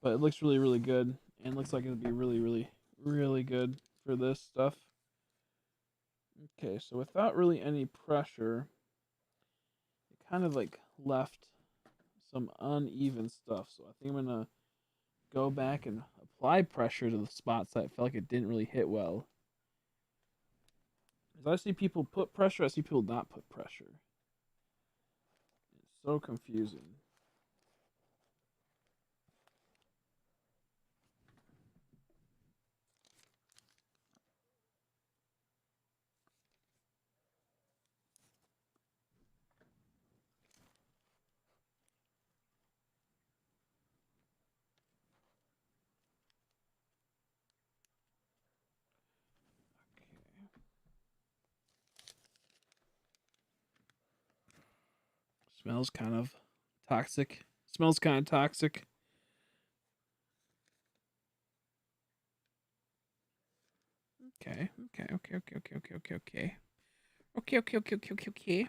but it looks really really good and looks like it'd be really really really good for this stuff. Okay, so without really any pressure, it kind of like left some uneven stuff. So I think I'm gonna go back and apply pressure to the spots that I felt like it didn't really hit well. As I see people put pressure, I see people not put pressure. It's so confusing. Smells kind of toxic. Smells kind of toxic. Okay, okay, okay, okay, okay, okay, okay, okay. Okay, okay, okay, okay, okay, okay.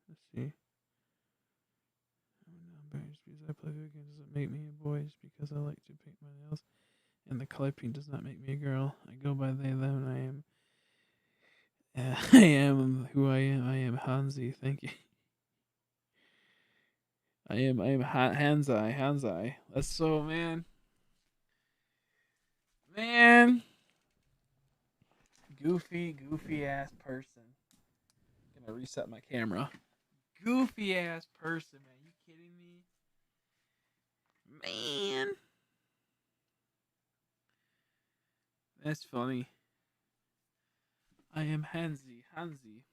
Let's see. I'm not embarrassed because I play video games doesn't make me a boy. It's because I like to paint my nails. And the color paint does not make me a girl. I go by they, them, and I am. I am who I am. I am Hansi. Thank you. I am Hanzai. Hanzai. That's so, man. Man. Goofy ass person. Gonna reset my camera. Goofy ass person, man. You kidding me? Man. That's funny. I am Hansi. Hansi.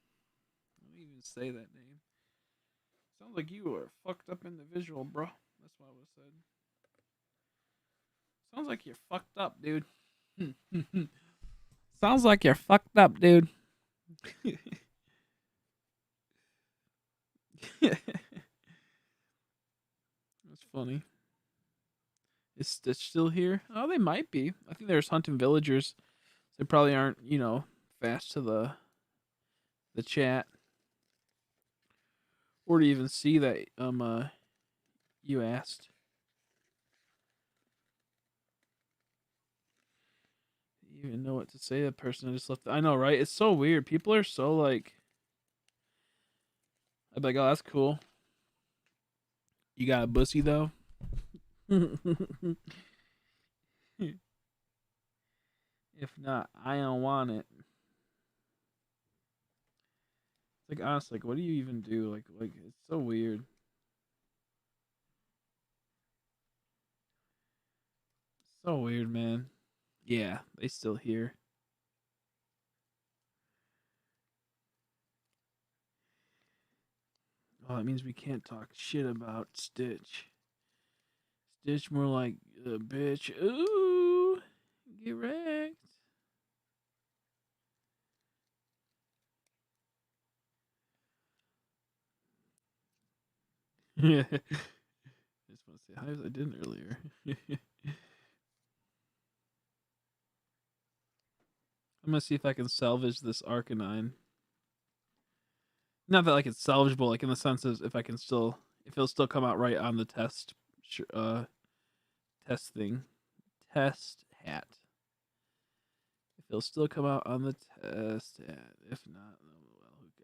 Let me even say that name. Sounds like you are a fucked up individual, bro. That's what I would have said. Sounds like you're fucked up, dude. Sounds like you're fucked up, dude. That's funny. Is Stitch still here? Oh, they might be. I think there's hunting villagers. They probably aren't, fast to the chat or to even see that you asked. You even know what to say to the person I just left. I know, right? It's so weird. People are so like, I'd be like, oh, that's cool. You got a bussy though. If not, I don't want it. It's like honestly, like, what do you even do? Like it's so weird. So weird, man. Yeah, they still here. Oh, that means we can't talk shit about Stitch. Stitch more like a bitch. Ooh, get wrecked. Yeah. I just want to say hi as I didn't earlier. I'm gonna see if I can salvage this Arcanine. Not that like it's salvageable, like in the sense of if I can still if it'll still come out right on the test test thing. Test hat. If it'll still come out on the test hat. If not,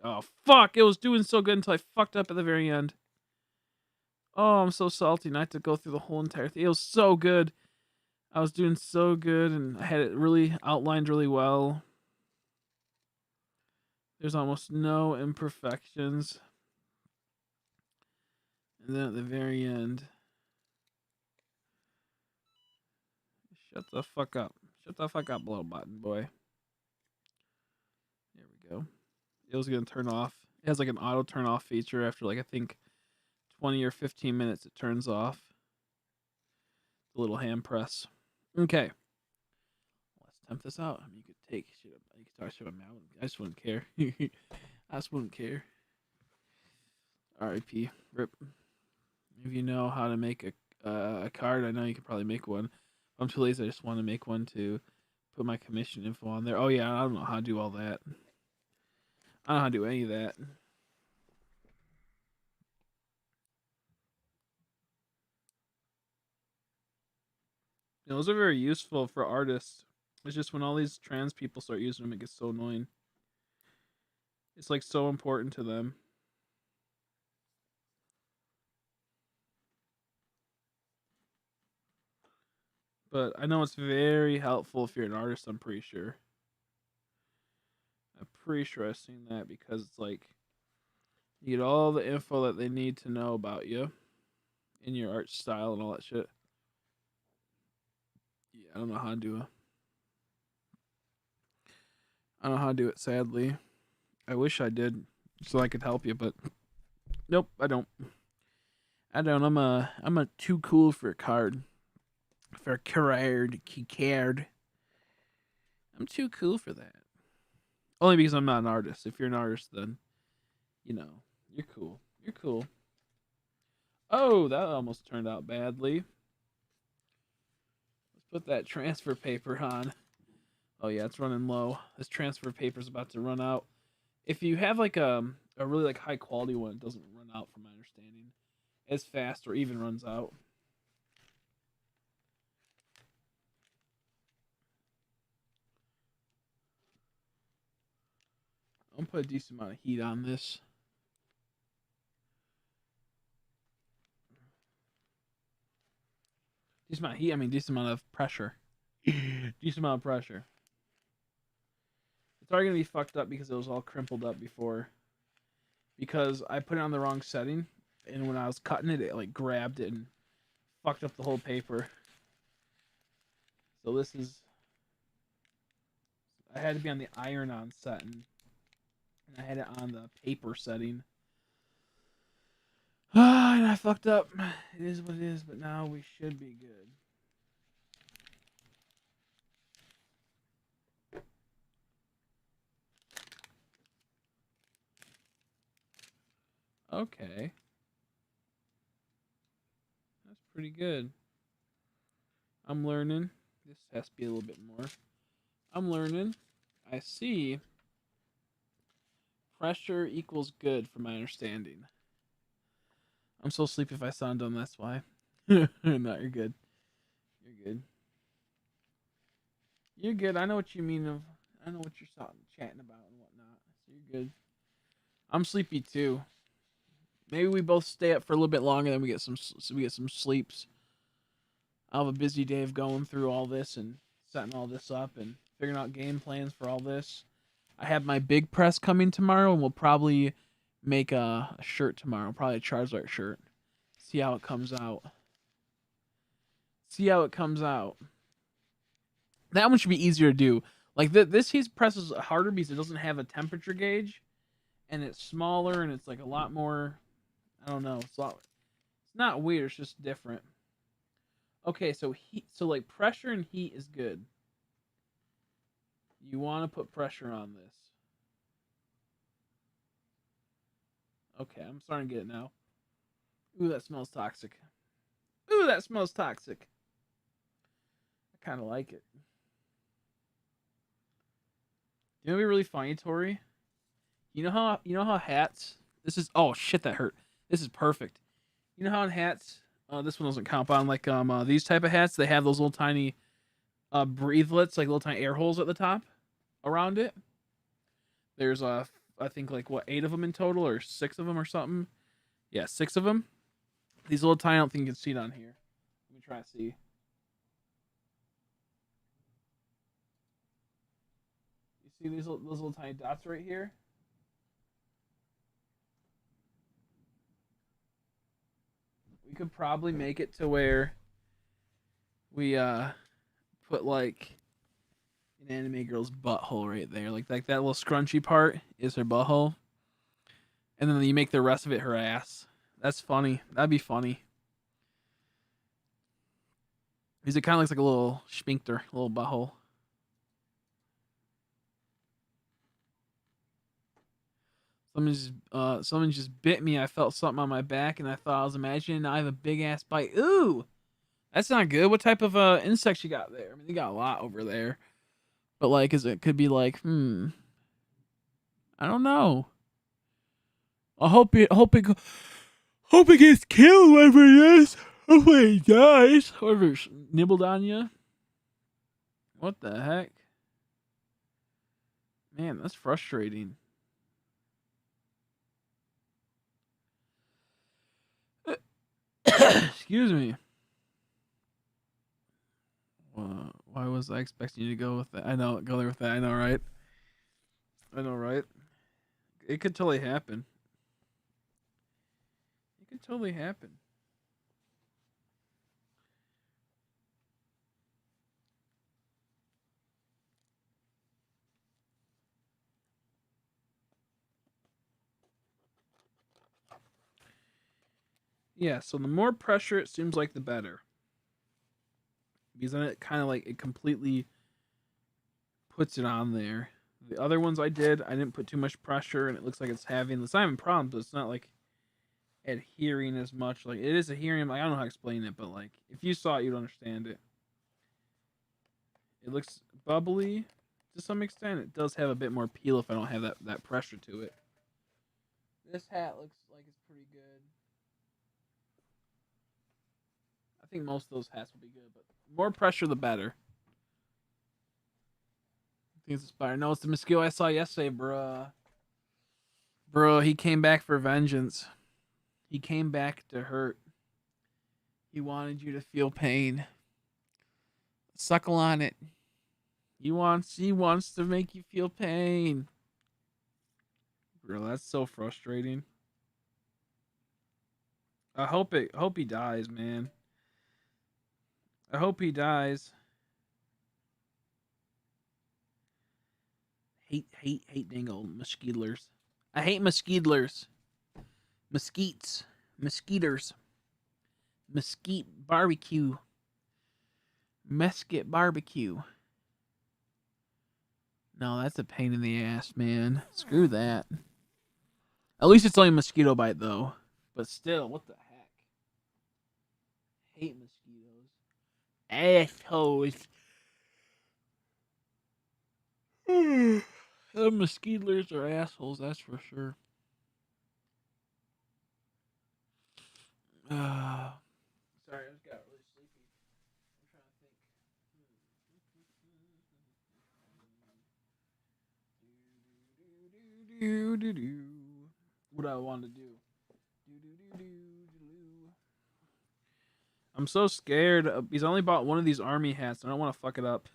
oh fuck! It was doing so good until I fucked up at the very end. Oh, I'm so salty not to go through the whole entire thing. It was so good. I was doing so good, and I had it really outlined really well. There's almost no imperfections. And then at the very end, shut the fuck up. Shut the fuck up, little button boy. There we go. It was going to turn off. It has like an auto turn off feature after like I think 20 or 15 minutes it turns off. The little hand press. Okay. Let's tempt this out. I mean, you could take shit up. You could start shit up now. I just wouldn't care. I just wouldn't care. R.I.P. Rip. If you know how to make a card, I know you could probably make one. I'm too lazy. I just want to make one to put my commission info on there. Oh yeah, I don't know how to do all that. I don't know how to do any of that. You know, those are very useful for artists. It's just when all these trans people start using them, it gets so annoying. It's like so important to them. But I know it's very helpful if you're an artist, I'm pretty sure. I'm pretty sure I've seen that because it's like you get all the info that they need to know about you in your art style and all that shit. Yeah, I don't know how to do it. I don't know how to do it, sadly. I wish I did so I could help you, but nope, I don't. I don't. I'm a too cool for a card. For a card. I'm too cool for that. Only because I'm not an artist. If you're an artist, then you know, you're cool. You're cool. Oh, that almost turned out badly. Let's put that transfer paper on. Oh yeah, it's running low. This transfer paper's about to run out. If you have like a really like high quality one, it doesn't run out from my understanding as fast or even runs out. I'm gonna put a decent amount of heat on this. Decent amount of heat, I mean decent amount of pressure. Decent amount of pressure. It's already gonna be fucked up because it was all crimpled up before. Because I put it on the wrong setting, and when I was cutting it, it like grabbed it and fucked up the whole paper. So this is, I had to be on the iron-on setting, and I had it on the paper setting. And I fucked up. It is what it is, but now we should be good. Okay. That's pretty good. I'm learning. This has to be a little bit more. I'm learning. I see. Pressure equals good from my understanding. I'm so sleepy if I sound dumb, that's why. No, you're good. You're good. You're good. I know what you mean of I know what you're chatting about and whatnot. So you're good. I'm sleepy too. Maybe we both stay up for a little bit longer, then we get some sleeps. I'll have a busy day of going through all this and setting all this up and figuring out game plans for all this. I have my big press coming tomorrow, and we'll probably make a shirt tomorrow. Probably a Charizard shirt. See how it comes out. See how it comes out. That one should be easier to do. Like this heat press is harder because it doesn't have a temperature gauge, and it's smaller and it's like a lot more. I don't know. It's not weird. It's just different. Okay, so heat. So like pressure and heat is good. You want to put pressure on this. Okay, I'm starting to get it now. Ooh, that smells toxic. Ooh, that smells toxic. I kind of like it. You know what'd be really funny, Tori? You know how hats. This is oh shit that hurt. This is perfect. You know how in hats, this one doesn't count, but on like these type of hats, they have those little tiny breathelets, like little tiny air holes at the top around it. There's I think like what 8 of them in total, or 6 of them or something. Yeah, 6 of them. These little tiny. I don't think you can see it on here. Let me try to see. You see those little tiny dots right here? We could probably make it to where we put like an anime girl's butthole right there. Like that little scrunchy part is her butthole. And then you make the rest of it her ass. That's funny. That'd be funny. Because it kind of looks like a little sphincter, a little butthole. Someone just bit me. I felt something on my back, and I thought I was imagining. Now I have a big ass bite. Ooh, that's not good. What type of insects you got there? I mean, you got a lot over there, but like, it could be like, I don't know. Hope it gets killed, whoever it is. Hopefully he dies. Whoever's nibbled on you. What the heck? Man, that's frustrating. Excuse me. Why was I expecting you to go with that? I know, go there with that. I know, right? I know, right? It could totally happen. It could totally happen. Yeah, so the more pressure it seems like the better. Because then it kind of like it completely puts it on there. The other ones I didn't put too much pressure, and it looks like it's having the same problems, but it's not like adhering as much. Like it is adhering. Like I don't know how to explain it, but like if you saw it, you'd understand it. It looks bubbly to some extent. It does have a bit more peel if I don't have that pressure to it. This hat looks like it's pretty good. I think most of those hats will be good, but more pressure the better. I think it's a spider. No, it's the mosquito I saw yesterday, bruh. Bro, he came back for vengeance. He came back to hurt. He wanted you to feel pain. Suckle on it. He wants to make you feel pain. Bro, that's so frustrating. I hope he dies, man. I hope he dies. Hate dingo mosquitoes. I hate mosquitoes. Mesquites. Mosquitoes. Mesquite barbecue. Mesquite barbecue. No, that's a pain in the ass, man. Screw that. At least it's only a mosquito bite, though. But still, what the heck? Hate mosquitoes. Assholes. The mosquitoes are assholes, that's for sure. Sorry, I just got really sleepy. I'm trying to think. What I want to do. I'm so scared. He's only bought one of these army hats. I don't want to fuck it up.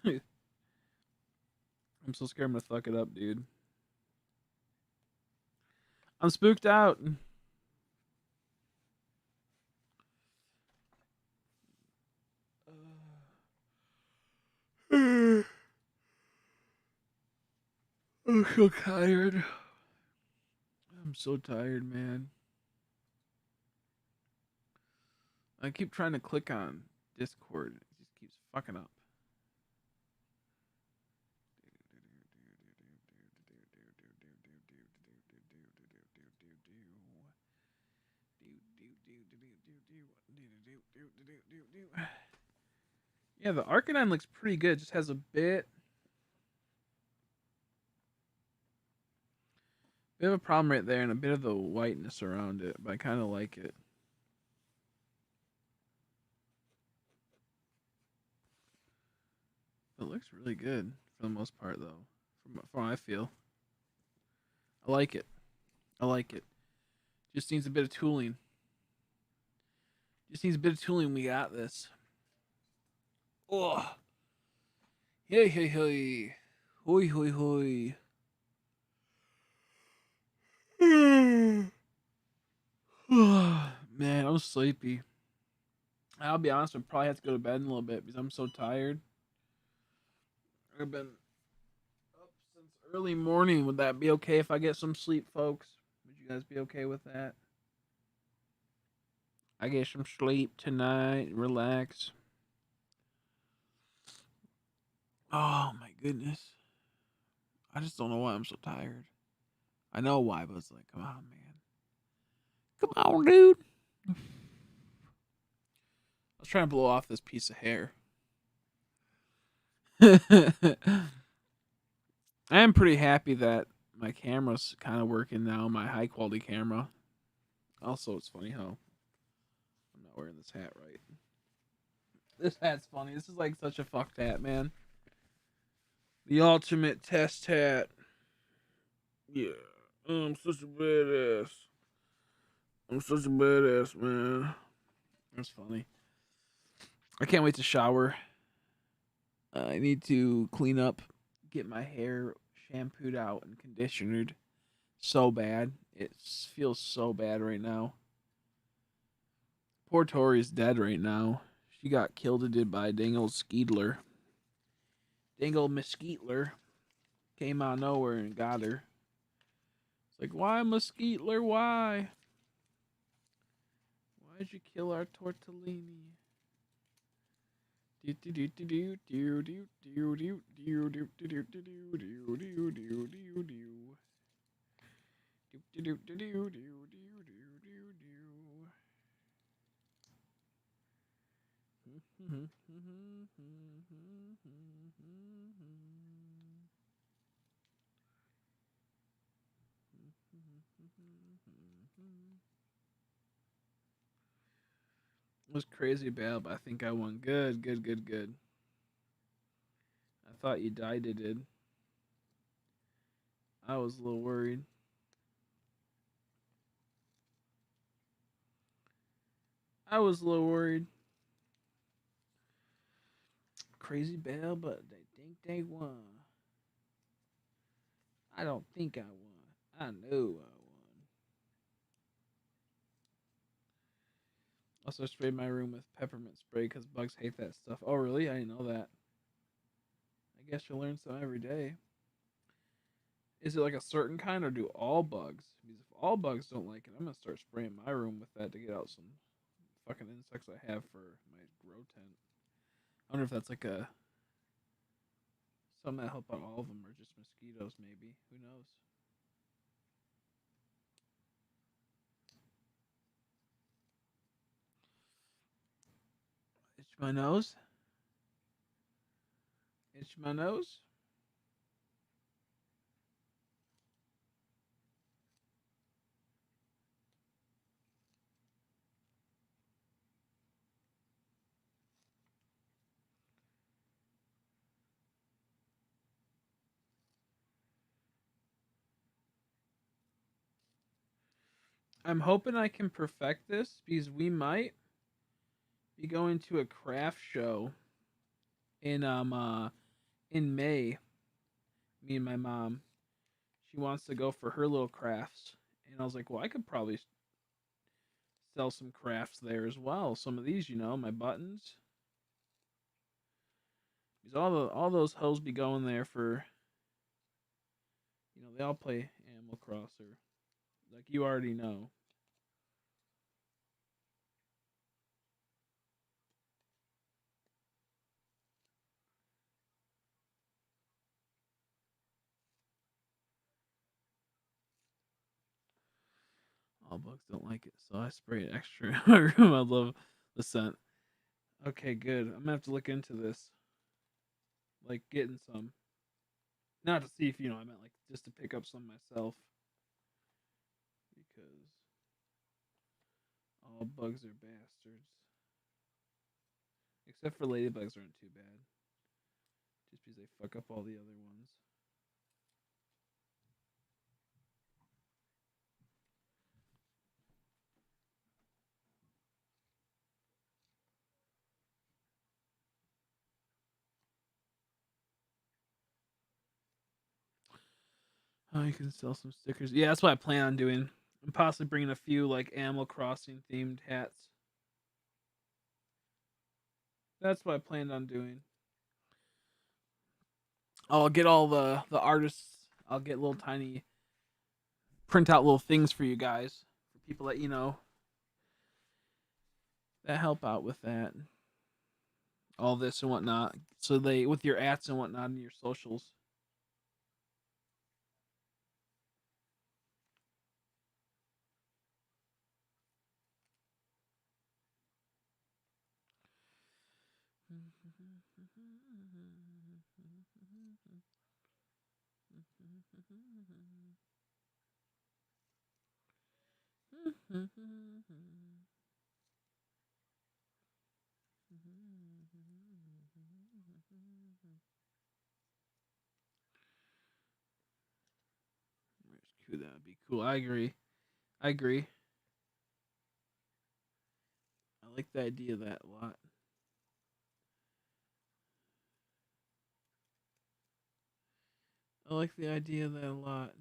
I'm so scared I'm gonna fuck it up, dude. I'm spooked out. I'm so tired. I'm so tired, man. I keep trying to click on Discord. It just keeps fucking up. Yeah, the Arcanine looks pretty good. It just has a bit of a problem right there and a bit of the whiteness around it, but I kind of like it. looks really good for the most part, though. From what I feel, I like it. I like it. Just needs a bit of tooling. Just needs a bit of tooling. We got this. Oh, hey, hey, hey, hoi, hoi, hoi. Man, I'm sleepy. I'll be honest, I probably have to go to bed in a little bit because I'm so tired. I've been up since early morning. Would that be okay if I get some sleep, folks? Would you guys be okay with that? I get some sleep tonight. Relax. Oh my goodness. I just don't know why I'm so tired. I know why, but it's like, come on, man. Come on, dude. I was trying to blow off this piece of hair. I am pretty happy that my camera's kind of working now, my high quality camera. Also, it's funny how I'm not wearing this hat right. This hat's funny. This is like such a fucked hat, man. The ultimate test hat. Yeah. I'm such a badass. I'm such a badass, man. That's funny. I can't wait to shower. I need to clean up, get my hair shampooed out and conditioned. So bad. It feels so bad right now. Poor Tori's dead right now. She got killed by Dangle Skeetler. Dangle Mesquitler came out of nowhere and got her. It's like, why Mesquitler? Why? Why'd you kill our tortellini? It was crazy bad, but I think I won. Good, good, good, good. I thought you died, it did. I was a little worried. I was a little worried. Crazy bell, but they think they won. I don't think I won. I know I won. Also sprayed my room with peppermint spray because bugs hate that stuff. Oh, really? I didn't know that. I guess you learn some every day. Is it like a certain kind or do all bugs? Because if all bugs don't like it, I'm going to start spraying my room with that to get out some fucking insects I have for my grow tent. I wonder if that's like a something that help out all of them or just mosquitoes maybe. Who knows? Itch my nose. Itch my nose. I'm hoping I can perfect this because we might be going to a craft show in May. Me and my mom. She wants to go for her little crafts, and I was like, well, I could probably sell some crafts there as well. Some of these, my buttons. Because all those hoes be going there for, they all play Animal Crosser, like you already know. All bugs don't like it, so I spray it extra in my room. I love the scent. Okay, good. I'm gonna have to look into this, like getting some. Not to see if I meant like just to pick up some myself, because all bugs are bastards. Except for ladybugs aren't too bad. Just because they fuck up all the other ones. Oh, you can sell some stickers. Yeah, that's what I plan on doing. I'm possibly bringing a few like Animal Crossing themed hats. That's what I planned on doing. I'll get all the artists. I'll get little tiny print out little things for you guys, for people that that help out with that, all this and whatnot. So they with your ats and whatnot and your socials. That would be cool. I agree. I agree. I like the idea of that a lot. I like the idea of that a lot.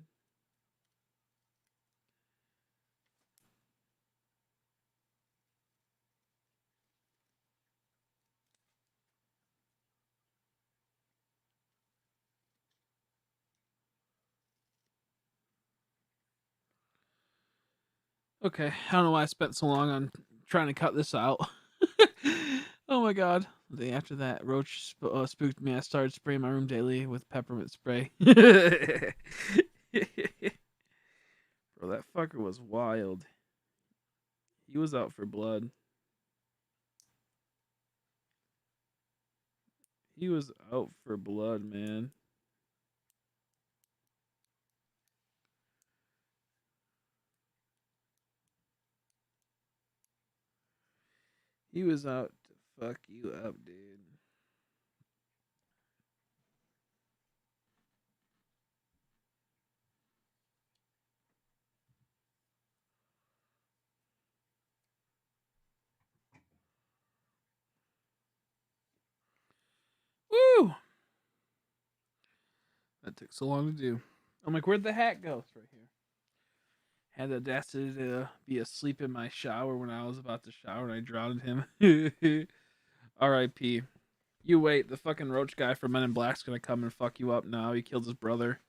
Okay, I don't know why I spent so long on trying to cut this out. Oh my god. The day after that, Roach spooked me. I started spraying my room daily with peppermint spray. Bro, that fucker was wild. He was out for blood. He was out for blood, man. He was out to fuck you up, dude. Woo! That took so long to do. I'm like, where'd the hat go? It's right here. Had the audacity to be asleep in my shower when I was about to shower and I drowned him. R.I.P. You wait, the fucking roach guy from Men in Black's gonna come and fuck you up now. He killed his brother.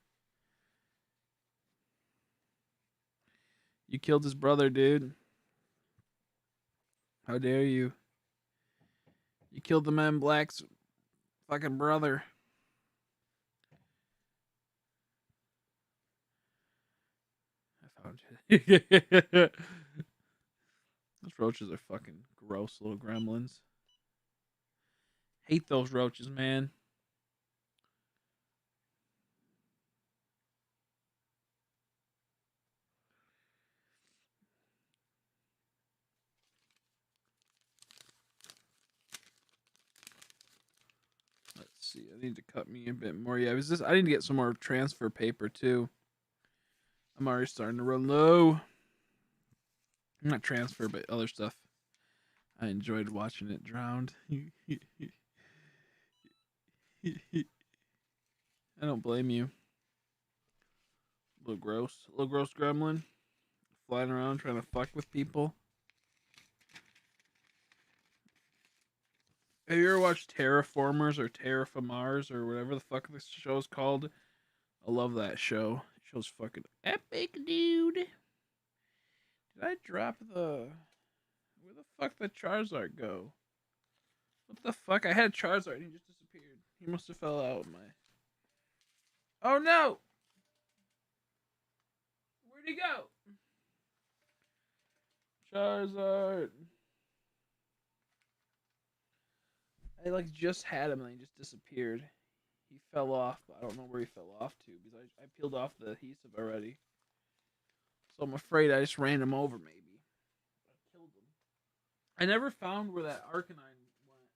You killed his brother, dude. How dare you? You killed the Men in Black's fucking brother. I found you. Those roaches are fucking gross little gremlins. Hate those roaches, man. Let's see. I need to cut me a bit more. Yeah, it was just I need to get some more transfer paper too. I'm already starting to run low. Not transfer, but other stuff. I enjoyed watching it drowned. I don't blame you. A little gross gremlin, flying around trying to fuck with people. Have you ever watched Terraformers or Terraformars or whatever the fuck this show's called? I love that show. It show's fucking epic, dude. Did I drop the? Where the fuck did Charizard go? What the fuck? I had Charizard and he just disappeared. He must have fell out of my. Oh no! Where'd he go? Charizard. I like just had him and he just disappeared. He fell off, but I don't know where he fell off to because I peeled off the adhesive already. So I'm afraid I just ran him over maybe. I killed him. I never found where that Arcanine went.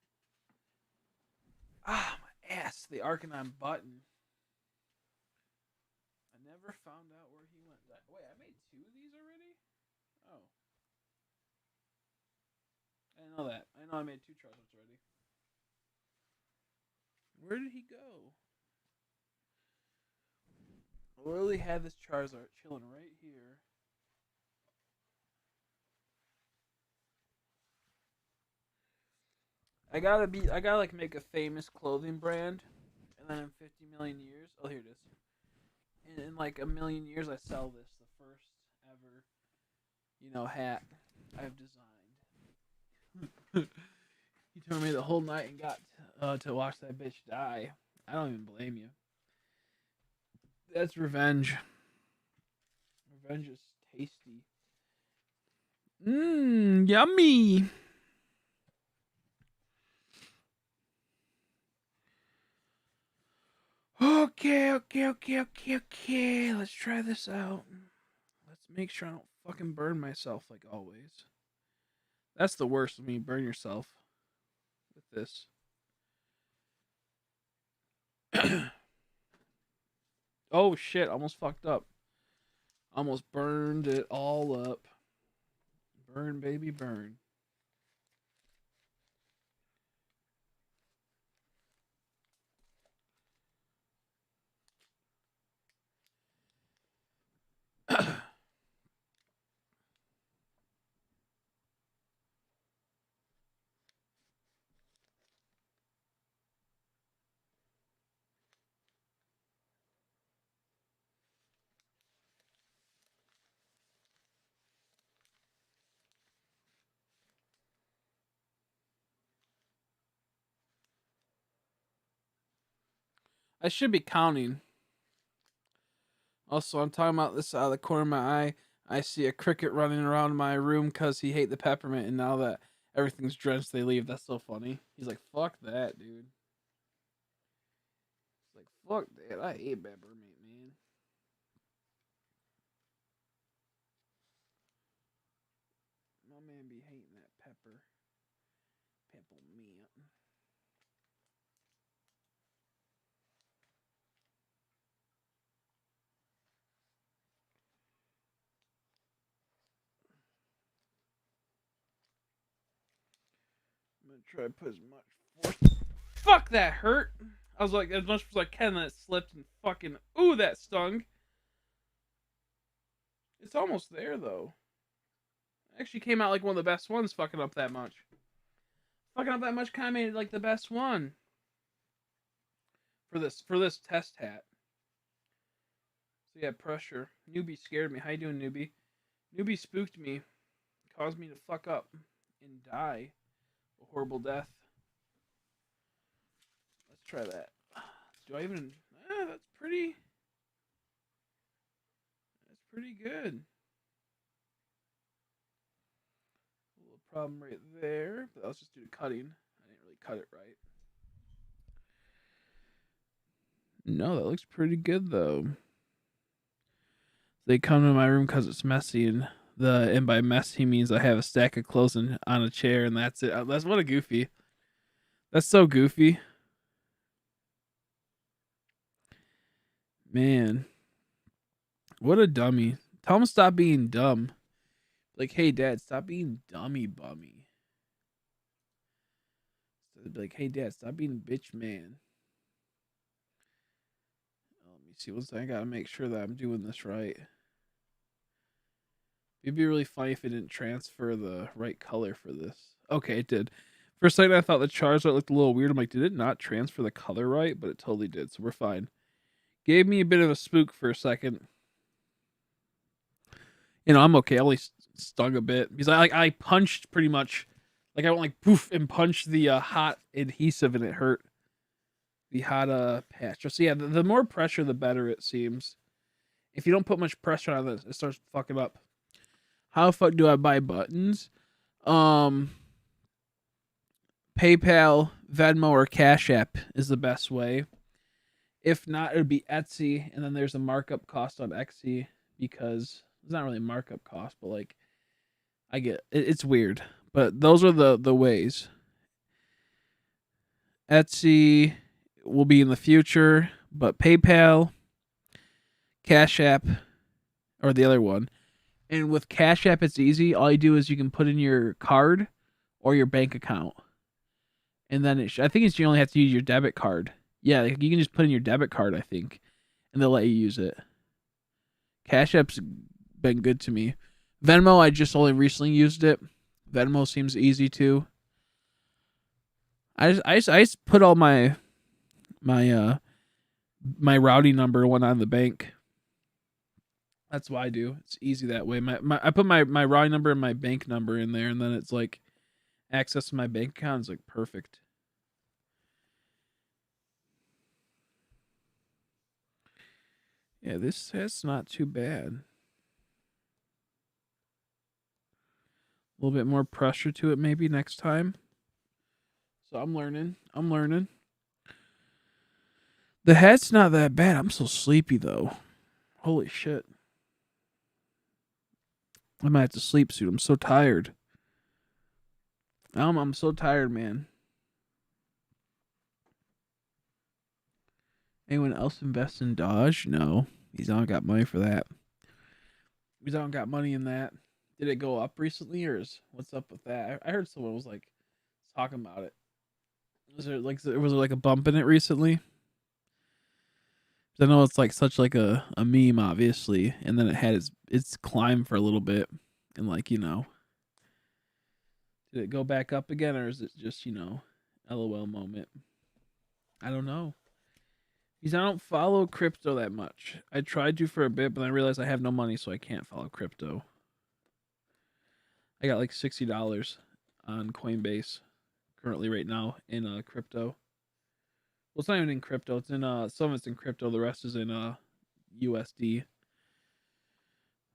Ah, my ass, the Arcanon button. I never found out where he went. Wait, I made 2 of these already? Oh. I didn't know that. I know I made 2 Charizards already. Where did he go? I literally had this Charizard chilling right here. I gotta like make a famous clothing brand, and then in 50 million years, oh, here it is. In like a million years, I sell this, the first ever, hat I've designed. He tore me the whole night and got to watch that bitch die. I don't even blame you. That's revenge. Revenge is tasty. Yummy. Okay. Let's try this out. Let's make sure I don't fucking burn myself like always. That's the worst of me, burn yourself with this. Oh shit, almost fucked up. Almost burned it all up. Burn, baby, burn. I should be counting. Also, I'm talking about this out of the corner of my eye. I see a cricket running around my room because he hate the peppermint, and now that everything's drenched, they leave. That's so funny. He's like, "Fuck that, dude." He's like, "Fuck that. I hate peppermint, man." My man be hating that peppermint. I'm gonna try to put as much force. Fuck, that hurt. I was like, as much as I can, then it slipped and fucking. Ooh, that stung. It's almost there though. Actually came out like one of the best ones. Fucking up that much. Fucking up that much kind of made it like the best one for this test hat. So yeah, pressure. Newbie scared me. How you doing, newbie? Newbie spooked me, caused me to fuck up and die a horrible death. Let's try that. Do I even? That's pretty. That's pretty good. A little problem right there, but let's just do the cutting. I didn't really cut it right. No, that looks pretty good though. They come to my room because it's messy, and by messy means I have a stack of clothes on a chair, and that's it. That's what a goofy. That's so goofy, man. What a dummy. Tell him to stop being dumb. Like, hey, Dad, stop being dummy bummy. So be like, hey, Dad, stop being bitch man. Let me see. I gotta make sure that I'm doing this right. It'd be really funny if it didn't transfer the right color for this. Okay, it did. For a second, I thought the Charizard looked a little weird. I'm like, did it not transfer the color right? But it totally did, so we're fine. Gave me a bit of a spook for a second. I'm okay. I only stung a bit because I punched pretty much, like I went like poof and punched the hot adhesive and it hurt. The hot patch. So yeah, the more pressure, the better it seems. If you don't put much pressure on this, it starts fucking up. How the fuck do I buy buttons? PayPal, Venmo, or Cash App is the best way. If not, it would be Etsy, and then there's a markup cost on Etsy because it's not really a markup cost, but like I get it's weird. But those are the ways. Etsy, will be in the future, but PayPal, Cash App, or the other one. And with Cash App, it's easy. All you do is you can put in your card or your bank account, and then I think you only have to use your debit card. Yeah, like you can just put in your debit card, I think, and they'll let you use it. Cash App's been good to me. Venmo, I just only recently used it. Venmo seems easy too. I just put all my my routing number one on the bank. That's why I do. It's easy that way. I put my routing number and my bank number in there, and then it's like access to my bank account is like perfect. Yeah, that's not too bad. A little bit more pressure to it maybe next time. So I'm learning. The head's not that bad. I'm so sleepy though. Holy shit. I might have to sleep soon. I'm so tired. I'm so tired, man. Anyone else invest in Dodge? No. He's not got money for that. He's not got money in that. Did it go up recently, or what's up with that? I heard someone was like talking about it. Was there like a bump in it recently? I know it's like such like a meme, obviously, and then it had its climb for a little bit, and like did it go back up again, or is it just LOL moment? I don't know. Because I don't follow crypto that much. I tried to for a bit, but I realized I have no money, so I can't follow crypto. I got like $60 on Coinbase currently right now in crypto. Well, it's not even in crypto. It's in some of it's in crypto. The rest is in USD.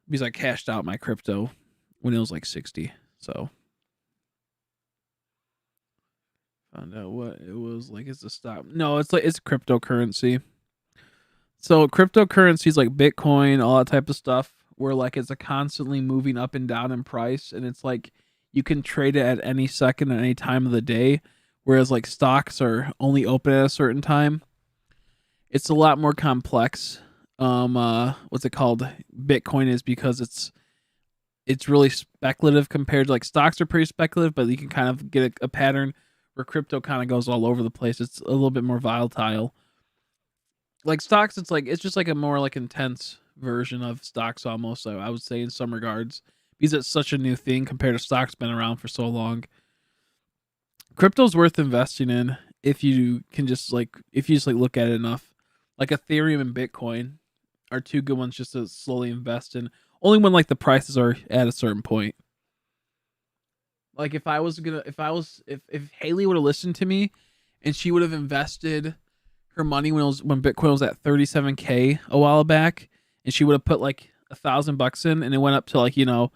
Because I cashed out my crypto when it was like 60. So found out what it was like. It's a stock. No, it's cryptocurrency. So cryptocurrency is like Bitcoin, all that type of stuff, where like it's a constantly moving up and down in price, and it's like you can trade it at any second at any time of the day, whereas like stocks are only open at a certain time. It's a lot more complex. What's it called? Bitcoin is, because it's really speculative compared to like stocks are pretty speculative, but you can kind of get a pattern where crypto kind of goes all over the place. It's a little bit more volatile. Like stocks, it's just like a more like intense version of stocks almost. I would say in some regards, because it's such a new thing compared to stocks been around for so long. Crypto's worth investing in if you just look at it enough. Like Ethereum and Bitcoin are two good ones just to slowly invest in. Only when like the prices are at a certain point. Like if Haley would have listened to me and she would have invested her money when Bitcoin was at 37K a while back, and she would have put like $1,000 in, and it went up to like that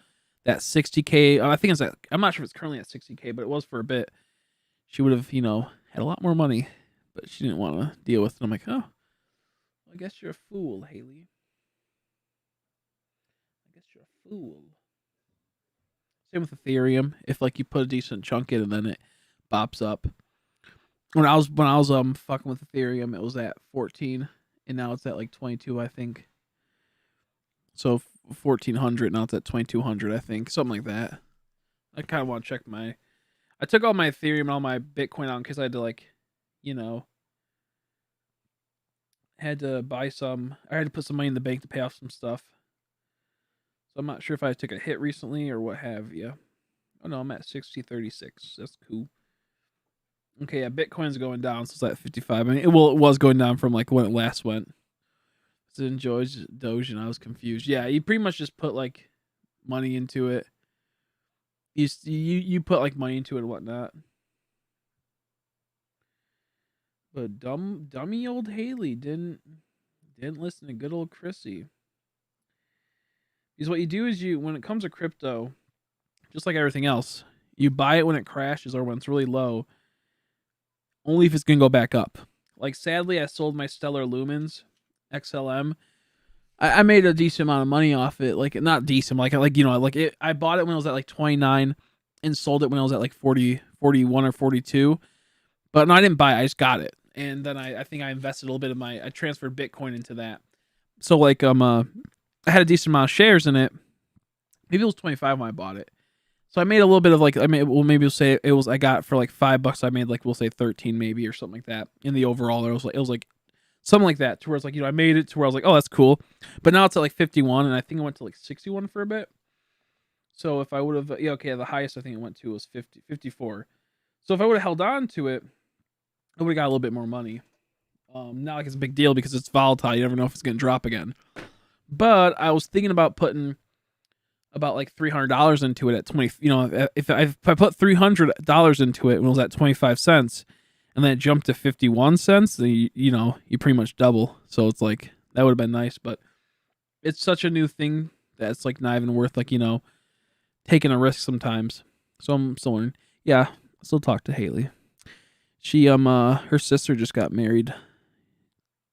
60K. I think I'm not sure if it's currently at 60K, but it was for a bit. She would have had a lot more money, but she didn't want to deal with it. I'm like, oh, I guess you're a fool, Haley. I guess you're a fool. Same with Ethereum. If like you put a decent chunk in and then it bops up. When I was fucking with Ethereum, it was at 14, and now it's at like 22, I think. So 1,400, now it's at 2,200, I think, something like that. I kind of want to check I took all my Ethereum and all my Bitcoin out because I had to had to buy some. I had to put some money in the bank to pay off some stuff. So I'm not sure if I took a hit recently or what have you. Oh no, I'm at 60.36. That's cool. Okay, yeah, Bitcoin's going down, so it's at 55. I mean, it was going down from like when it last went. So enjoys Doge, and I was confused. Yeah, you pretty much just put like money into it. You put like money into it and whatnot. But dummy old Haley didn't listen to good old Chrissy. Because what you do is when it comes to crypto, just like everything else, you buy it when it crashes or when it's really low. Only if it's gonna go back up. Like sadly, I sold my Stellar Lumens XLM. I made a decent amount of money off it. Like not decent, I bought it when it was at like 29 and sold it when it was at like 40, 41 or 42. But no, I didn't buy it. I just got it. and then I think I invested a little bit of I transferred Bitcoin into that. So like I had a decent amount of shares in it. Maybe it was 25 when I bought it. So I made a little bit of like, I mean, well, maybe we'll say it was, I got for like $5. I made like, we'll say 13 maybe or something like that. In the overall, it was like something like that, to where it's like, I made it to where I was like, oh, that's cool. But now it's at like 51, and I think it went to like 61 for a bit. So if I would have, yeah, okay, the highest I think it went to was 54. So if I would have held on to it, I would have got a little bit more money. Not like it's a big deal because it's volatile. You never know if it's going to drop again. But I was thinking about putting about like $300 into it at 20. If I put $300 into it when it was at 25 cents, and then it jumped to 51 cents, then you pretty much double. So it's like that would have been nice, but it's such a new thing that it's like not even worth like taking a risk sometimes. So I'm still learning. Yeah, I still talk to Haley. She her sister just got married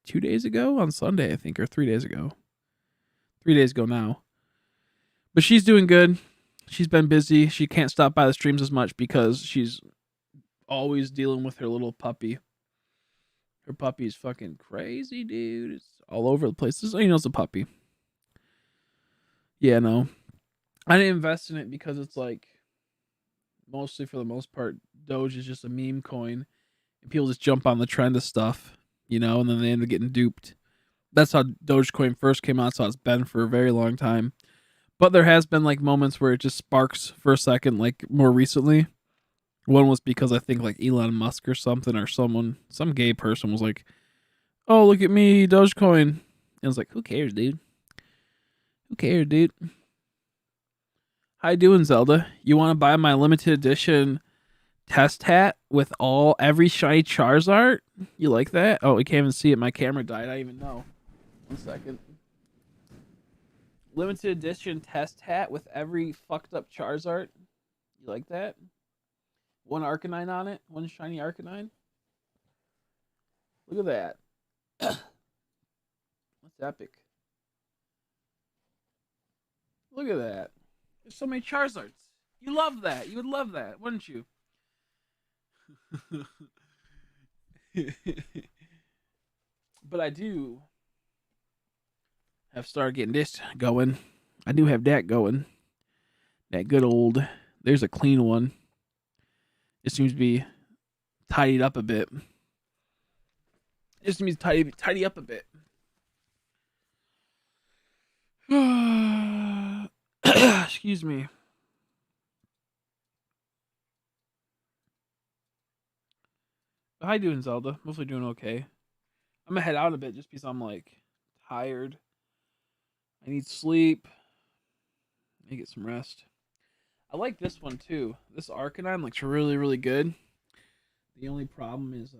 2 days ago on Sunday, I think, or 3 days ago. 3 days ago now. But she's doing good. She's been busy. She can't stop by the streams as much because she's always dealing with her little puppy. Her puppy's fucking crazy, dude. It's all over the place. It's a puppy. Yeah, no. I didn't invest in it because it's like, mostly for the most part, Doge is just a meme coin. And people just jump on the trend of stuff, and then they end up getting duped. That's how Dogecoin first came out, so it's been for a very long time. But there has been like moments where it just sparks for a second, like more recently. One was because I think like Elon Musk or something, or some gay person was like, "Oh, look at me, Dogecoin." And I was like, "Who cares, dude? Who cares, dude?" How you doing, Zelda? You want to buy my limited edition test hat with every shiny Charizard? You like that? Oh, we can't even see it. My camera died. I didn't even know. 1 second. Limited edition test hat with every fucked up Charizard. You like that? One Arcanine on it. One shiny Arcanine. Look at that. That's epic. Look at that. There's so many Charizards. You love that. You would love that, wouldn't you? But I do have started getting this going. I do have that going. That good old. There's a clean one. It seems to be tidied up a bit. It just needs to tidy up a bit. Excuse me. How you doing, Zelda? Mostly doing okay. I'm gonna head out a bit just because I'm like tired. I need sleep. I need to get some rest. I like this one too. This Arcanine looks really, really good. The only problem is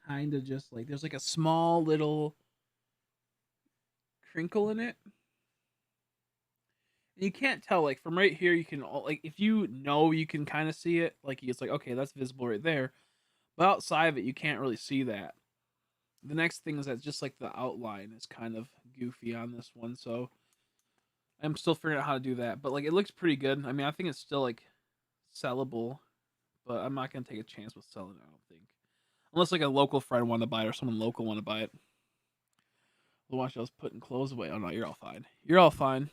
kind of just like there's like a small little crinkle in it. And you can't tell, like from right here. You can like if you can kind of see it. Like it's like okay, that's visible right there. But outside of it, you can't really see that. The next thing is that just like the outline is kind of goofy on this one, so I'm still figuring out how to do that. But like it looks pretty good. I mean, I think it's still like sellable, but I'm not gonna take a chance with selling it. I don't think, unless like a local friend wanted to buy it or someone local want to buy it. Watch, I was putting clothes away. Oh no, you're all fine. You're all fine.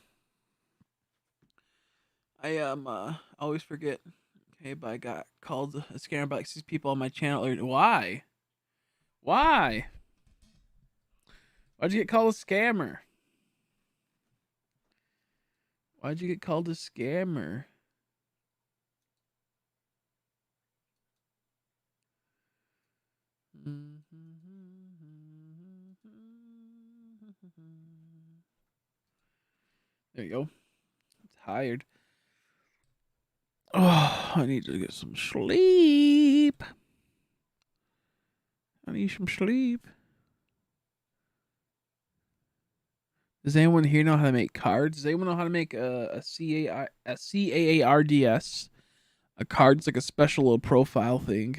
I always forget. Okay, but I got called a scammer by like 6 people on my channel. Why? Why? Why'd you get called a scammer? Why'd you get called a scammer? There you go. I'm tired. Oh, I need to get some sleep. I need some sleep. Does anyone here know how to make cards? Does anyone know how to make a CAARDS? A card's like a special little profile thing.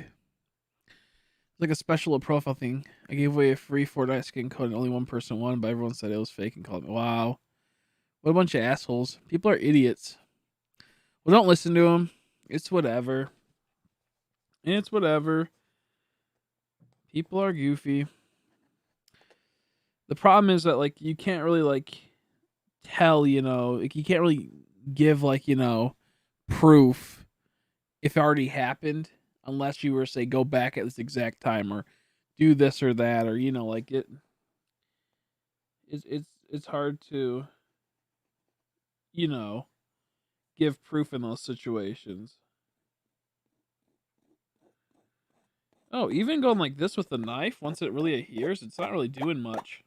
It's like a special little profile thing. I gave away a free Fortnite skin code and only one person won, but everyone said it was fake and called me. Wow. What a bunch of assholes. People are idiots. Well, don't listen to them. It's whatever. It's whatever. People are goofy. The problem is that like you can't really like tell, like you can't really give like, proof if it already happened unless you were say go back at this exact time or do this or that or like it's hard to you know give proof in those situations. Oh, even going like this with the knife, once it really adheres, it's not really doing much.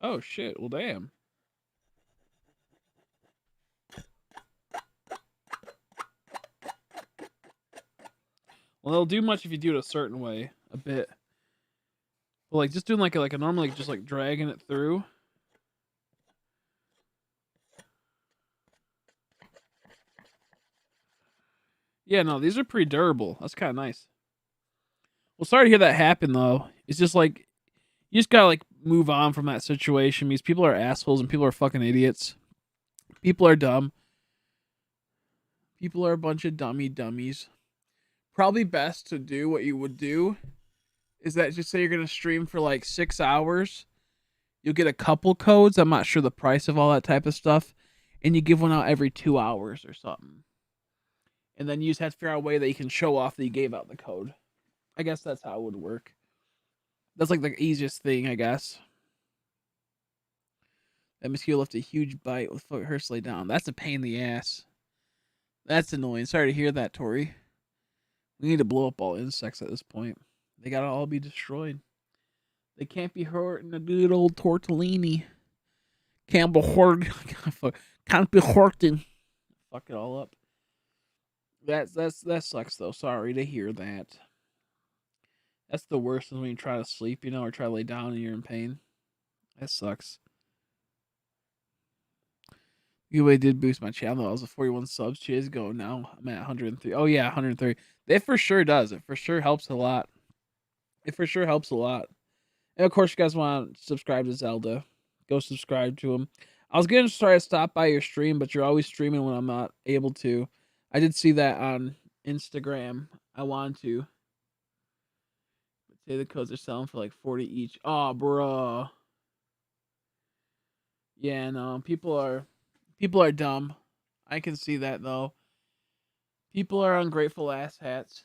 Oh shit, well damn. Well, it'll do much if you do it a certain way, a bit. But like just doing like a normal, like just like dragging it through. Yeah, no, these are pretty durable. That's kind of nice. Well, sorry to hear that happen though. It's just like you just gotta like move on from that situation because people are assholes and people are fucking idiots. People are dumb. People are a bunch of dummies. Probably best to do what you would do is that just say you're gonna stream for like 6 hours. You'll get a couple codes. I'm not sure the price of all that type of stuff, and you give one out every 2 hours or something. And then you just have to figure out a way that you can show off that you gave out the code. I guess that's how it would work. That's like the easiest thing, I guess. That mosquito left a huge bite with Hurst lay down. That's a pain in the ass. That's annoying. Sorry to hear that, Tori. We need to blow up all insects at this point. They gotta all be destroyed. They can't be hurting a good old tortellini. Can't be hurting. Can't be hurting. Fuck it all up. That sucks though. Sorry to hear that. That's the worst is when you try to sleep, or try to lay down and you're in pain. That sucks. UA did boost my channel. I was at 41 subs 2 days ago. Now I'm at 103. Oh yeah, 103. It for sure does. It for sure helps a lot. It for sure helps a lot. And of course, you guys want to subscribe to Zelda. Go subscribe to him. I was going to try to stop by your stream, but you're always streaming when I'm not able to. I did see that on Instagram. I wanted to. Say the codes are selling for like 40 each. Oh, bro. Yeah, no. People are dumb. I can see that though. People are ungrateful ass hats.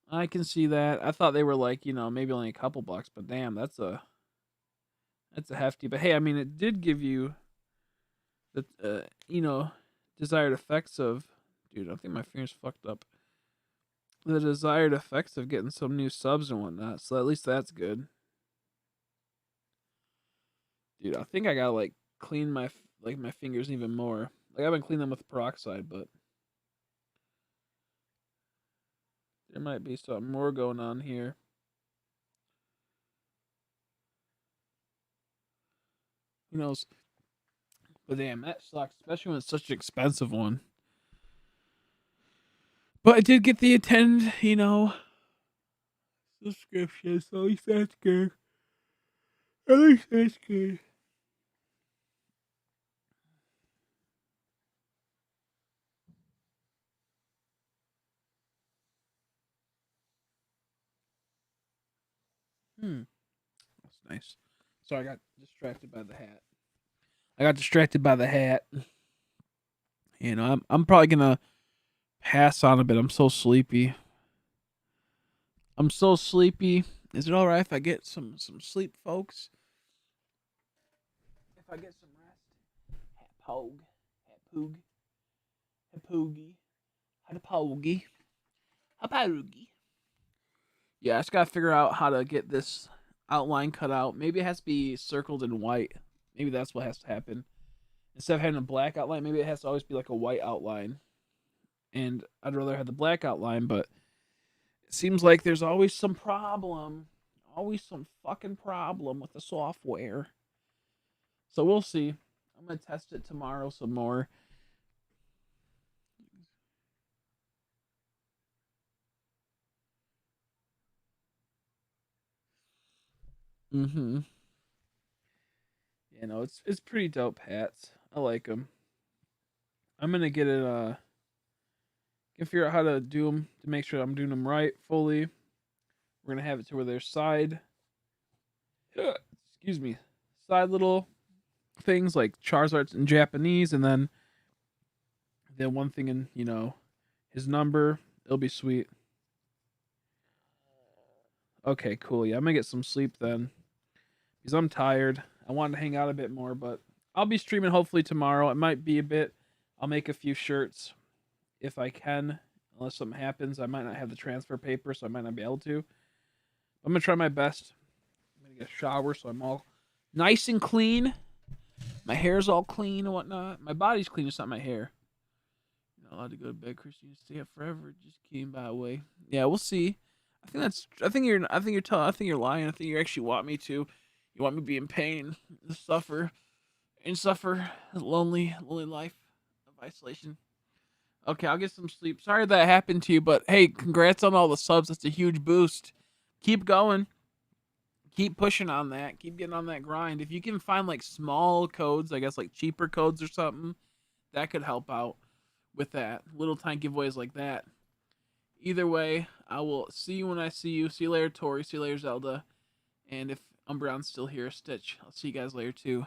I can see that. I thought they were like, maybe only a couple bucks, but damn, that's a hefty. But hey, I mean, it did give you the desired effects of. Dude, I think my finger's fucked up. The desired effects of getting some new subs and whatnot. So at least that's good. Dude, I think I gotta like clean my fingers even more. Like I've been cleaning them with peroxide, but there might be something more going on here. Who knows? But damn, that sucks, especially when it's such an expensive one. But I did get the attend, subscription, so at least that's good. At least that's good. That's nice. Sorry, I got distracted by the hat. I'm probably gonna pass on a bit. I'm so sleepy. Is it all right if I get some sleep, folks? If I get some rest? Hat poog, hat poog, hat poogie, hat poogie, hat poogie. Yeah, I just gotta figure out how to get this outline cut out. Maybe it has to be circled in white. Maybe that's what has to happen. Instead of having a black outline, maybe it has to always be like a white outline. And I'd rather have the black outline, but it seems like there's always some problem. Always some fucking problem with the software. So we'll see. I'm gonna test it tomorrow some more. Mm-hmm. It's pretty dope hats. I like them. I'm gonna get it Can figure out how to do them to make sure I'm doing them right fully. We're gonna have it to where there's side, excuse me, side little things like Charizard's in Japanese, and then one thing in his number. It'll be sweet. Okay, cool. Yeah, I'm gonna get some sleep then because I'm tired. I wanted to hang out a bit more, but I'll be streaming hopefully tomorrow. It might be a bit. I'll make a few shirts if I can, unless something happens. I might not have the transfer paper, so I might not be able to. I'm gonna try my best. I'm gonna get a shower so I'm all nice and clean. My hair's all clean and whatnot. My body's clean, just not my hair. You're not allowed to go to bed, Christine. Stay up forever. Just came by the way. Yeah, we'll see. I think you're lying. I think you actually want me to. You want me to be in pain, to suffer, a lonely life of isolation. Okay, I'll get some sleep. Sorry that happened to you, but hey, congrats on all the subs. That's a huge boost. Keep going. Keep pushing on that. Keep getting on that grind. If you can find like small codes, I guess like cheaper codes or something, that could help out with that. Little tiny giveaways like that. Either way, I will see you when I see you. See you later, Tori. See you later, Zelda. And if Umbreon's still here, Stitch. I'll see you guys later too.